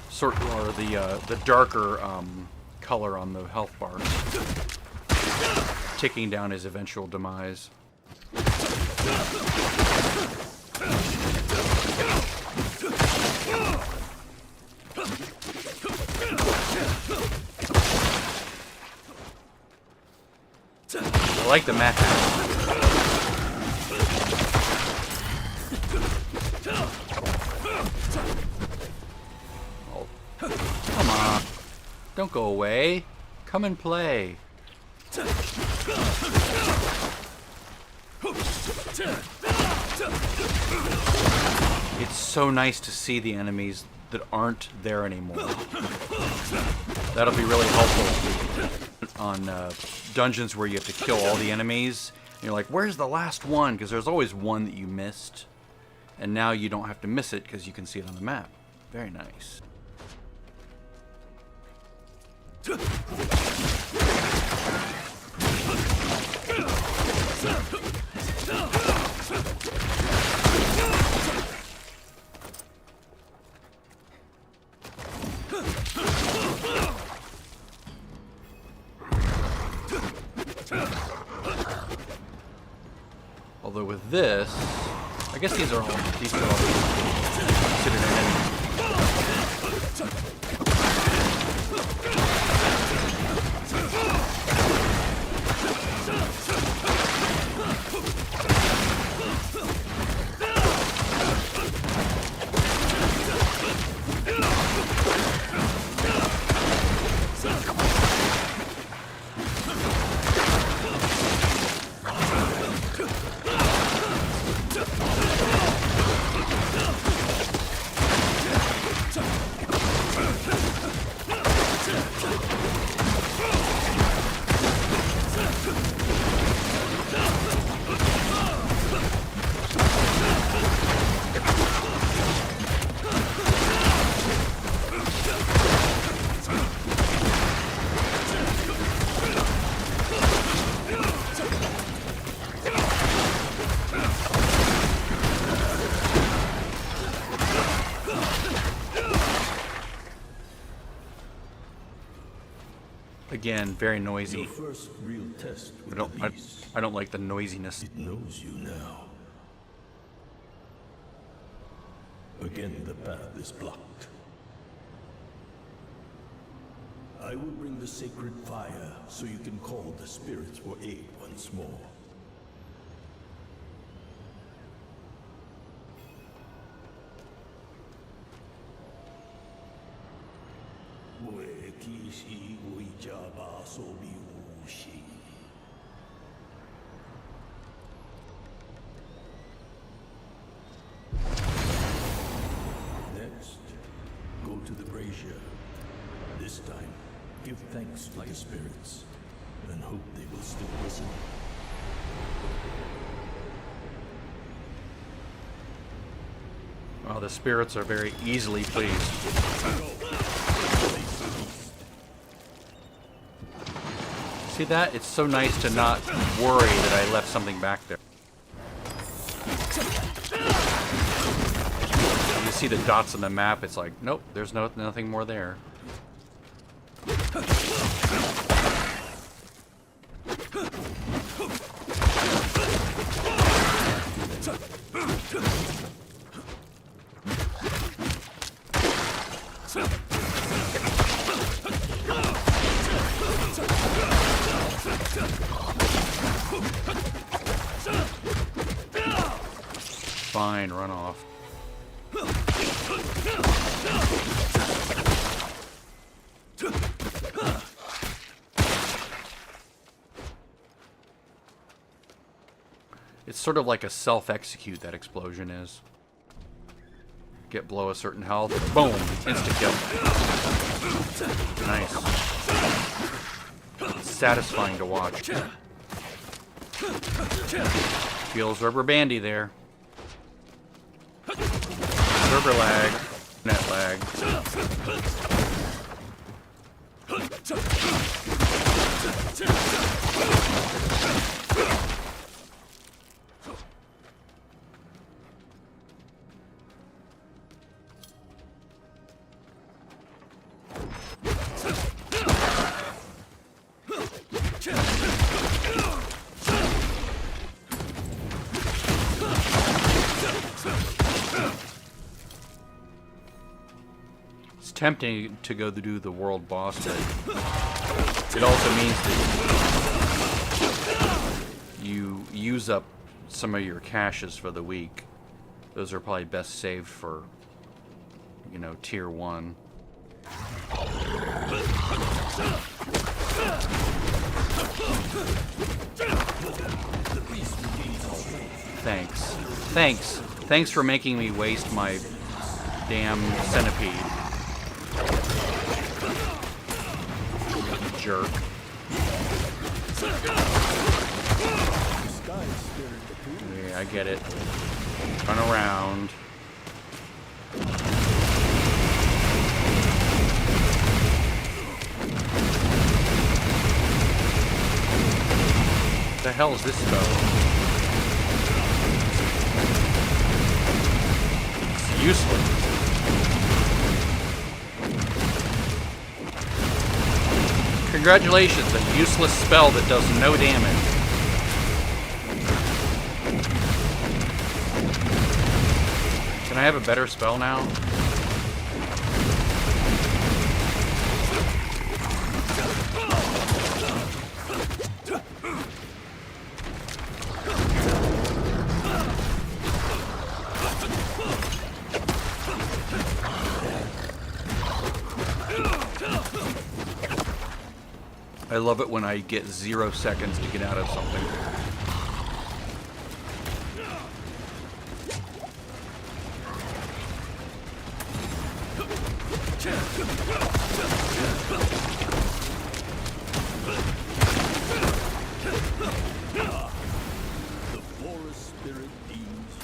sort, or the darker color on the health bar, ticking down his eventual demise. I like the map. Oh, come on. Don't go away. Come and play. It's so nice to see the enemies that aren't there anymore. That'll be really helpful on dungeons where you have to kill all the enemies. And you're like, where's the last one? Because there's always one that you missed. And now you don't have to miss it because you can see it on the map. Very nice. Although with this, I guess these are all considered enemies. Again, very noisy. Your first real test with I don't like the noisiness. It knows you now. Again, the path is blocked. I will bring the sacred fire so you can call the spirits for aid once more. Next, go to the brazier. This time, give thanks to the spirits and hope they will still listen. Oh, the spirits are very easily pleased. See that? It's so nice to not worry that I left something back there. You see the dots on the map, it's like, nope, there's nothing more there. Fine, run off. It's sort of like a self-execute, that explosion is. Get below a certain health, boom, insta-kill. Nice. It's satisfying to watch. Feels rubber bandy there. Server lag. Net lag. It's tempting to go to do the world boss, but it also means that you use up some of your caches for the week. Those are probably best saved for, you know, tier 1. Thanks for making me waste my damn centipede. Jerk. Yeah, I get it. Turn around. What the hell is this spell? It's useless. Congratulations, a useless spell that does no damage. Can I have a better spell now? I love it when I get 0 seconds to get out of something. The forest spirit deems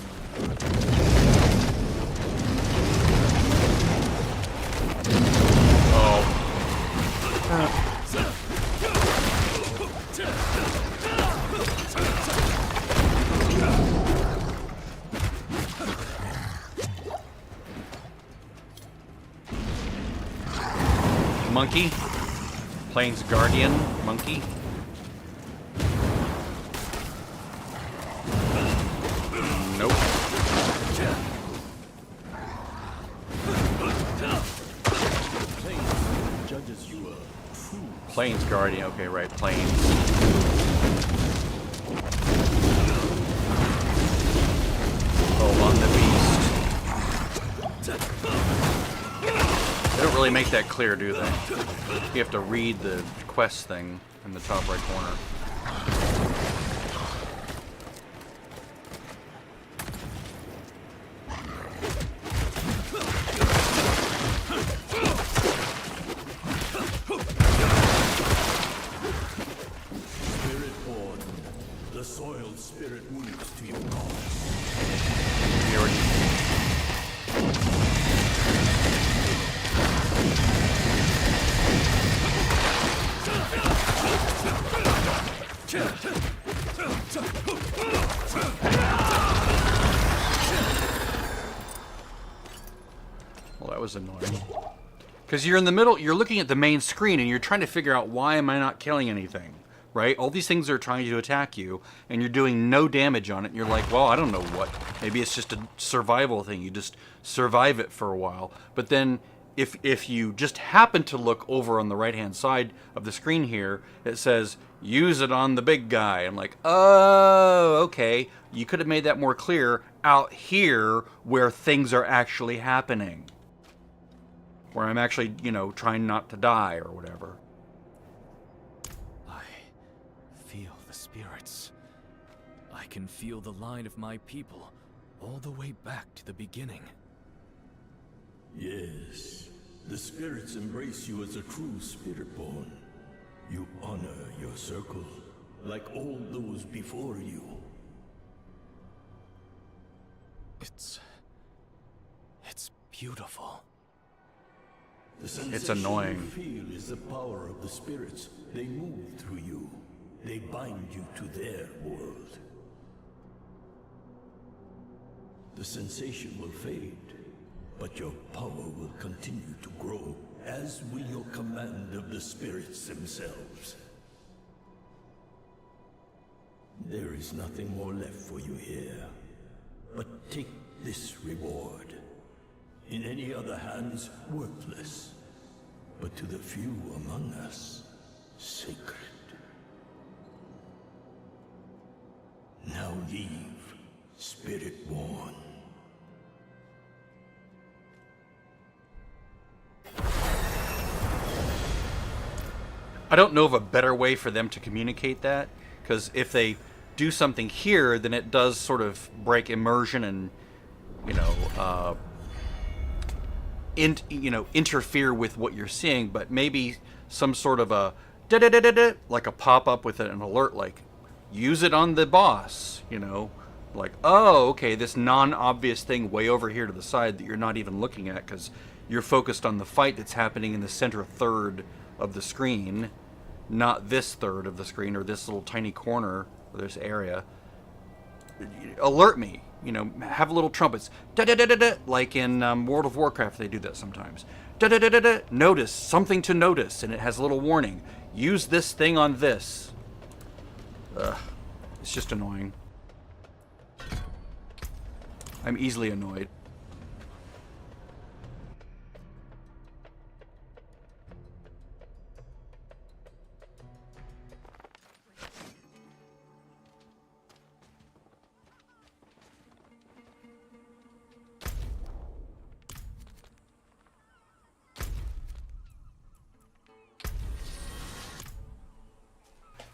Monkey? Plains Guardian monkey? Nope. judges you a fool. Plains Guardian, okay, right, Plains. Oh, on the beast. They don't really make that clear, do they? You have to read the quest thing in the top right corner. Spiritborn, the soiled spirit moves to your call. Well, that was annoying. Because you're in the middle, you're looking at the main screen and you're trying to figure out why am I not killing anything, right? All these things are trying to attack you and you're doing no damage on it. And you're like, well, I don't know what. Maybe it's just a survival thing. You just survive it for a while. But then if you just happen to look over on the right-hand side of the screen here, it says, use it on the big guy. I'm like, oh, okay. You could have made that more clear out here where things are actually happening. Where I'm actually, you know, trying not to die or whatever. I feel the spirits. I can feel the line of my people all the way back to the beginning. Yes, the spirits embrace you as a true Spiritborn. You honor your circle, like all those before you. It's beautiful. The sensation It's annoying. you feel is the power of the spirits. They move through you. They bind you to their world. The sensation will fade, but your power will continue to grow as will your command of the spirits themselves. There is nothing more left for you here, but take this reward. In any other hands, worthless, but to the few among us, sacred. Now leave, Spiritborn. I don't know of a better way for them to communicate that, because if they do something here, then it does sort of break immersion and, you know, interfere with what you're seeing. But maybe some sort of a da-da-da-da-da, like a pop-up with an alert, like use it on the boss, you know, like, oh, okay, this non-obvious thing way over here to the side that you're not even looking at because you're focused on the fight that's happening in the center third of the screen, not this third of the screen or this little tiny corner or this area. Alert me, you know, have little trumpets, da-da-da-da-da, like in World of Warcraft they do that sometimes. Da-da-da-da-da, notice, something to notice, and it has a little warning. Use this thing on this. Ugh, it's just annoying. I'm easily annoyed.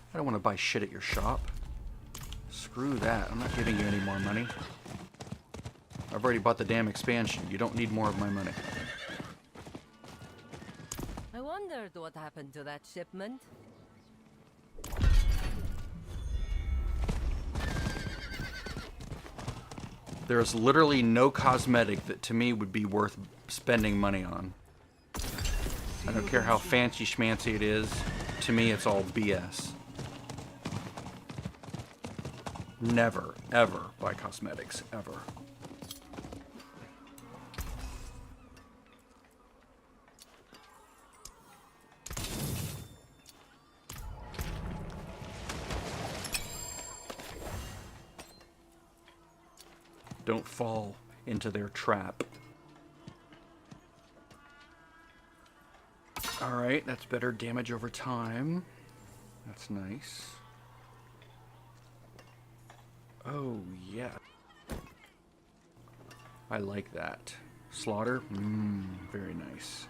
I don't want to buy shit at your shop. Screw that. I'm not giving you any more money. I've already bought the damn expansion. You don't need more of my money. I wondered what happened to that shipment. There is literally no cosmetic that to me would be worth spending money on. I don't care how fancy schmancy it is. To me, it's all BS. Never, ever buy cosmetics, ever. Don't fall into their trap. Alright, that's better damage over time. That's nice. Oh, yeah. I like that. Slaughter? Very nice.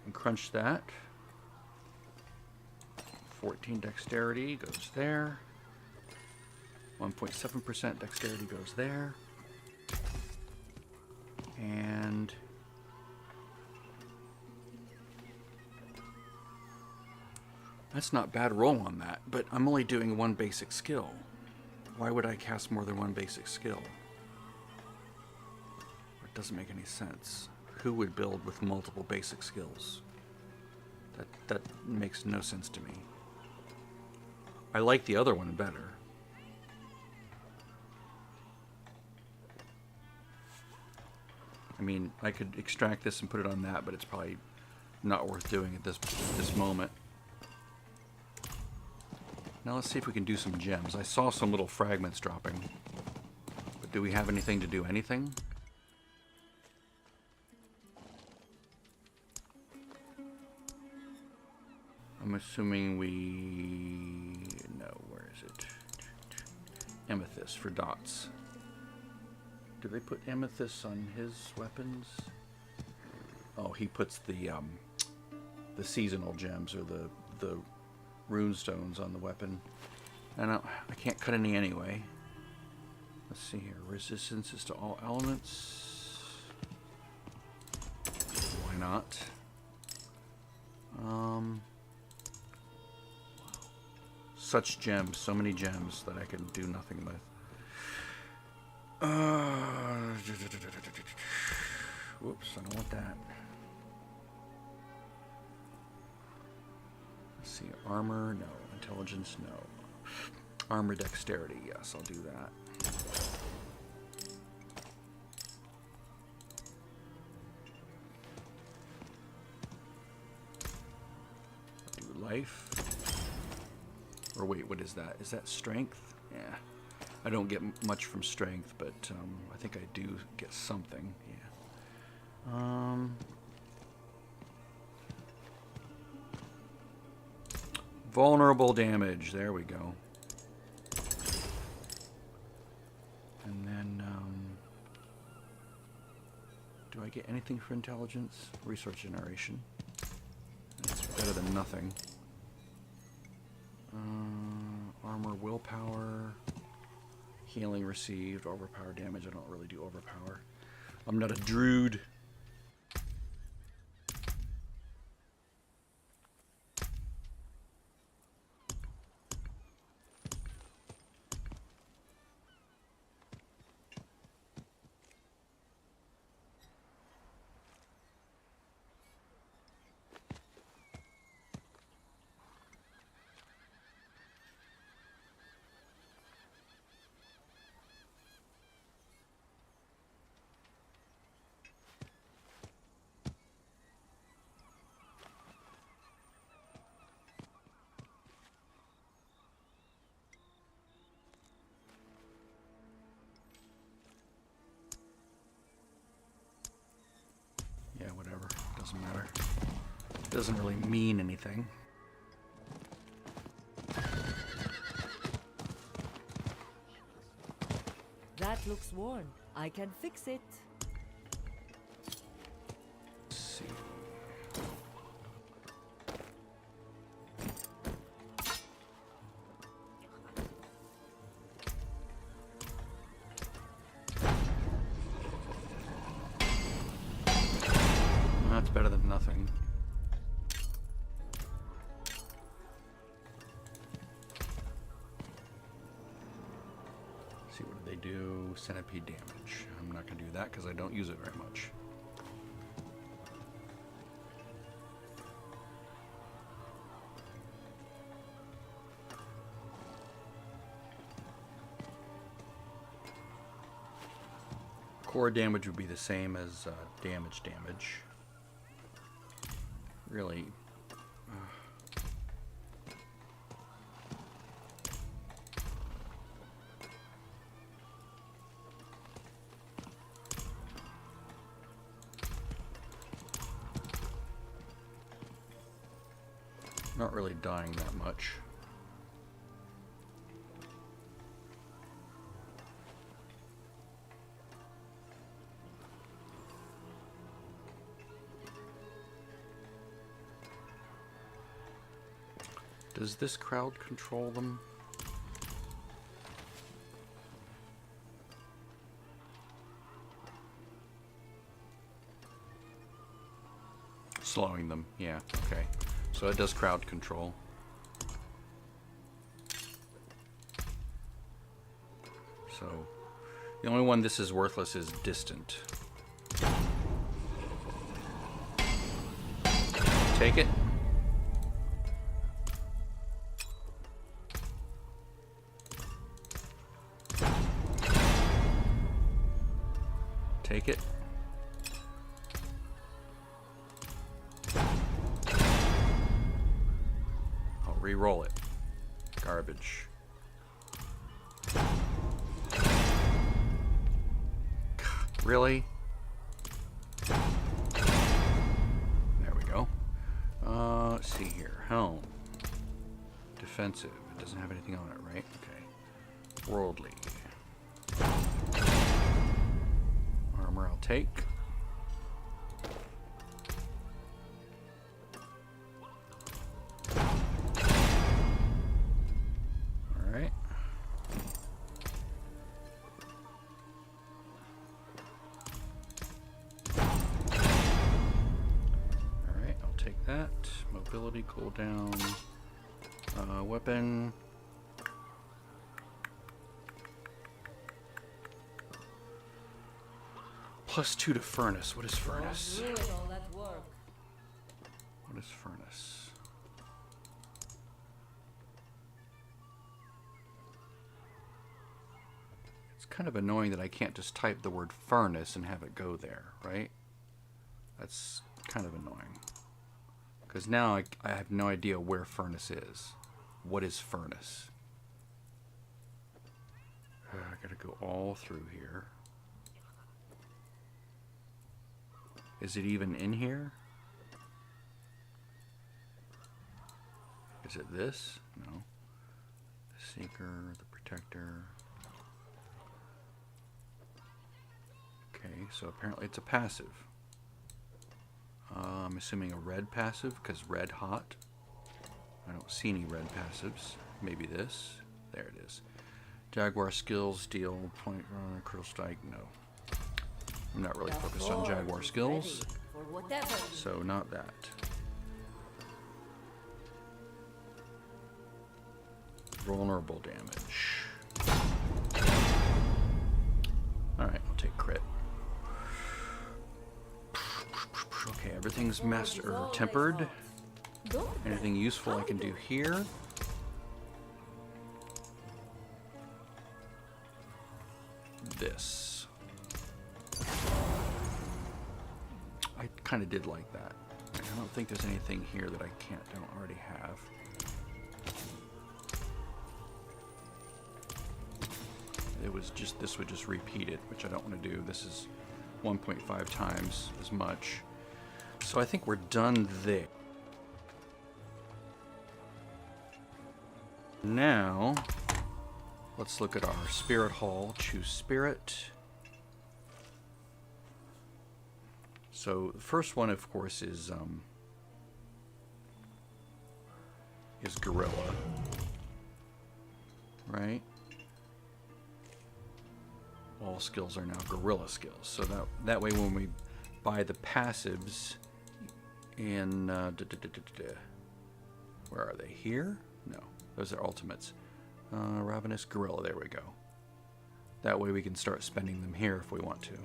And crunch that. 14 dexterity goes there. 1.7% dexterity goes there. And that's not bad roll on that, but I'm only doing one basic skill. Why would I cast more than one basic skill? It doesn't make any sense. Who would build with multiple basic skills? That makes no sense to me. I like the other one better. I mean, I could extract this and put it on that, but it's probably not worth doing at this moment. Now let's see if we can do some gems. I saw some little fragments dropping, but do we have anything to do anything? I'm assuming no, where is it? Amethyst for dots. Do they put amethyst on his weapons? Oh, he puts the seasonal gems or the rune stones on the weapon. And I can't cut any anyway. Let's see here. Resistance is to all elements. Why not? Such gems, so many gems that I can do nothing with. Whoops, I don't want that. Let's see, armor, no. Intelligence, no. Armor dexterity, yes, I'll do that. Do life. Or wait, what is that? Is that strength? Yeah. I don't get much from strength, but I think I do get something. Yeah. Vulnerable damage. There we go. And then, do I get anything for intelligence? Resource generation. That's better than nothing. Armor, willpower, healing received, overpower damage. I don't really do overpower. I'm not a druid. Yeah, whatever. Doesn't matter. Doesn't really mean anything. That looks worn. I can fix it. Let's see. That's better than nothing. See, what do they do? Centipede damage. I'm not going to do that because I don't use it very much. Core damage would be the same as damage. Really. Not really dying that much. Does this crowd control them? Slowing them, yeah, okay. So it does crowd control. So the only one this is worthless is distant. Take it. Take it. I'll re-roll it. Garbage. Really? There we go. Let's see here. Helm. Defensive. It doesn't have anything on it, right? Okay. Worldly. Armor I'll take. Alright. Alright, I'll take that. Mobility cooldown. Weapon. +2 to furnace. What is furnace? All that work. What is furnace? It's kind of annoying that I can't just type the word furnace and have it go there, right? That's kind of annoying. Because now I have no idea where furnace is. What is furnace? I gotta go all through here. Is it even in here? Is it this? No. The Seeker, the Protector. Okay, so apparently it's a passive. I'm assuming a red passive, because red hot. I don't see any red passives. Maybe this. There it is. Jaguar skills, deal, point, critical strike, no. I'm not really focused on Jaguar skills, so not that. Vulnerable damage. Alright, I'll take crit. Okay, everything's tempered. Anything useful I can do here? This. I kind of did like that. I don't think there's anything here that I don't already have. It was just, this would just repeat it, which I don't want to do. This is 1.5 times as much. So I think we're done there. Now, let's look at our Spirit Hall. Choose Spirit. So the first one, of course, is Gorilla, right? All skills are now Gorilla skills. So that way, when we buy the passives in where are they? Here? No, those are ultimates. Ravenous Gorilla. There we go. That way we can start spending them here if we want to.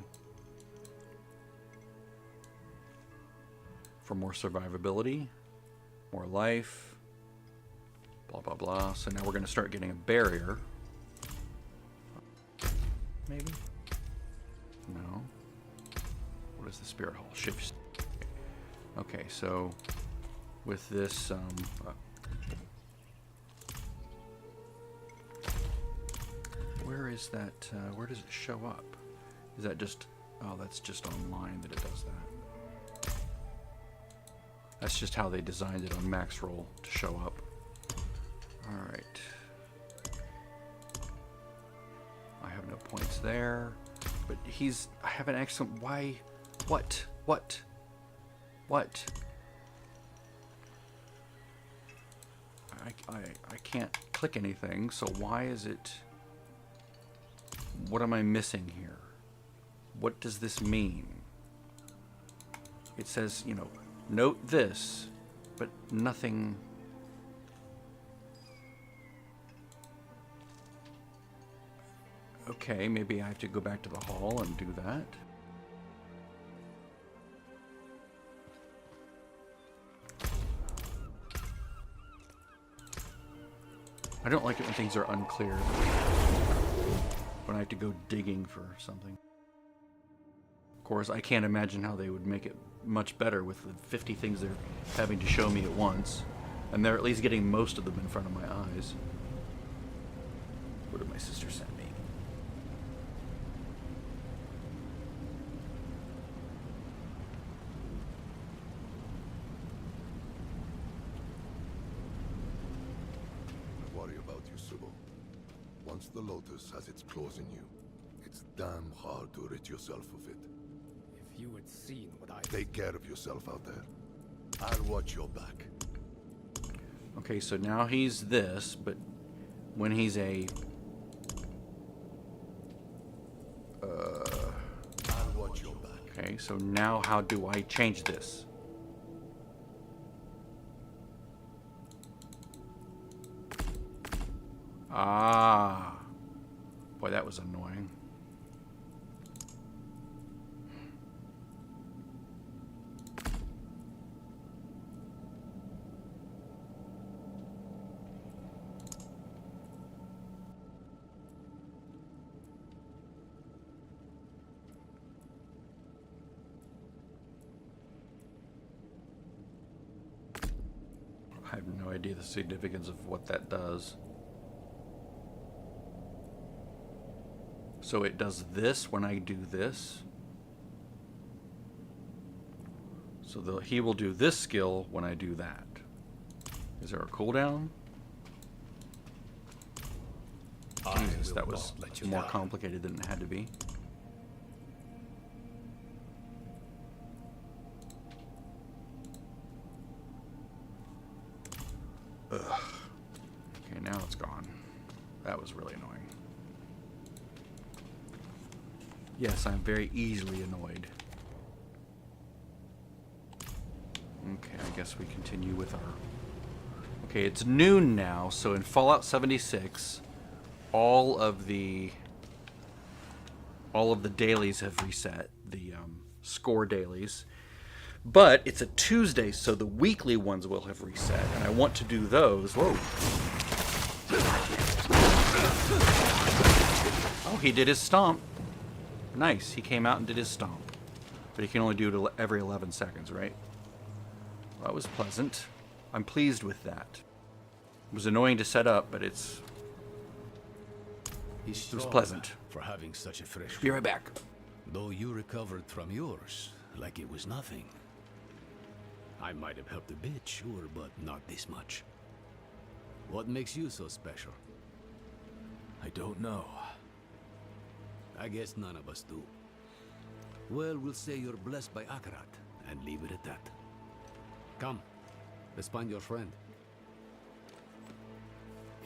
For more survivability, more life, blah, blah, blah. So now we're going to start getting a barrier. Maybe? No. What is the Spirit Hall? Shift. Okay, so with this, where is that, where does it show up? Is that just, oh, that's just online that it does that. That's just how they designed it on Max Roll to show up. Alright. I have no points there. But I have an excellent, why? What? I can't click anything, so why is it... What am I missing here? What does this mean? It says, you know, note this, but nothing... Okay, maybe I have to go back to the hall and do that. I don't like it when things are unclear. When I have to go digging for something. Of course, I can't imagine how they would make it much better with the 50 things they're having to show me at once. And they're at least getting most of them in front of my eyes. What did my sister send me? I worry about you, Sybil. Once the Lotus has its claws in you, it's damn hard to rid yourself of it. If you had seen what I... Take care of yourself out there. I'll watch your back. Okay, so now he's this, but when he's a... I'll watch your back. Okay, so now how do I change this? Ah. Boy, that was annoying. I have no idea the significance of what that does. So it does this when I do this. So he will do this skill when I do that. Is there a cooldown? Jesus, that was more complicated than it had to be. Ugh. Okay, now it's gone. That was really annoying. Yes, I'm very easily annoyed. Okay, I guess we continue with our... Okay, it's noon now, so in Fallout 76, all of the dailies have reset, the score dailies. But it's a Tuesday, so the weekly ones will have reset, and I want to do those. Whoa. Oh, he did his stomp. Nice, he came out and did his stomp. But he can only do it every 11 seconds, right? Well, that was pleasant. I'm pleased with that. It was annoying to set up, but it was pleasant. For having such a fresh... Be right back. Though you recovered from yours like it was nothing. I might have helped a bit, sure, but not this much. What makes you so special? I don't know. I guess none of us do. Well, we'll say you're blessed by Akarat, and leave it at that. Come, let's find your friend.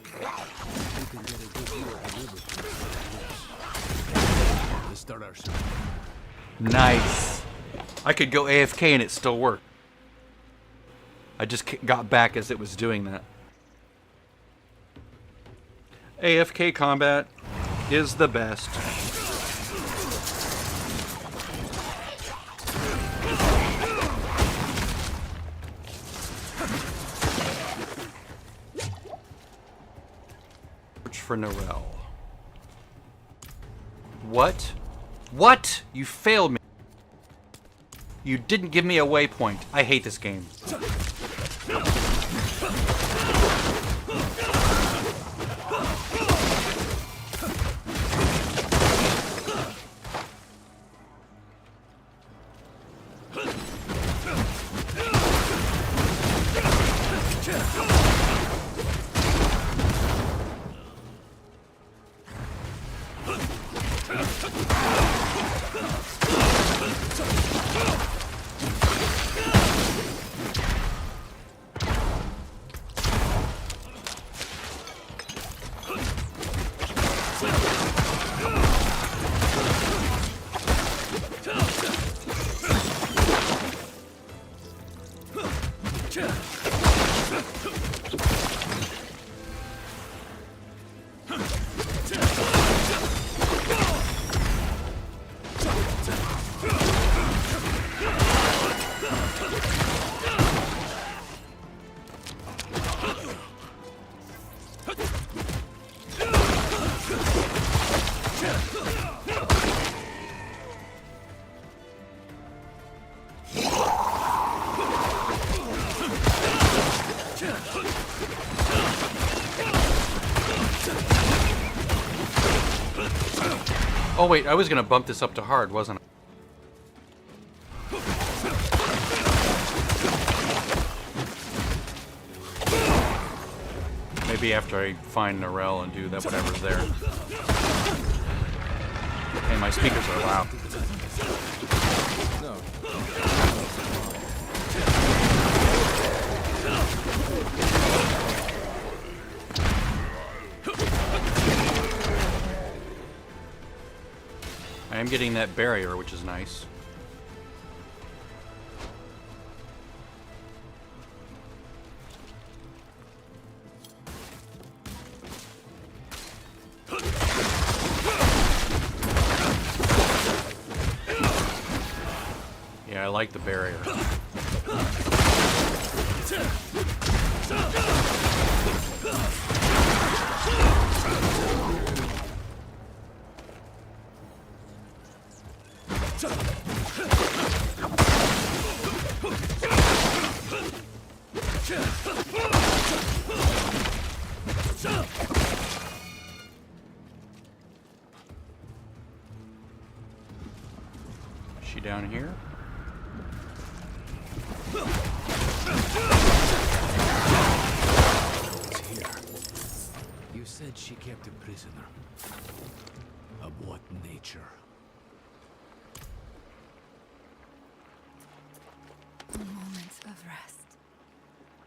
You can get a good view of the river. Let's start our search. Nice. I could go AFK and it still worked. I just got back as it was doing that. AFK combat is the best. Search for Norel. What? What? You failed me. You didn't give me a waypoint. I hate this game. Oh wait, I was gonna bump this up to hard, wasn't I? Maybe after I find Narelle and do that whatever's there. Hey, my speakers are loud. No. I am getting that barrier, which is nice. Yeah, I like the barrier. Is she down here? It's here. You said she kept a prisoner. Of what nature? A moment of rest.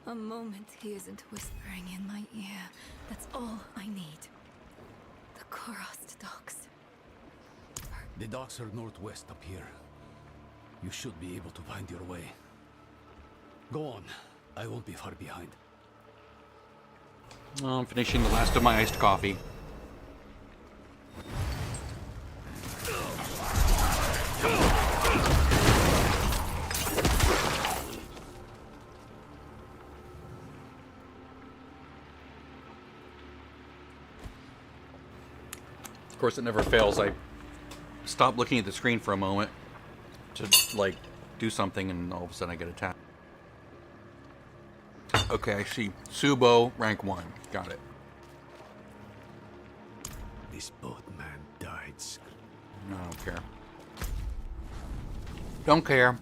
A moment he isn't whispering in my ear. That's all I need. The Korost docks. The docks are northwest up here. You should be able to find your way. Go on. I won't be far behind. Oh, I'm finishing the last of my iced coffee. Of course, it never fails. I stop looking at the screen for a moment to, like, do something, and all of a sudden I get attacked. Okay, I see. Subo, rank 1. Got it. This boatman died. No, I don't care. Don't care.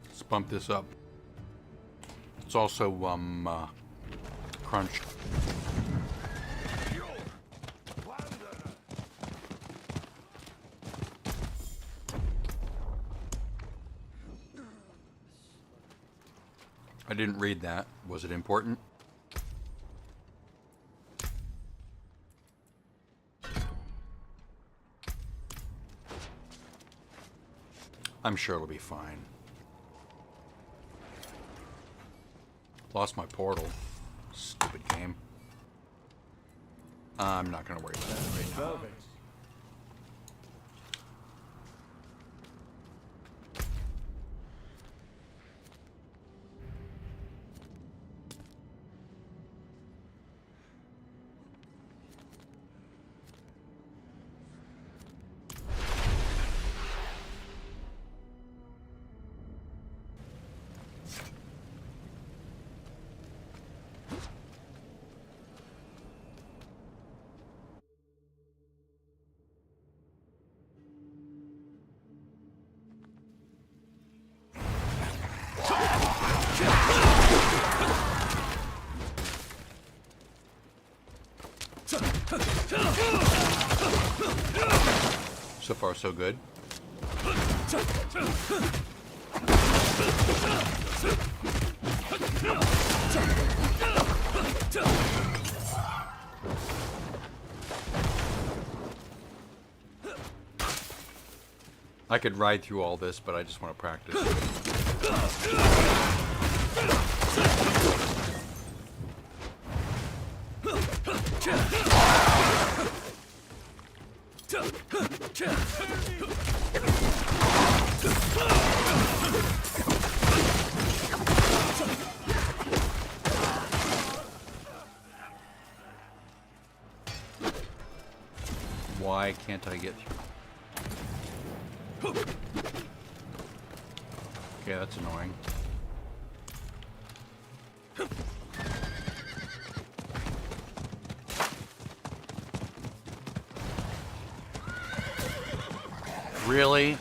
Let's bump this up. It's also crunched. I didn't read that. Was it important? I'm sure it'll be fine. Lost my portal. Stupid game. I'm not gonna worry about that right now. So far, so good. I could ride through all this, but I just want to practice. Why can't I get through? Okay, that's annoying. Really?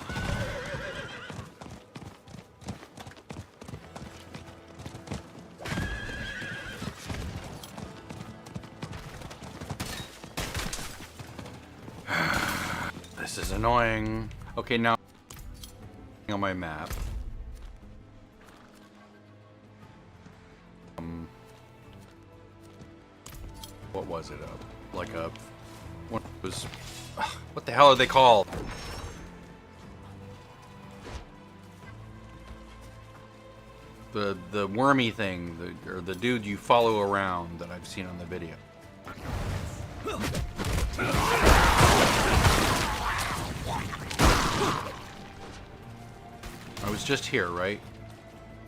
This is annoying. Okay, now on my map. What was it? Like a what was? What the hell are they called? The wormy thing, or the dude you follow around that I've seen on the video. I was just here, right?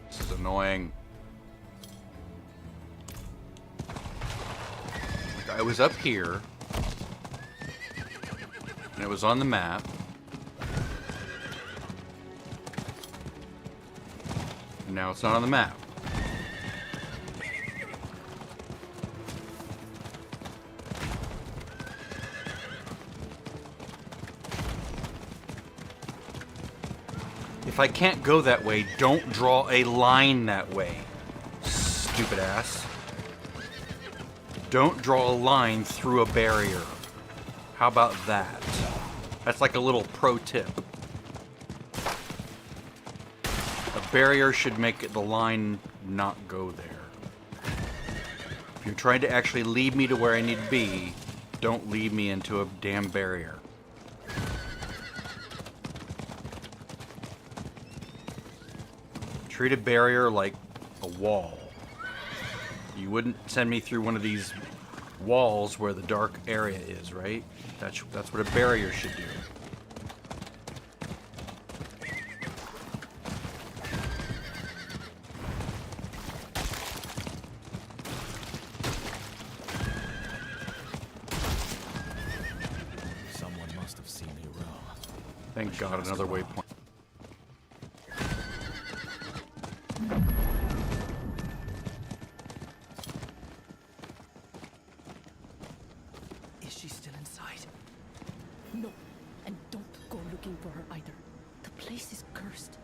This is annoying. Like, I was up here, and it was on the map. And now it's not on the map. If I can't go that way, don't draw a line that way. Stupid ass. Don't draw a line through a barrier. How about that? That's like a little pro tip. A barrier should make the line not go there. If you're trying to actually lead me to where I need to be, don't lead me into a damn barrier. Treat a barrier like a wall. You wouldn't send me through one of these walls where the dark area is, right? That's what a barrier should do. Someone must have seen me row. Thank God, another waypoint. Is she still inside? No, and don't go looking for her either. The place is cursed.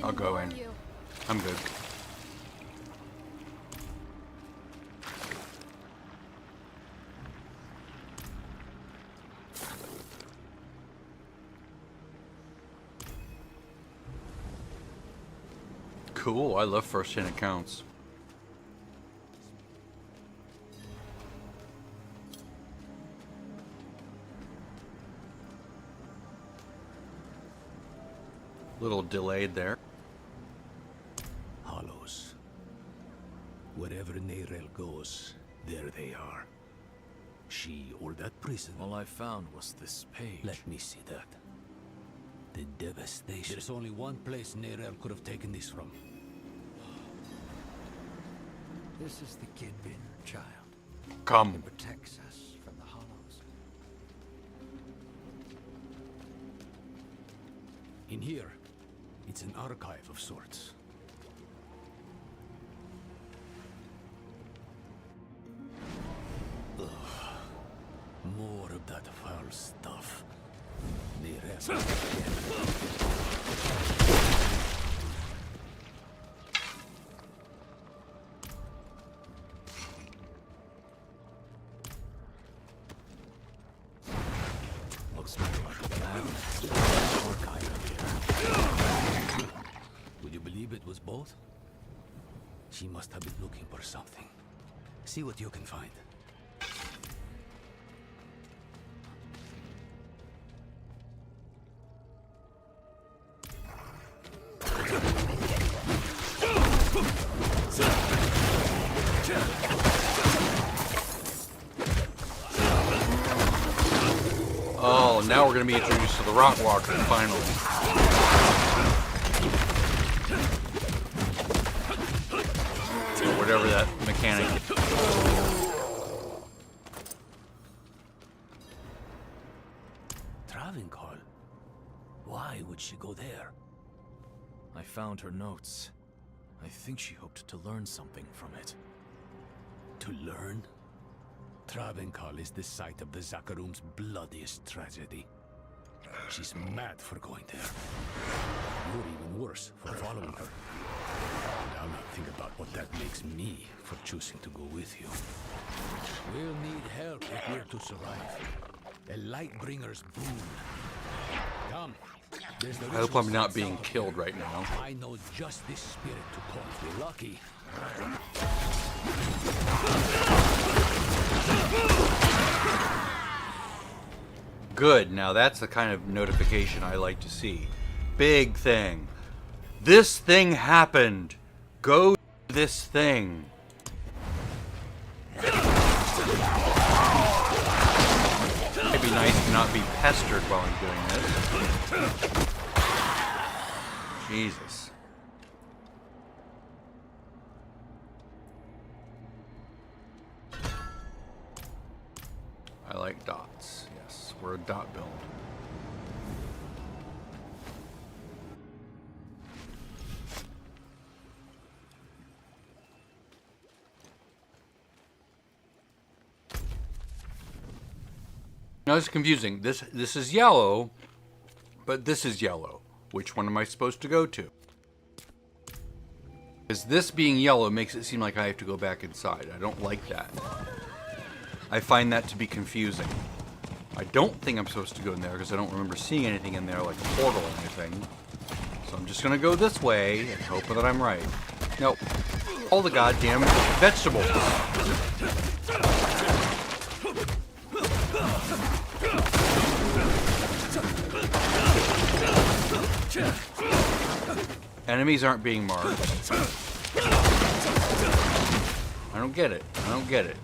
I'll go in. I'm good. Cool, I love first-hand accounts. Little delayed there. Hollows. Wherever Neyrel goes, there they are. She or that prison. All I found was this page. Let me see that. The devastation. There's only one place Neyrel could have taken this from. This is the Kidbin, child. Come. It protects us from the Hollows. In here, it's an archive of sorts. Ugh. More of that foul stuff. Looks like an archive up here. Would you believe it was both? She must have been looking for something. See what you can find. we're going to be introduced to the Rock Walker finally. Or whatever that mechanic is. Travincal? Why would she go there? I found her notes. I think she hoped to learn something from it. To learn? Travincal is the site of the Zakarum's bloodiest tragedy. She's mad for going there. You're even worse for following her. And I'll not think about what that makes me for choosing to go with you. We'll need help if we're to survive. A Lightbringer's boon. Come. I hope I'm not being killed right now. I know just this spirit to call if you're lucky. Good. Now that's the kind of notification I like to see. Big thing. This thing happened. Go do this thing. It'd be nice to not be pestered while I'm doing this. Jesus. I like dots. Yes, we're a dot build. Now it's confusing. This is yellow, but this is yellow. Which one am I supposed to go to? Because this being yellow makes it seem like I have to go back inside. I don't like that. I find that to be confusing. I don't think I'm supposed to go in there because I don't remember seeing anything in there like a portal or anything. So I'm just gonna go this way and hope that I'm right. Nope. All the goddamn vegetables. Enemies aren't being marked. I don't get it. I don't get it.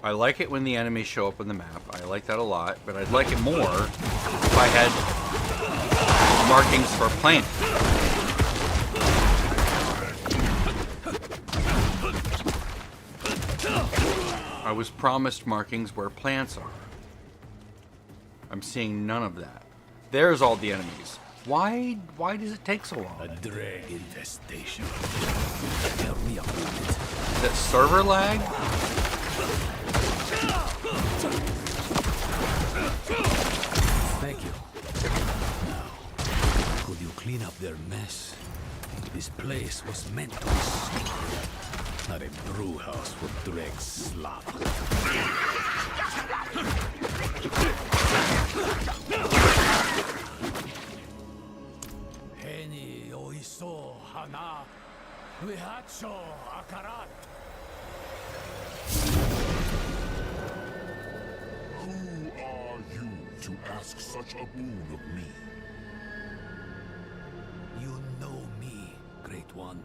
I like it when the enemies show up on the map. I like that a lot, but I'd like it more if I had markings for plants. I was promised markings where plants are. I'm seeing none of that. There's all the enemies. Why does it take so long? A drag infestation. Help me up with it. Is that server lag? Thank you. Now, could you clean up their mess? This place was meant to be sweet, not a brew house for drag slop. Heni oiso hana vihacho akarat. Who are you to ask such a boon of me? You know me, Great One.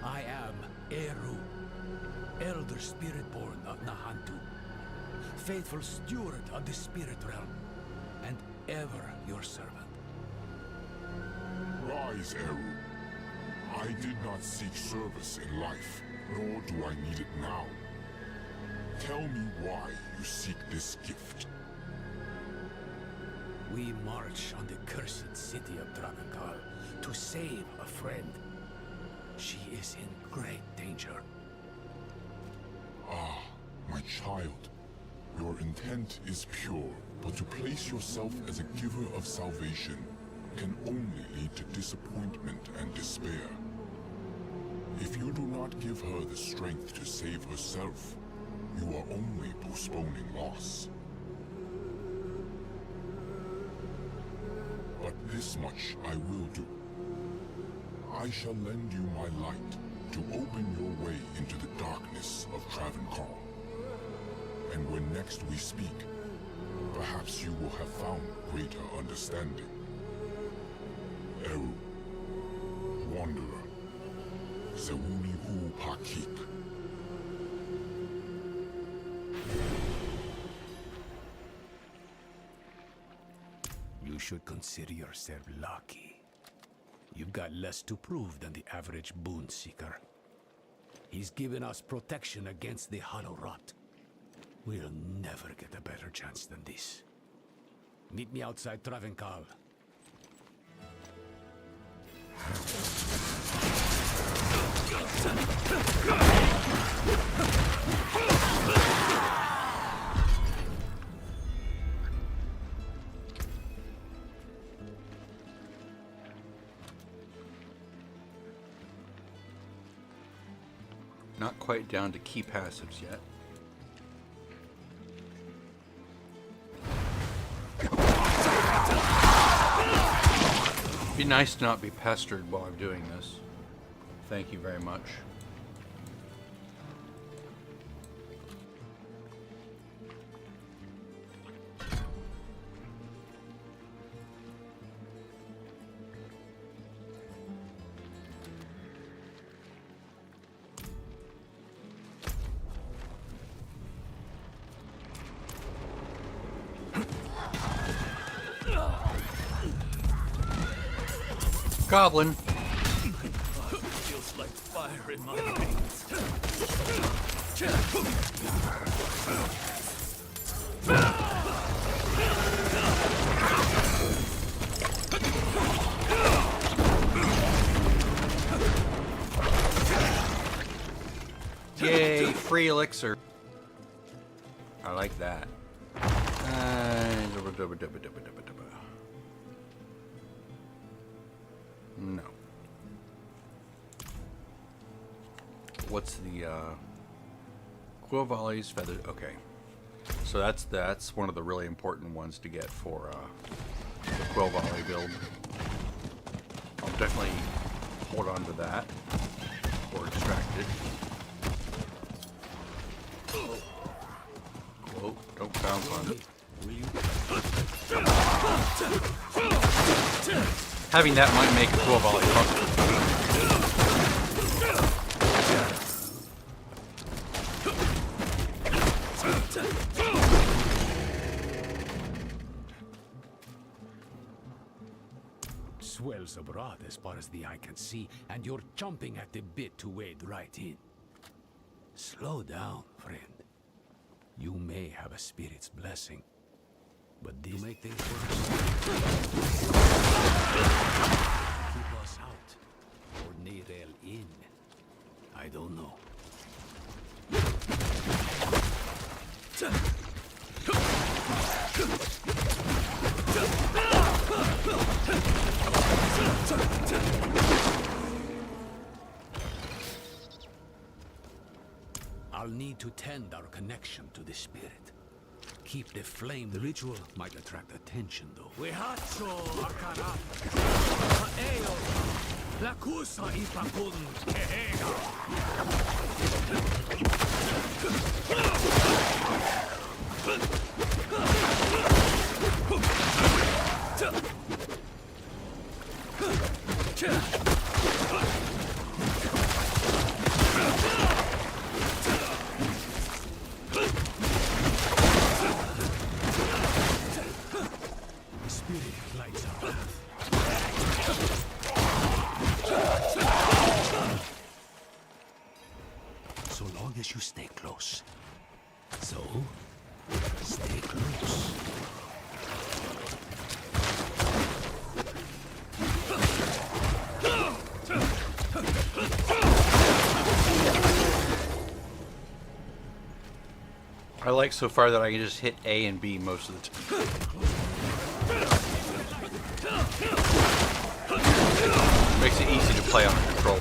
I am Eru, Elder Spiritborn of Nahantu, faithful steward of the Spirit Realm, and ever your servant. Rise, Eru. I did not seek service in life, nor do I need it now. Tell me why you seek this gift. We march on the cursed city of Travancal to save a friend. She is in great danger. Ah, my child. Your intent is pure, but to place yourself as a giver of salvation can only lead to disappointment and despair. If you do not give her the strength to save herself, you are only postponing loss. But this much I will do. I shall lend you my light to open your way into the darkness of Travancal. And when next we speak, perhaps you will have found greater understanding. Eru, Wanderer, Zewuni Hu Pakik. should consider yourself lucky. You've got less to prove than the average boon seeker. He's given us protection against the Hollow Rot. We'll never get a better chance than this. Meet me outside Travenkal. Not quite down to key passives yet. Be nice to not be pestered while I'm doing this. Thank you very much. Goblin. Feels like fire in my veins. Yay, free elixir. I like that. No. What's the quill volleys, feather? Okay, so that's one of the really important ones to get for the quill volley build. I'll definitely hold on to that or extract it. Whoa! Don't bounce on me. Having that might make a quill volley possible. Swells abroad as far as the eye can see, and you're chomping at the bit to wade right in. Slow down, friend. You may have a spirit's blessing, but this make things worse. Keep us out, or Neirel in. I don't know. I'll need to tend our connection to the spirit. Keep the flame. The ritual might attract attention, though. Wehacho akara. Eo. La kusa ipakun kehega. So long as you stay close. So, stay close. I like so far that I can just hit A and B most of the time. Makes it easy to play on the control.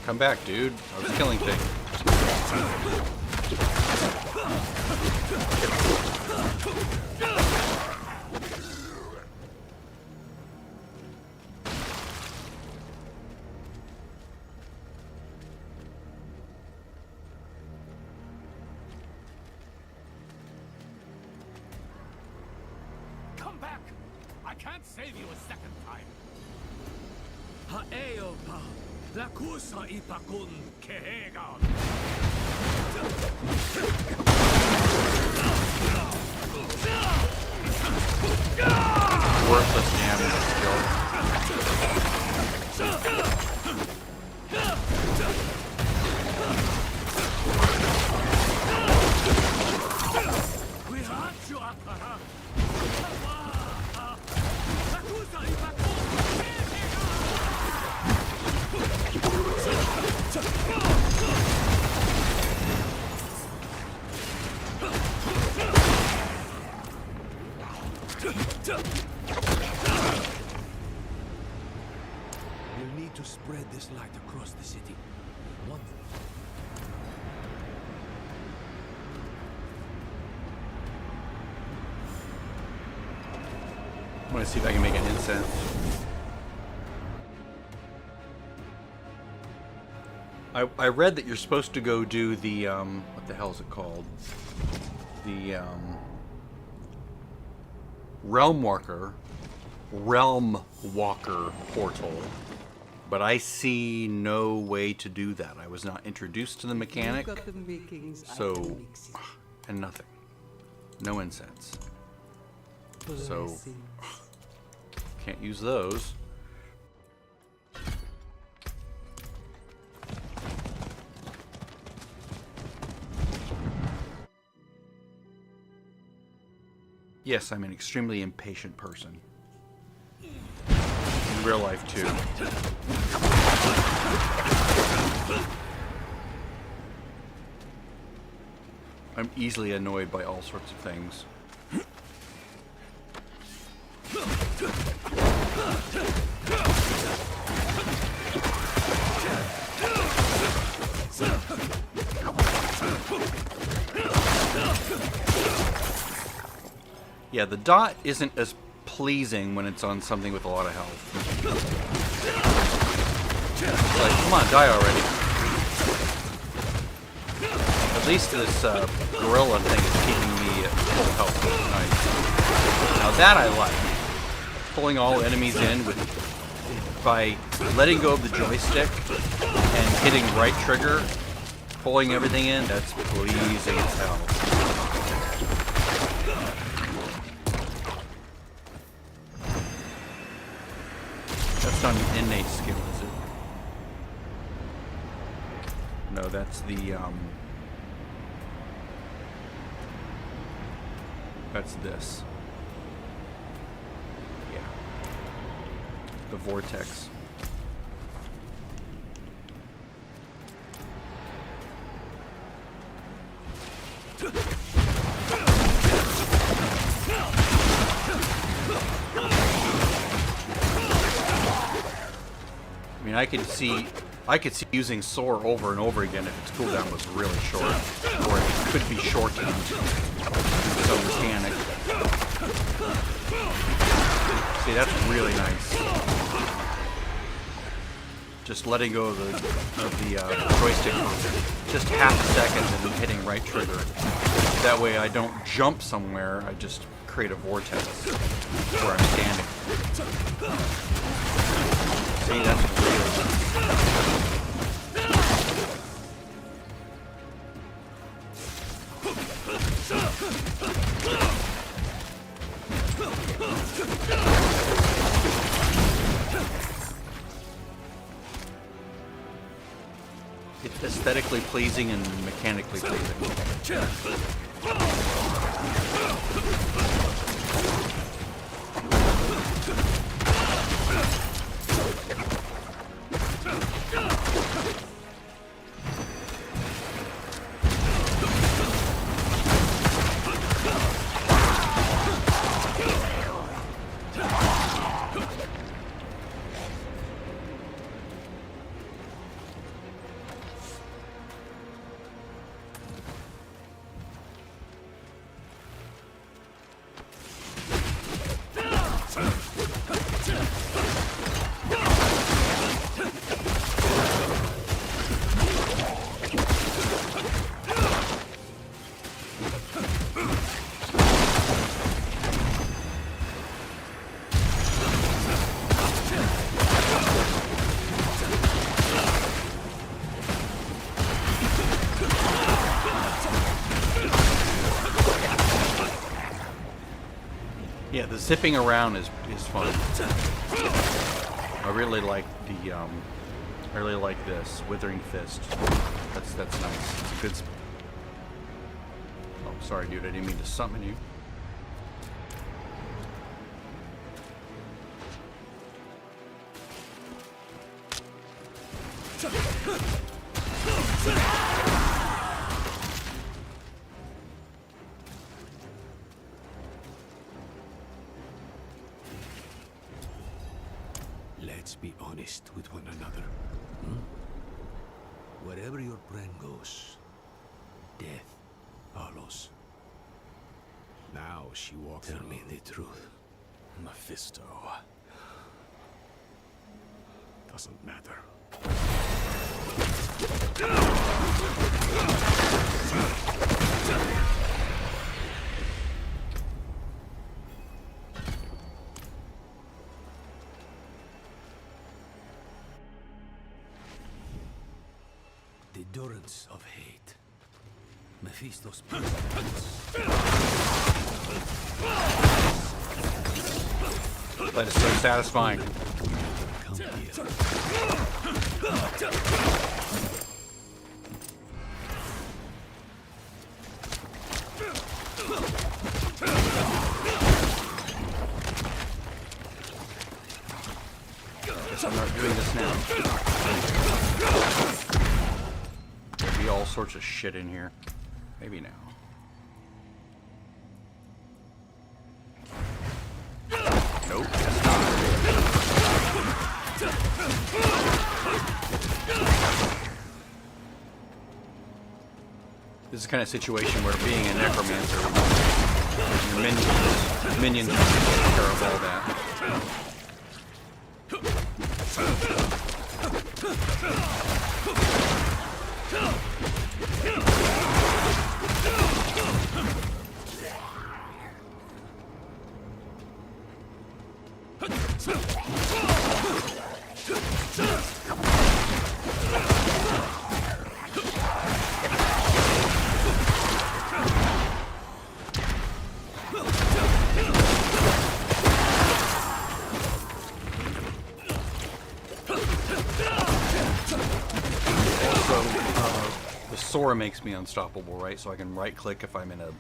Come back, dude. I was killing things. Come back! I can't save you a second time. Haeopa, la kusa ipakun kehegan. Worthless damage skill. We'll need to spread this light across the city. One. I want to see if I can make an incense. I read that you're supposed to go do the, what the hell is it called? The, Realm Walker portal, but I see no way to do that. I was not introduced to the mechanic, so, and nothing. No incense. So, can't use those. Yes, I'm an extremely impatient person. In real life, too. I'm easily annoyed by all sorts of things. Yeah, the dot isn't as pleasing when it's on something with a lot of health. It's like, come on, die already. At least this gorilla thing is keeping me at full health. Nice. Now that I like. Pulling all enemies in by letting go of the joystick and hitting right trigger, pulling everything in, that's pleasing as hell. That's not an innate skill, is it? No, that's the, that's this. Yeah. The vortex. I mean, I could see using Soar over and over again if its cooldown was really short, or it could be shortened with some mechanic. See, that's really nice. Just letting go of the joystick for just half a second and then hitting right trigger. That way I don't jump somewhere, I just create a vortex where I'm standing. See, that's really nice. It's aesthetically pleasing and mechanically pleasing. the zipping around is fun. I really like the I really like this Withering Fist. That's nice. It's a good. Oh, sorry, dude. I didn't mean to summon you. Let's be honest with one another. Wherever your brain goes, death follows. Now she walks. Tell me the truth. Mephisto. Doesn't matter. The endurance of hate. Mephisto's That is so satisfying. Come here. Guess I'm not doing this now. There'll be all sorts of shit in here. Maybe now. Nope, that's not. This is the kind of situation where being a necromancer, your minions take care of all that. Sora makes me unstoppable, right? So I can right click if I'm in the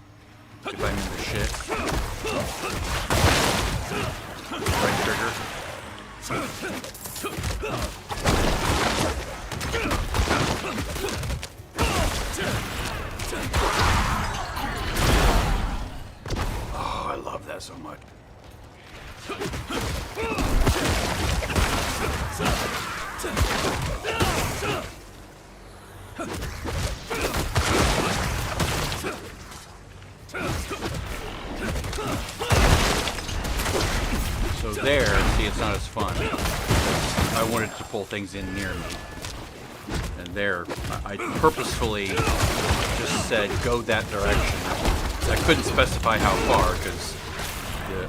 shit. Right trigger. Oh, I love that so much. So there, see, it's not as fun. I wanted to pull things in near me. And there, I purposefully just said, go that direction. I couldn't specify how far, because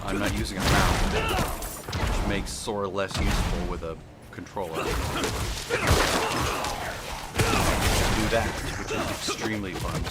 I'm not using a mouse, which makes Sora less useful with a controller. Do that, which is extremely fun.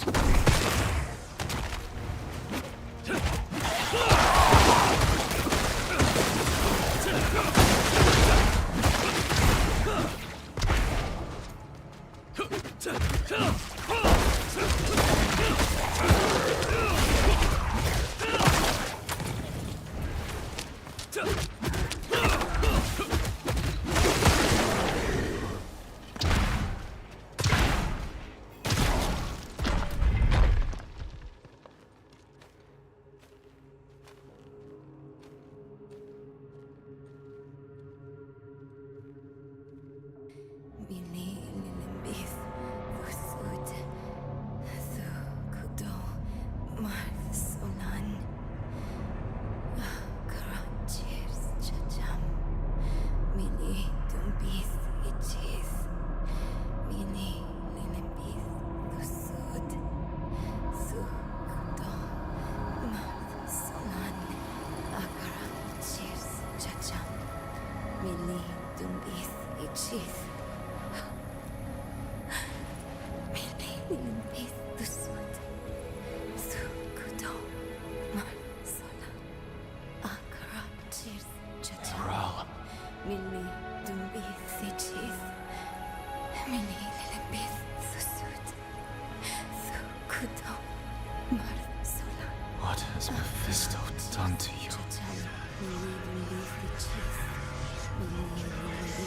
What has Mephisto done to you?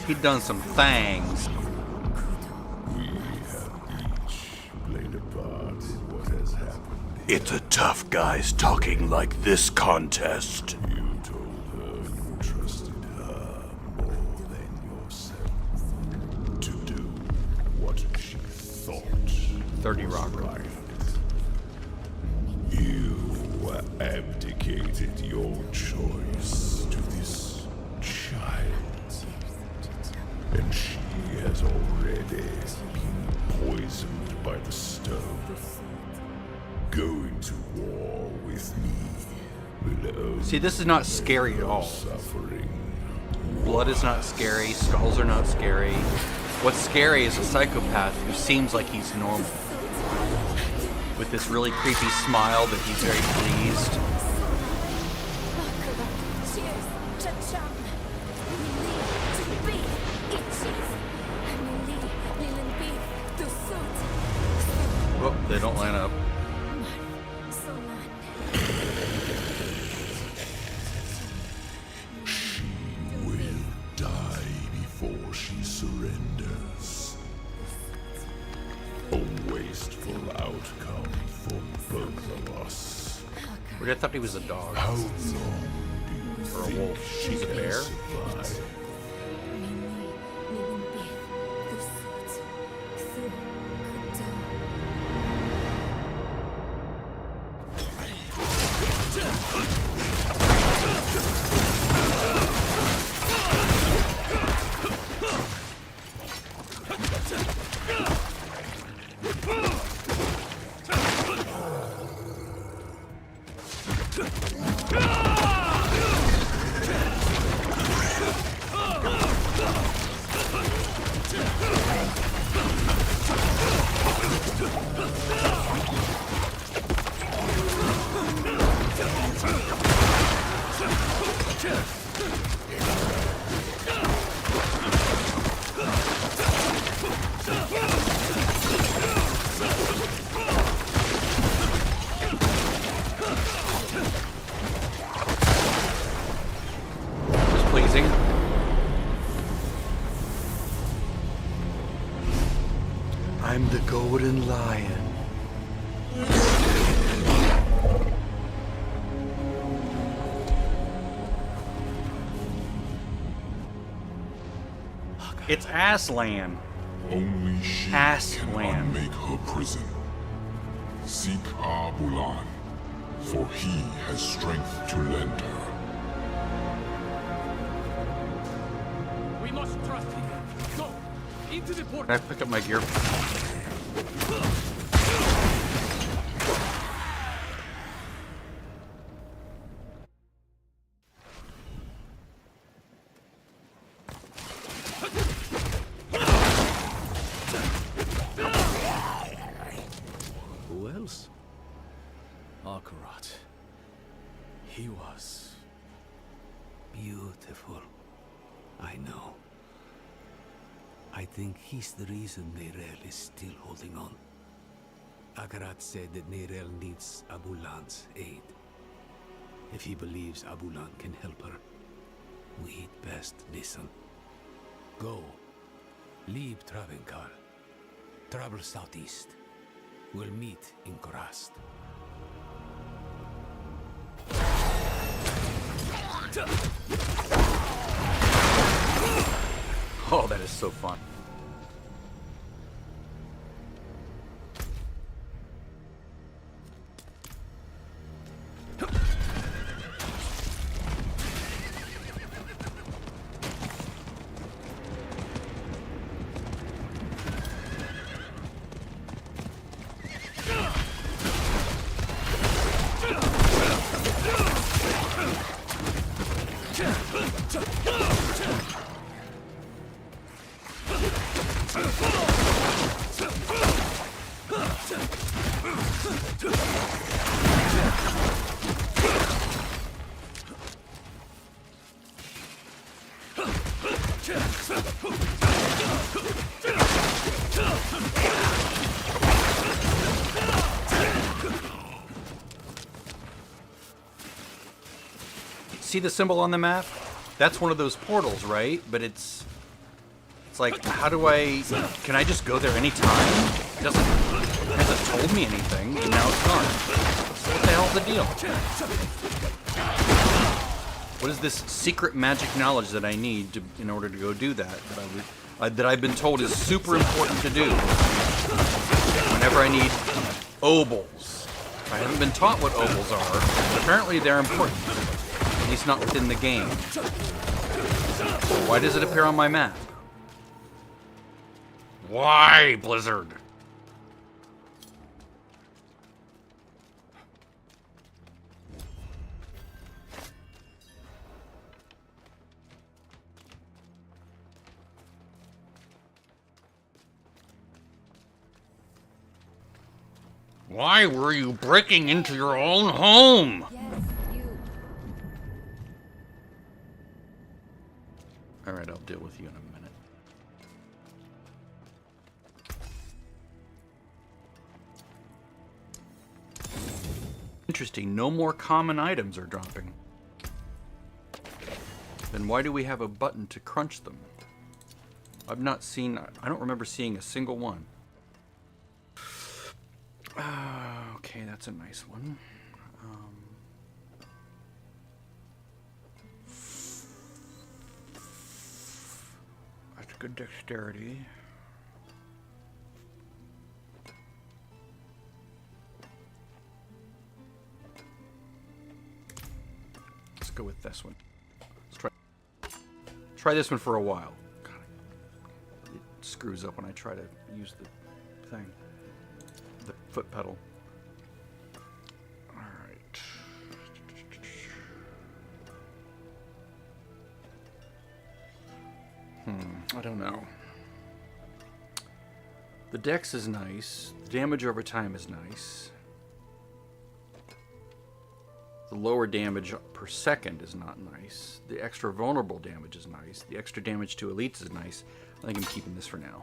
He'd done some things. We have each played a part in what has happened. It's a tough guys talking like this contest. You told her you trusted her more than yourself to do what she thought 30 Rock. Right. You abdicated your choice to this child, and she has already been poisoned by the stone. Going to war with me will only See, this is not scary at all. Suffering. Blood is not scary. Skulls are not scary. What's scary is a psychopath who seems like he's normal. With this really creepy smile that he's very pleased. Oh, they don't line up. She will die before she surrenders. A wasteful outcome for both of us. But I thought he was a dog. How long do you Or a think wolf. she He's a bear. can survive? Pleasing. I'm the Golden Lion. It's Aslan. Only she Aslan. can unmake her prison. Seek Abulan, for he has strength to lend her. We must trust him. Go! Into the port! Can I pick up my gear? Who else? Akarat. He was beautiful. I know. I think he's the reason Neyrelle is still holding on. Akarat said that Neyrelle needs Abulan's aid. If he believes Abulan can help her, we'd best listen. Go. Leave Travenkar. Travel southeast. We'll meet in Korast. Oh, that is so fun. see the symbol on the map? That's one of those portals, right? But it's like, how do I... Can I just go there anytime? It hasn't told me anything, and now it's gone. So what the hell's the deal? What is this secret magic knowledge that I need in order to go do that? That I've been told is super important to do. Whenever I need obols. I haven't been taught what obols are, but apparently they're important. At least not within the game. Why does it appear on my map? Why, Blizzard? Why were you breaking into your own home? Yes, you. Alright, I'll deal with you in a minute. Interesting, no more common items are dropping. Then why do we have a button to crunch them? I've not seen, I don't remember seeing a single one. Okay, that's a nice one. That's good dexterity. Let's go with this one. Let's try this one for a while. God, it screws up when I try to use the thing. The foot pedal. Alright. I don't know. The dex is nice. The damage over time is nice. The lower damage per second is not nice. The extra vulnerable damage is nice. The extra damage to elites is nice. I think I'm keeping this for now.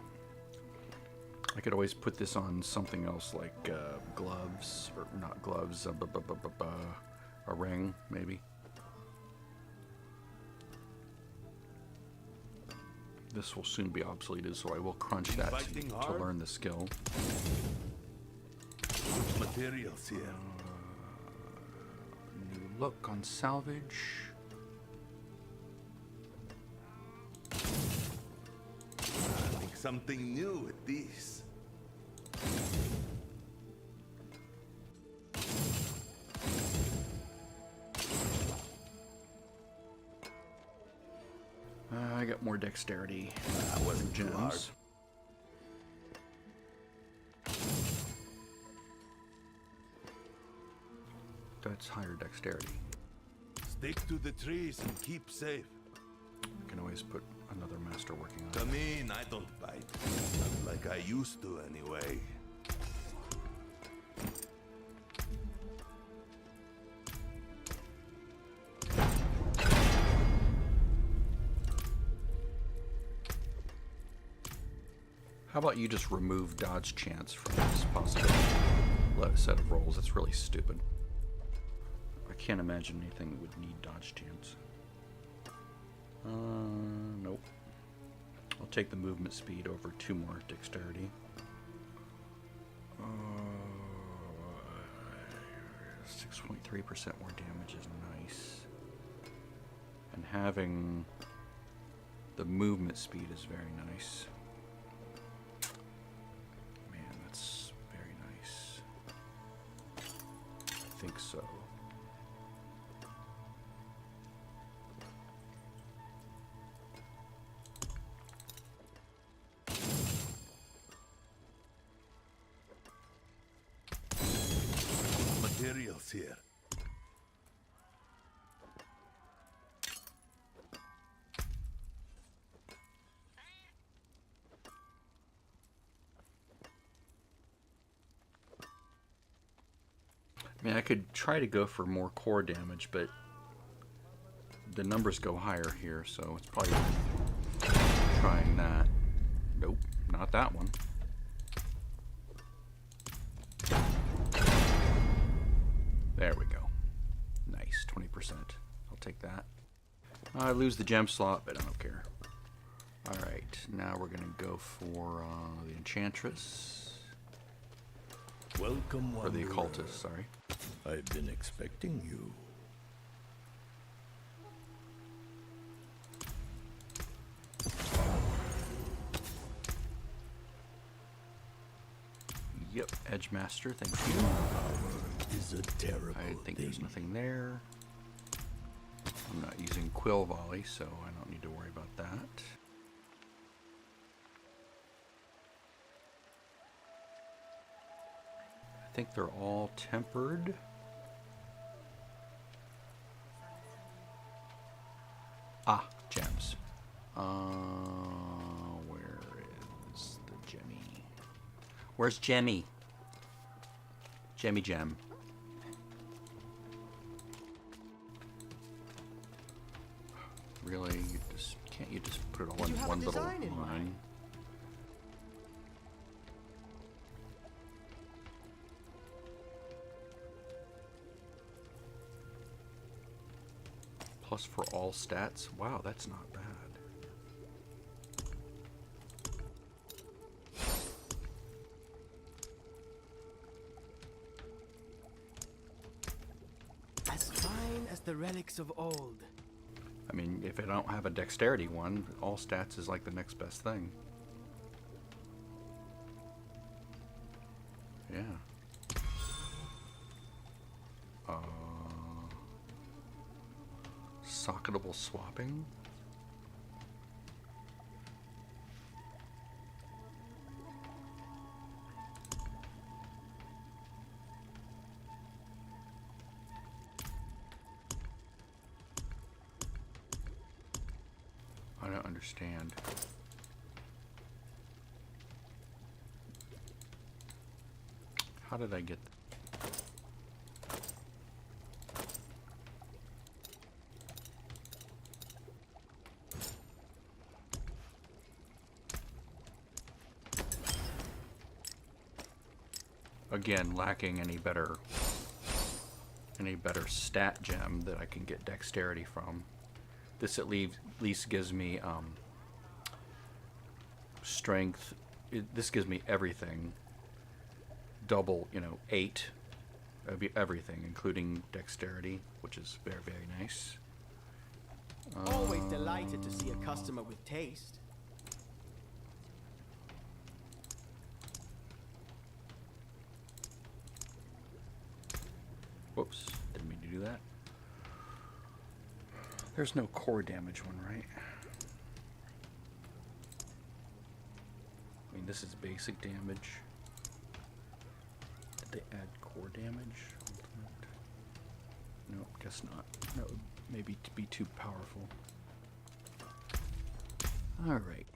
I could always put this on something else like gloves, or not gloves, a ring, maybe. This will soon be obsoleted, so I will crunch that to learn the skill. Materials here. New look on salvage. I think something new with these. I got more dexterity. Wasn't too hard. Gems. That's higher dexterity. Stick to the trees and keep safe. I can always put another master working on it. Come in, I don't bite. Not like I used to, anyway. How about you just remove dodge chance from this possible set of rolls? That's really stupid. I can't imagine anything that would need dodge chance. Nope. I'll take the movement speed over 2 more dexterity. 6.3% more damage is nice. And having the movement speed is very nice. Man, that's very nice. I think so. Materials here. I mean, I could try to go for more core damage, but the numbers go higher here, so it's probably trying that. Nope, not that one. There we go. Nice, 20%. I'll take that. I lose the gem slot, but I don't care. Alright, now we're going to go for the Enchantress. Welcome, or the Wanderer. Occultist, sorry. I've been expecting you. Yep, Edge Master, thank you. Power is a terrible I think thing. there's nothing there. I'm not using Quill Volley, so I don't need to worry about that. I think they're all tempered. Ah, gems. Where is the Jemmy? Where's Jemmy? Jemmy Gem. Really? Can't you just put it all in one little line? Plus for all stats? Wow, that's not bad. As fine as the relics of old. I mean, if I don't have a dexterity one, all stats is like the next best thing. Yeah. Socketable swapping? I don't understand. How did I get again, lacking any better stat gem that I can get dexterity from. This at least gives me strength. This gives me everything. Double, 8. Everything, including dexterity, which is very, very nice. Always delighted to see a customer with taste. Whoops, didn't mean to do that. There's no core damage one, right? I mean, this is basic damage. Did they add core damage? Ultimate? Nope, guess not. That would maybe be too powerful. Alright.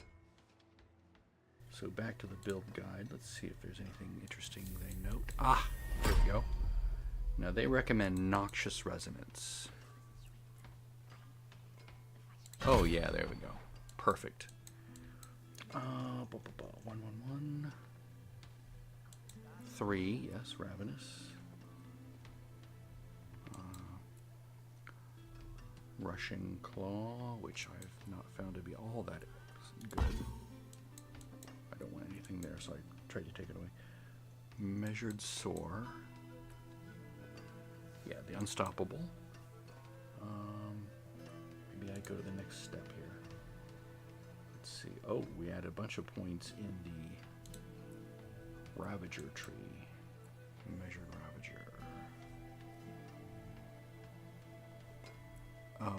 So back to the build guide. Let's see if there's anything interesting they note. Ah, here we go. Now they recommend Noxious Resonance. Oh yeah, there we go. Perfect. 111. 3, yes, Ravenous. Rushing Claw, which I've not found to be all that good. I don't want anything there, so I tried to take it away. Measured Soar. Yeah, the Unstoppable. Maybe I go to the next step here. Let's see. Oh, we add a bunch of points in the Ravager tree. Measured Ravager.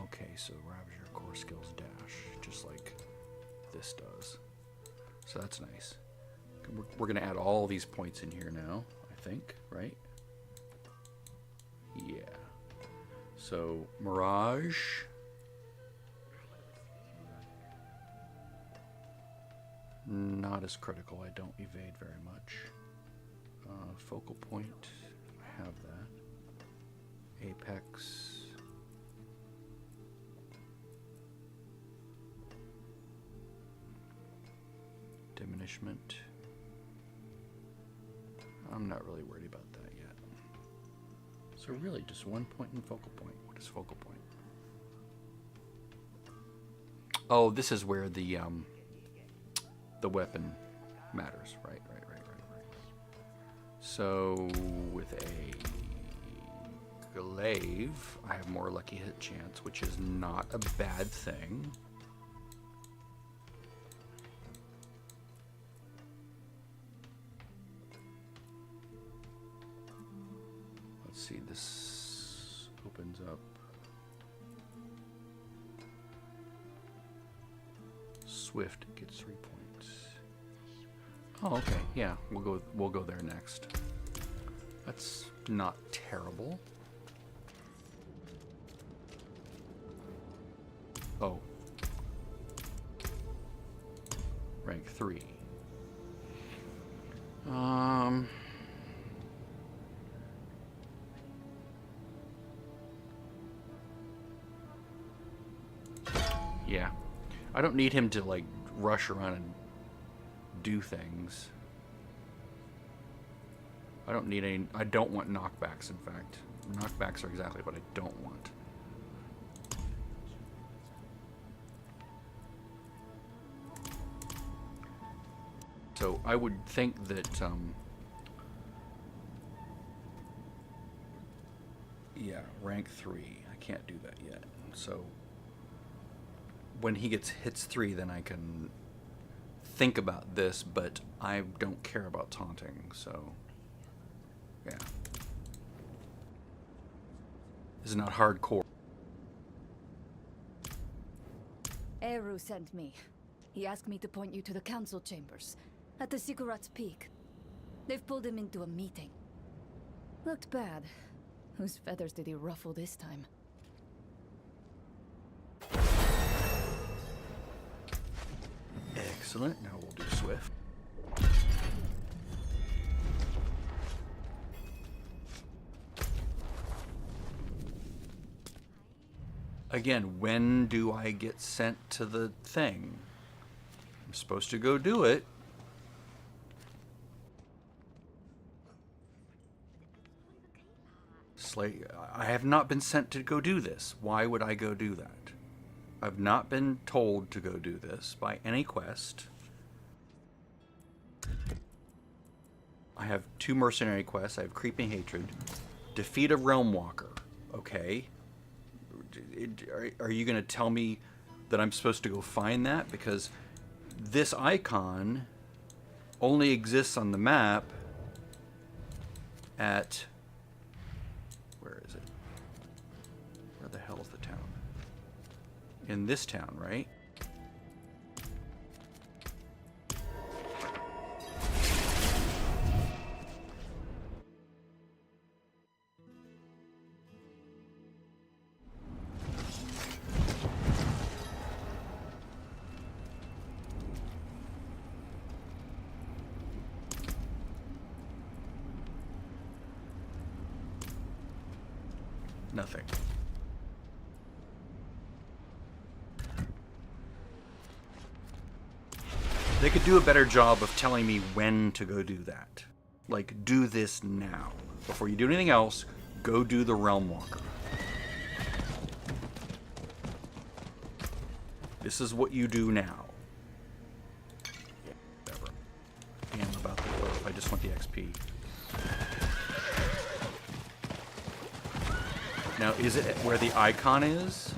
Okay, so Ravager core skills dash, just like this does. So that's nice. We're going to add all these points in here now, I think, right? Yeah. So, Mirage. Not as critical. I don't evade very much. Focal point. I have that. Apex. Diminishment. I'm not really worried about that yet. So really just one point in focal point. What is focal point? Oh, this is where the weapon matters. Right. So with a glaive, I have more lucky hit chance, which is not a bad thing. Let's see, this opens up. Swift gets 3 points. Oh, okay. Yeah, we'll go there next. That's not terrible. Oh. Rank 3. Yeah. I don't need him to like rush around and do things. I don't want knockbacks, in fact. Knockbacks are exactly what I don't want. So I would think that, yeah, rank 3. I can't do that yet. So when he hits 3, then I can think about this, but I don't care about taunting, so yeah. This is not hardcore. Eru sent me. He asked me to point you to the council chambers at the Sikurat's Peak. They've pulled him into a meeting. Looked bad. Whose feathers did he ruffle this time? Excellent. Now we'll do Swift. Again, when do I get sent to the thing? I'm supposed to go do it. I have not been sent to go do this. Why would I go do that? I've not been told to go do this by any quest. I have 2 mercenary quests. I have Creeping Hatred. Defeat a Realm Walker. Okay. Are you going to tell me that I'm supposed to go find that? Because this icon only exists on the map at... Where is it? Where the hell is the town? In this town, right? Nothing. They could do a better job of telling me when to go do that. Like, do this now. Before you do anything else, go do the Realm Walker. This is what you do now. Yeah, whatever. Damn about the growth. I just want the XP. Now, is it where the icon is?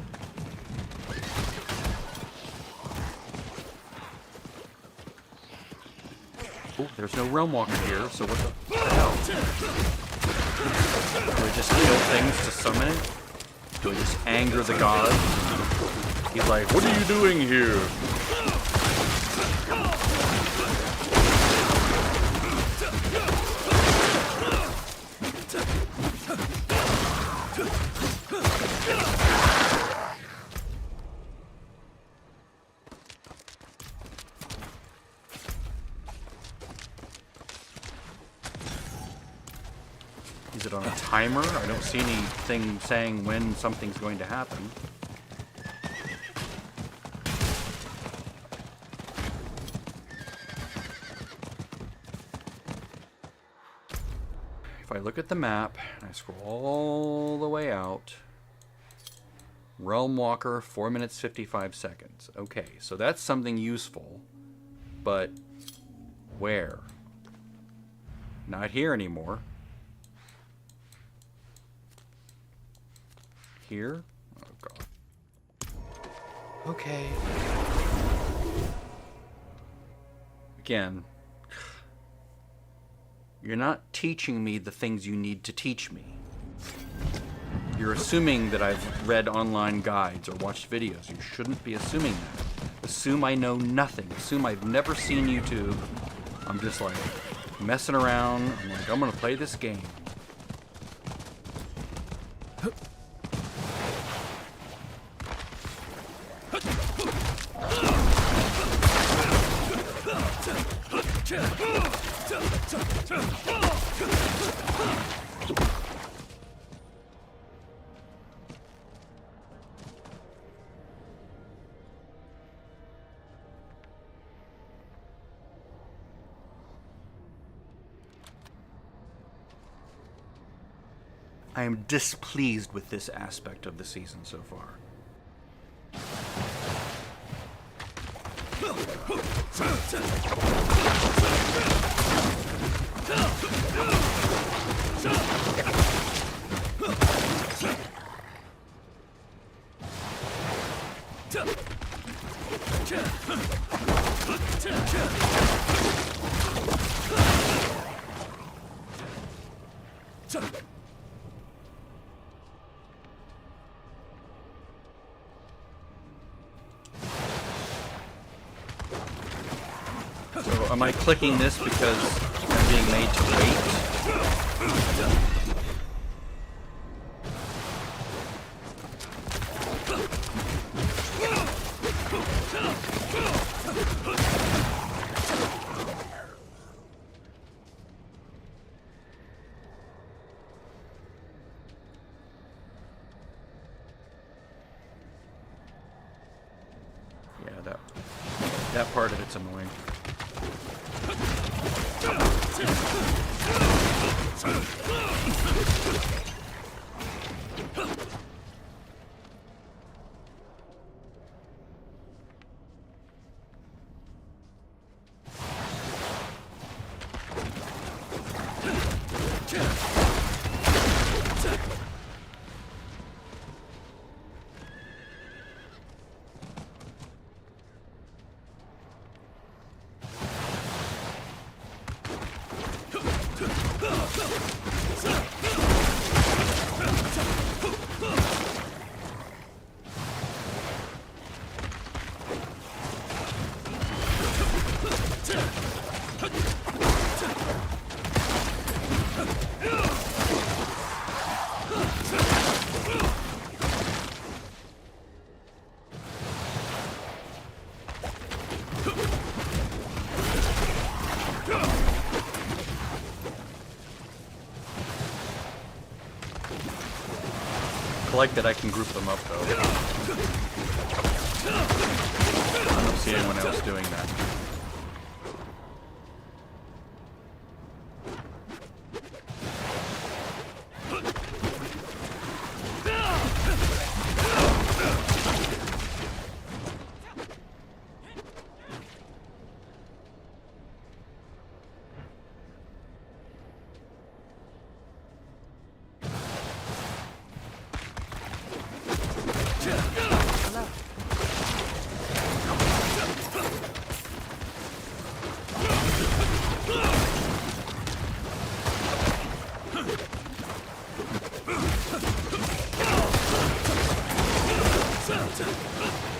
Oh, there's no Realm Walker here, so what the hell? Do I just kill things to summon it? Do I just anger the god? He's like, what are you doing here? Is it on a timer? I don't see anything saying when something's going to happen. If I look at the map and I scroll all the way out, Realm Walker, 4 minutes 55 seconds. Okay, so that's something useful, but where? Not here anymore. Here? Oh god. Okay. Again, you're not teaching me the things you need to teach me. You're assuming that I've read online guides or watched videos. You shouldn't be assuming that. Assume I know nothing. Assume I've never seen YouTube. I'm just like messing around. I'm like, I'm gonna play this game. I am displeased with this aspect of the season so far. So am I clicking this because I'm being made to wait? Yeah, that part of it's annoying. I like that I can group them up though. I don't see anyone else doing that.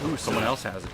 Ooh, someone else has it.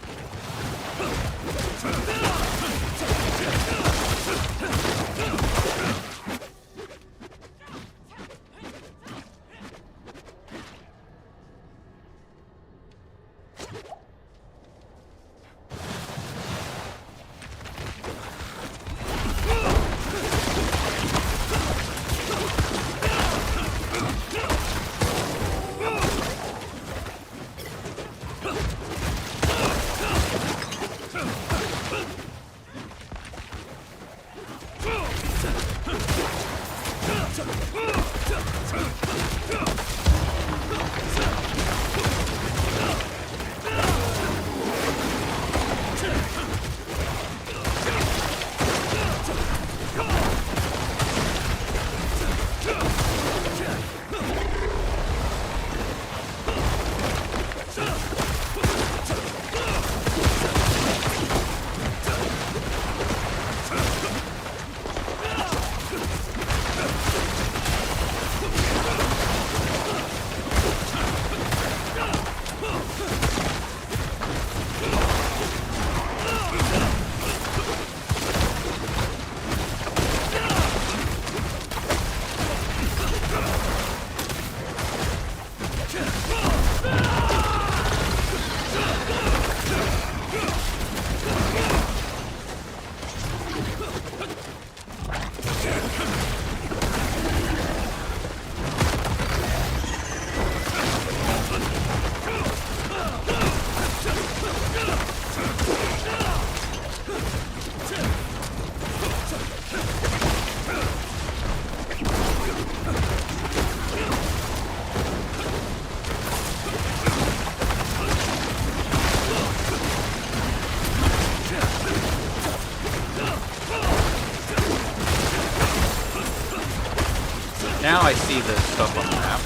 I see this stuff on the map.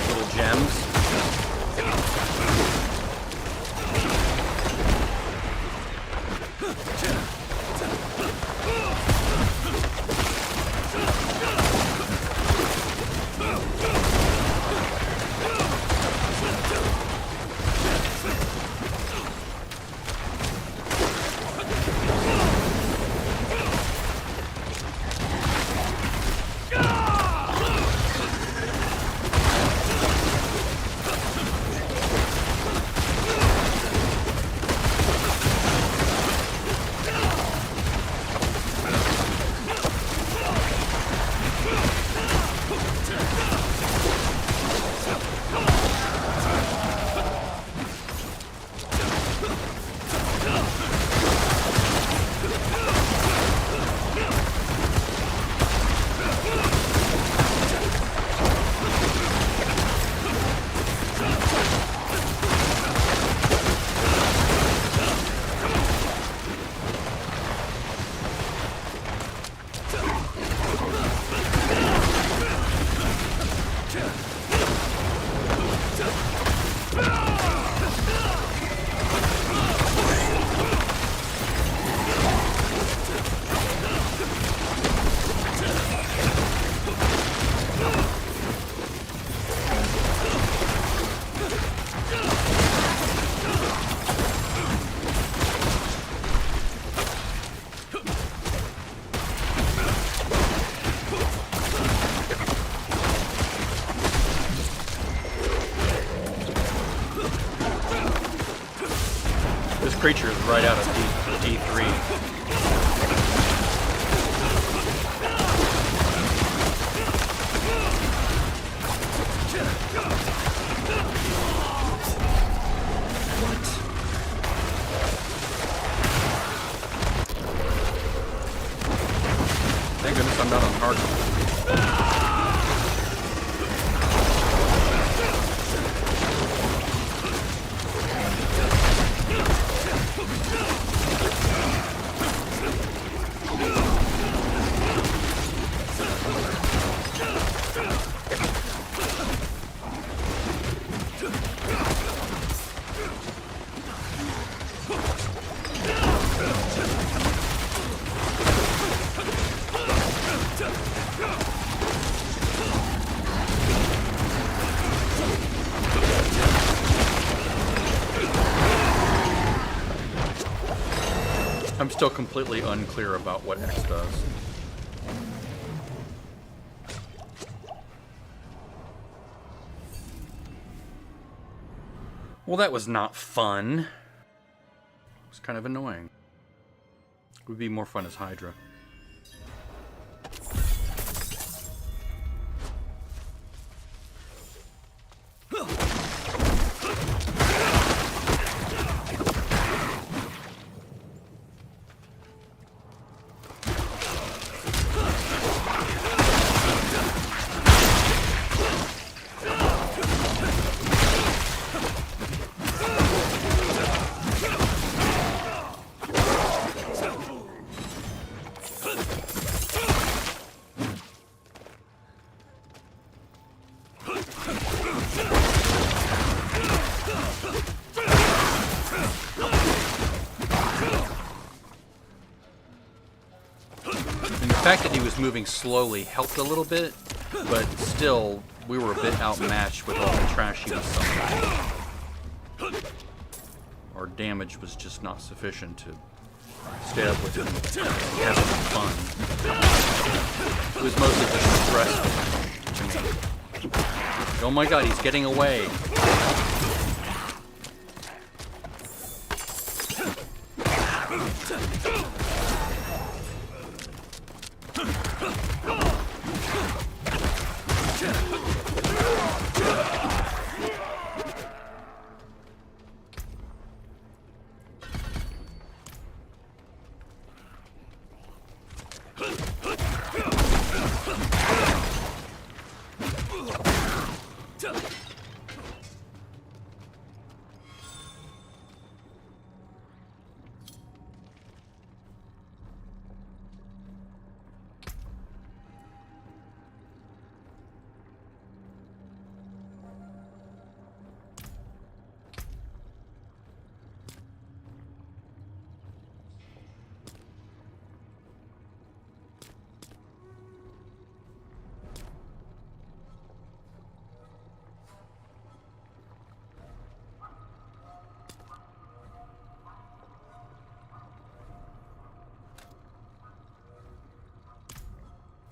Little gems. Creature is right out of D3. Thank goodness I'm not on hardcore. I'm still completely unclear about what X does. Well, that was not fun. It was kind of annoying. It would be more fun as Hydra. The fact that he was moving slowly helped a little bit, but still, we were a bit outmatched with all the trash he was summoning. Our damage was just not sufficient to stay up with him having fun. It was mostly just stressful to me. Oh my god, he's getting away!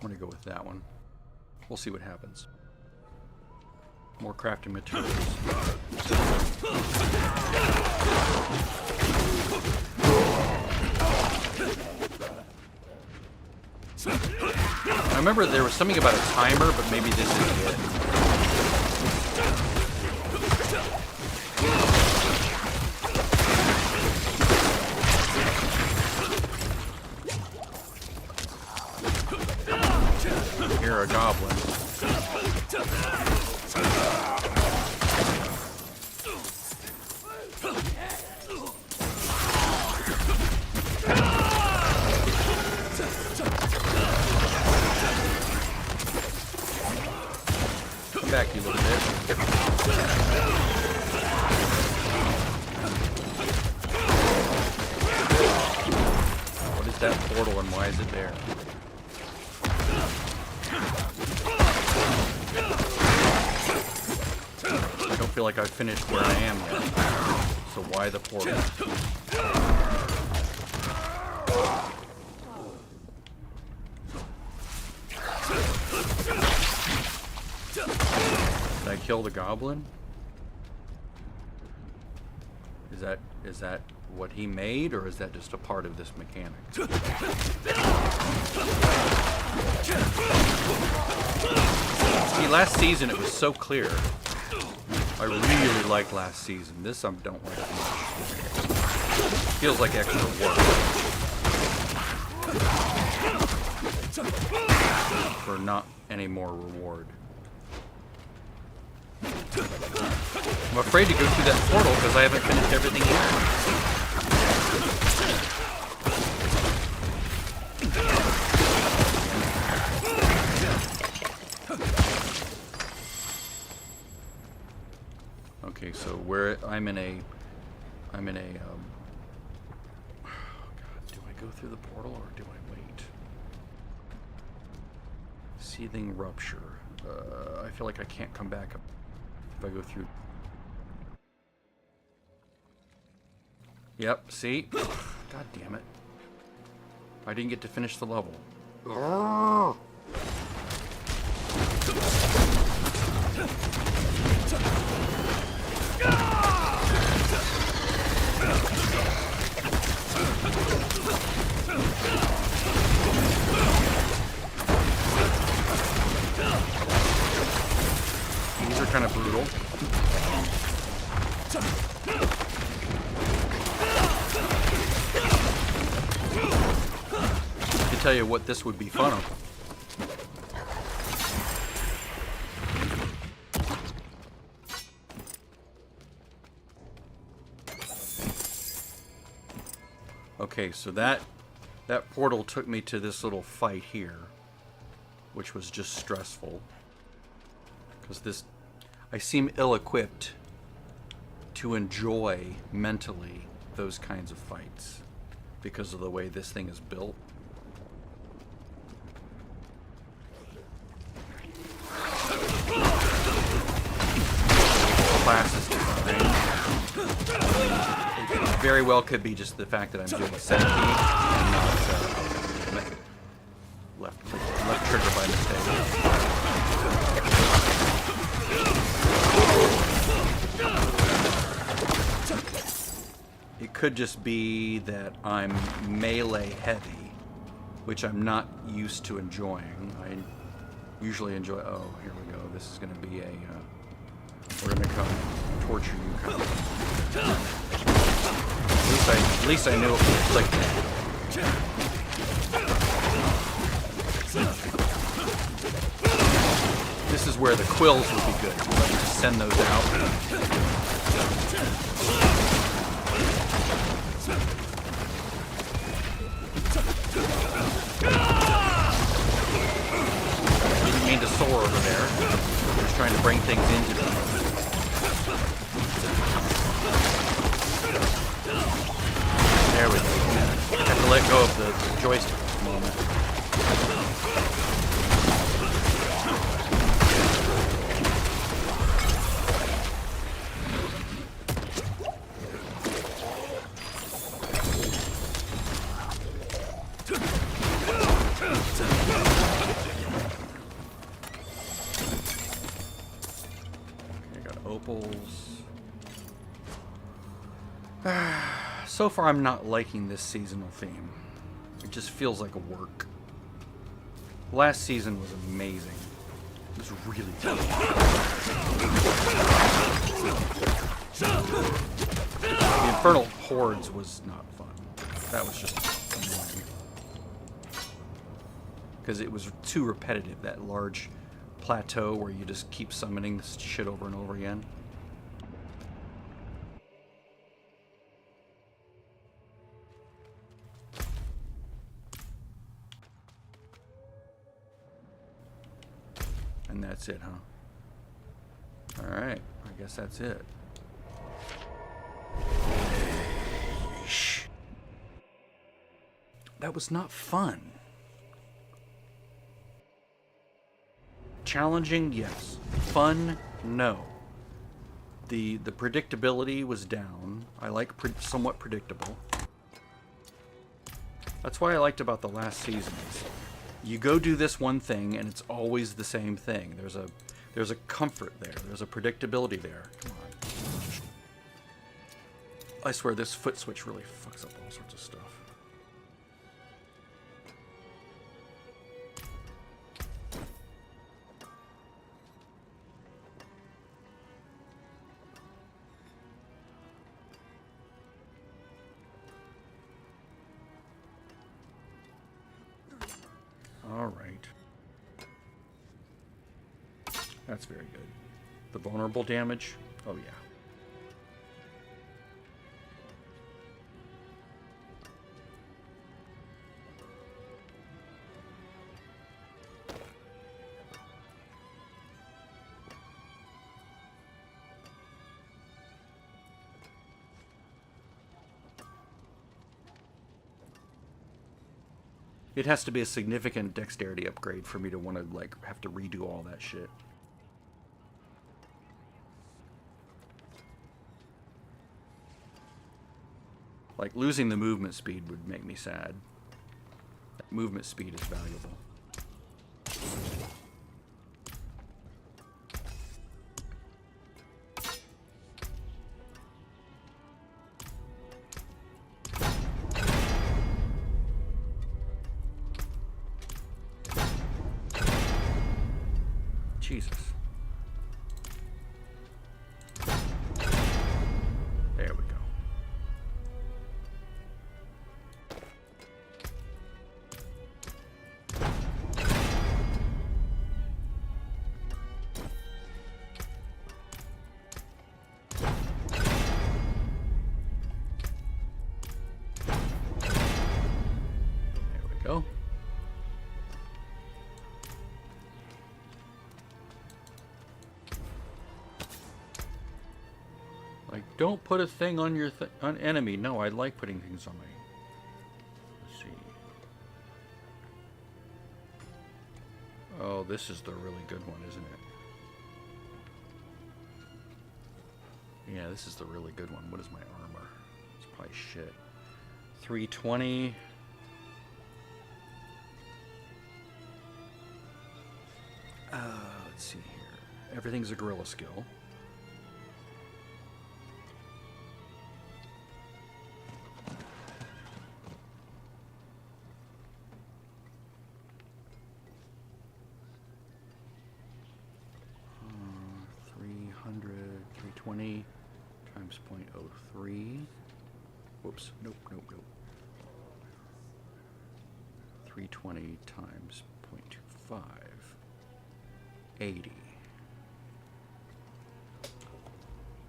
I'm gonna go with that one. We'll see what happens. More crafting materials. I remember there was something about a timer, but maybe this is it. Here are goblins. Come back, you little bitch. What is that portal and why is it there? I don't feel like I've finished where I am yet. So why the portal? Did I kill the goblin? Is that what he made, or is that just a part of this mechanic? See, last season it was so clear. I really liked last season. This I don't like as much. Feels like extra work. For not any more reward. I'm afraid to go through that portal because I haven't finished everything here. Okay, so where I'm in a oh God, do I go through the portal or do I wait? Seething rupture. I feel like I can't come back if I go through. Yep, see? God damn it. I didn't get to finish the level. These are kind of brutal. I can tell you what this would be fun of. Okay, so that portal took me to this little fight here, which was just stressful. Because I seem ill-equipped to enjoy mentally those kinds of fights because of the way this thing is built. Class is design. It very well could be just the fact that I'm doing set key and not left trigger by mistake. It could just be that I'm melee heavy, which I'm not used to enjoying. I usually enjoy. Oh, here we go. This is going to be a. We're going to come torture you, kind of. At least I knew it was like that. This is where the quills would be good. Let me just send those out. Didn't mean to soar over there. I'm just trying to bring things into them. There we go. I have to let go of the joystick for a moment. opals. So far, I'm not liking this seasonal theme. It just feels like a work. Last season was amazing. It was really good. The Infernal Hordes was not fun. That was just annoying. Because it was too repetitive, that large plateau where you just keep summoning this shit over and over again. And that's it, huh? Alright, I guess that's it. That was not fun. Challenging, yes. Fun, no. The predictability was down. I like somewhat predictable. That's what I liked about the last season. You go do this one thing, and it's always the same thing. There's a comfort there. There's a predictability there. Come on. I swear this foot switch really fucks up all sorts of stuff. Alright. That's very good. The vulnerable damage? Oh yeah. It has to be a significant dexterity upgrade for me to want to, like, have to redo all that shit. Like, losing the movement speed would make me sad. That movement speed is valuable. Jesus. There we go. There we go. Like, don't put a thing on your on enemy. No, I like putting things on my... Let's see. Oh, this is the really good one, isn't it? Yeah, this is the really good one. What is my armor? It's probably shit. 320. Let's see here. Everything's a guerrilla skill. Times 0.03. Whoops. Nope. 320 times 0.25. 80.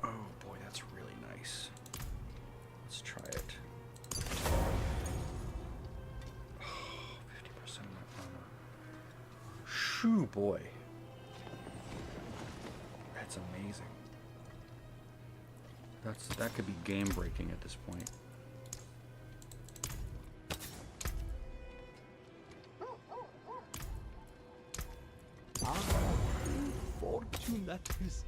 Oh boy, that's really nice. Let's try it. 50% of my armor. Shoo, boy. That's amazing. That could be game breaking at this point. Fortune that is.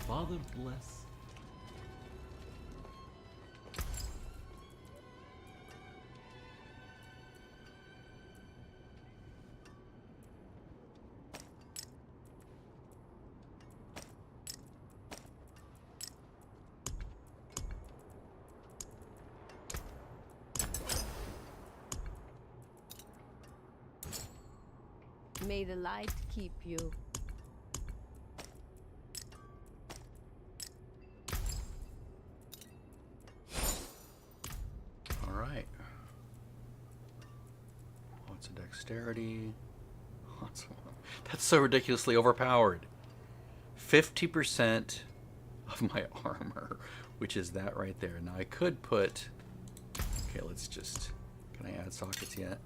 Father bless. May the light keep you. All right. What's a dexterity? That's so ridiculously overpowered. 50% of my armor, which is that right there. Now I could put... Okay, let's just... Can I add sockets yet?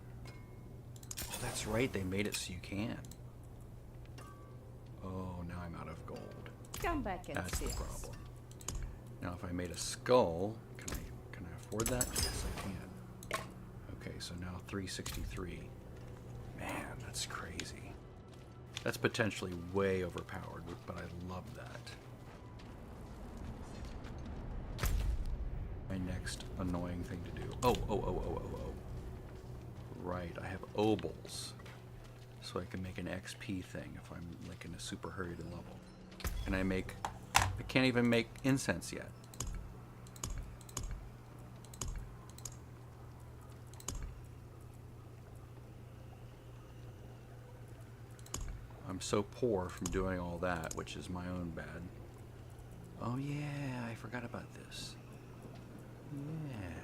Oh, that's right. They made it so you can. Oh, now I'm out of gold. Come back and That's see the us. problem. Now, if I made a skull, can I afford that? Yes, I can. Okay, so now 363. Man, that's crazy. That's potentially way overpowered, but I love that. My next annoying thing to do. Oh. Right, I have obols. So I can make an XP thing if I'm like in a super hurry to level. And I can't even make incense yet. I'm so poor from doing all that, which is my own bad. Oh yeah, I forgot about this. Yeah.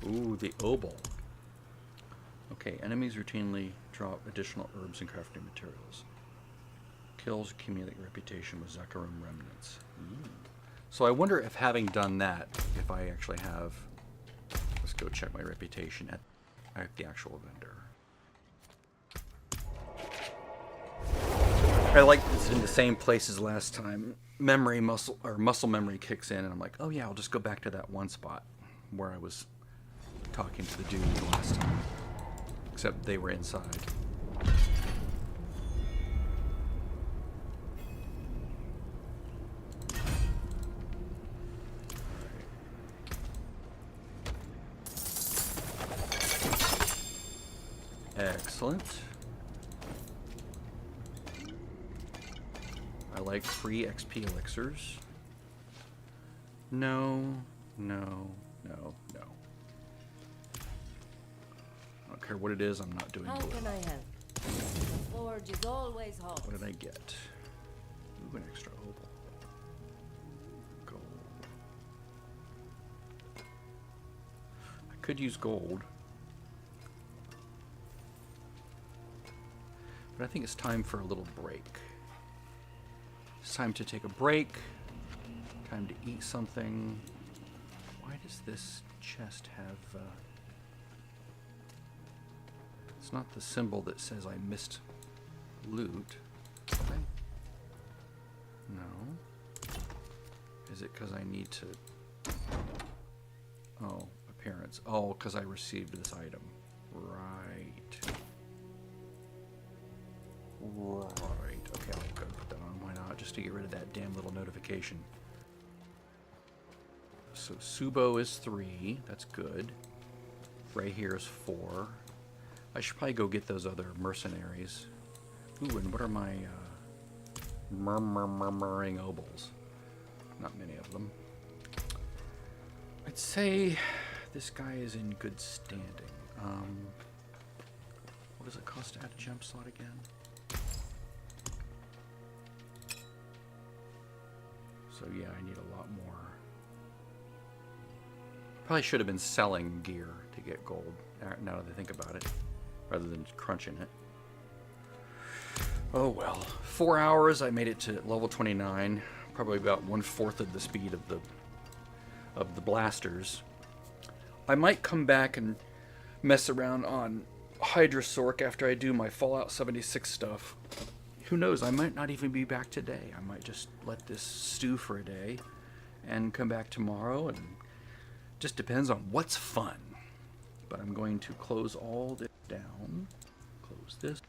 Ooh, the obol. Okay, enemies routinely drop additional herbs and crafting materials. Kills accumulate reputation with Zakarum remnants. So I wonder if having done that, if I actually have... Let's go check my reputation at the actual vendor. I like it's in the same place as last time. Muscle memory kicks in, and I'm like, oh yeah, I'll just go back to that one spot where I was talking to the dude last time. Except they were inside. Excellent. I like free XP elixirs. No. I don't care what it is, I'm not doing How good. can I help? The forge is always hot. What did I get? Ooh, an extra opal. Gold. I could use gold. But I think it's time for a little break. It's time to take a break. Time to eat something. Why does this chest have... It's not the symbol that says I missed loot. Okay. No. Is it because I need to... Oh, appearance. Oh, because I received this item. Right. Okay, I'll go put that on. Why not? Just to get rid of that damn little notification. So Subo is 3. That's good. Right here is 4. I should probably go get those other mercenaries. Ooh, and what are my murmuring obols? Not many of them. I'd say this guy is in good standing. What does it cost to add a jump slot again? So yeah, I need a lot more. Probably should have been selling gear to get gold, now that I think about it, rather than crunching it. Oh well. 4 hours, I made it to level 29. Probably about 1/4 of the speed of the blasters. I might come back and mess around on Hydrasork after I do my Fallout 76 stuff. Who knows, I might not even be back today. I might just let this stew for a day and come back tomorrow, and just depends on what's fun. But I'm going to close all this down. Close this,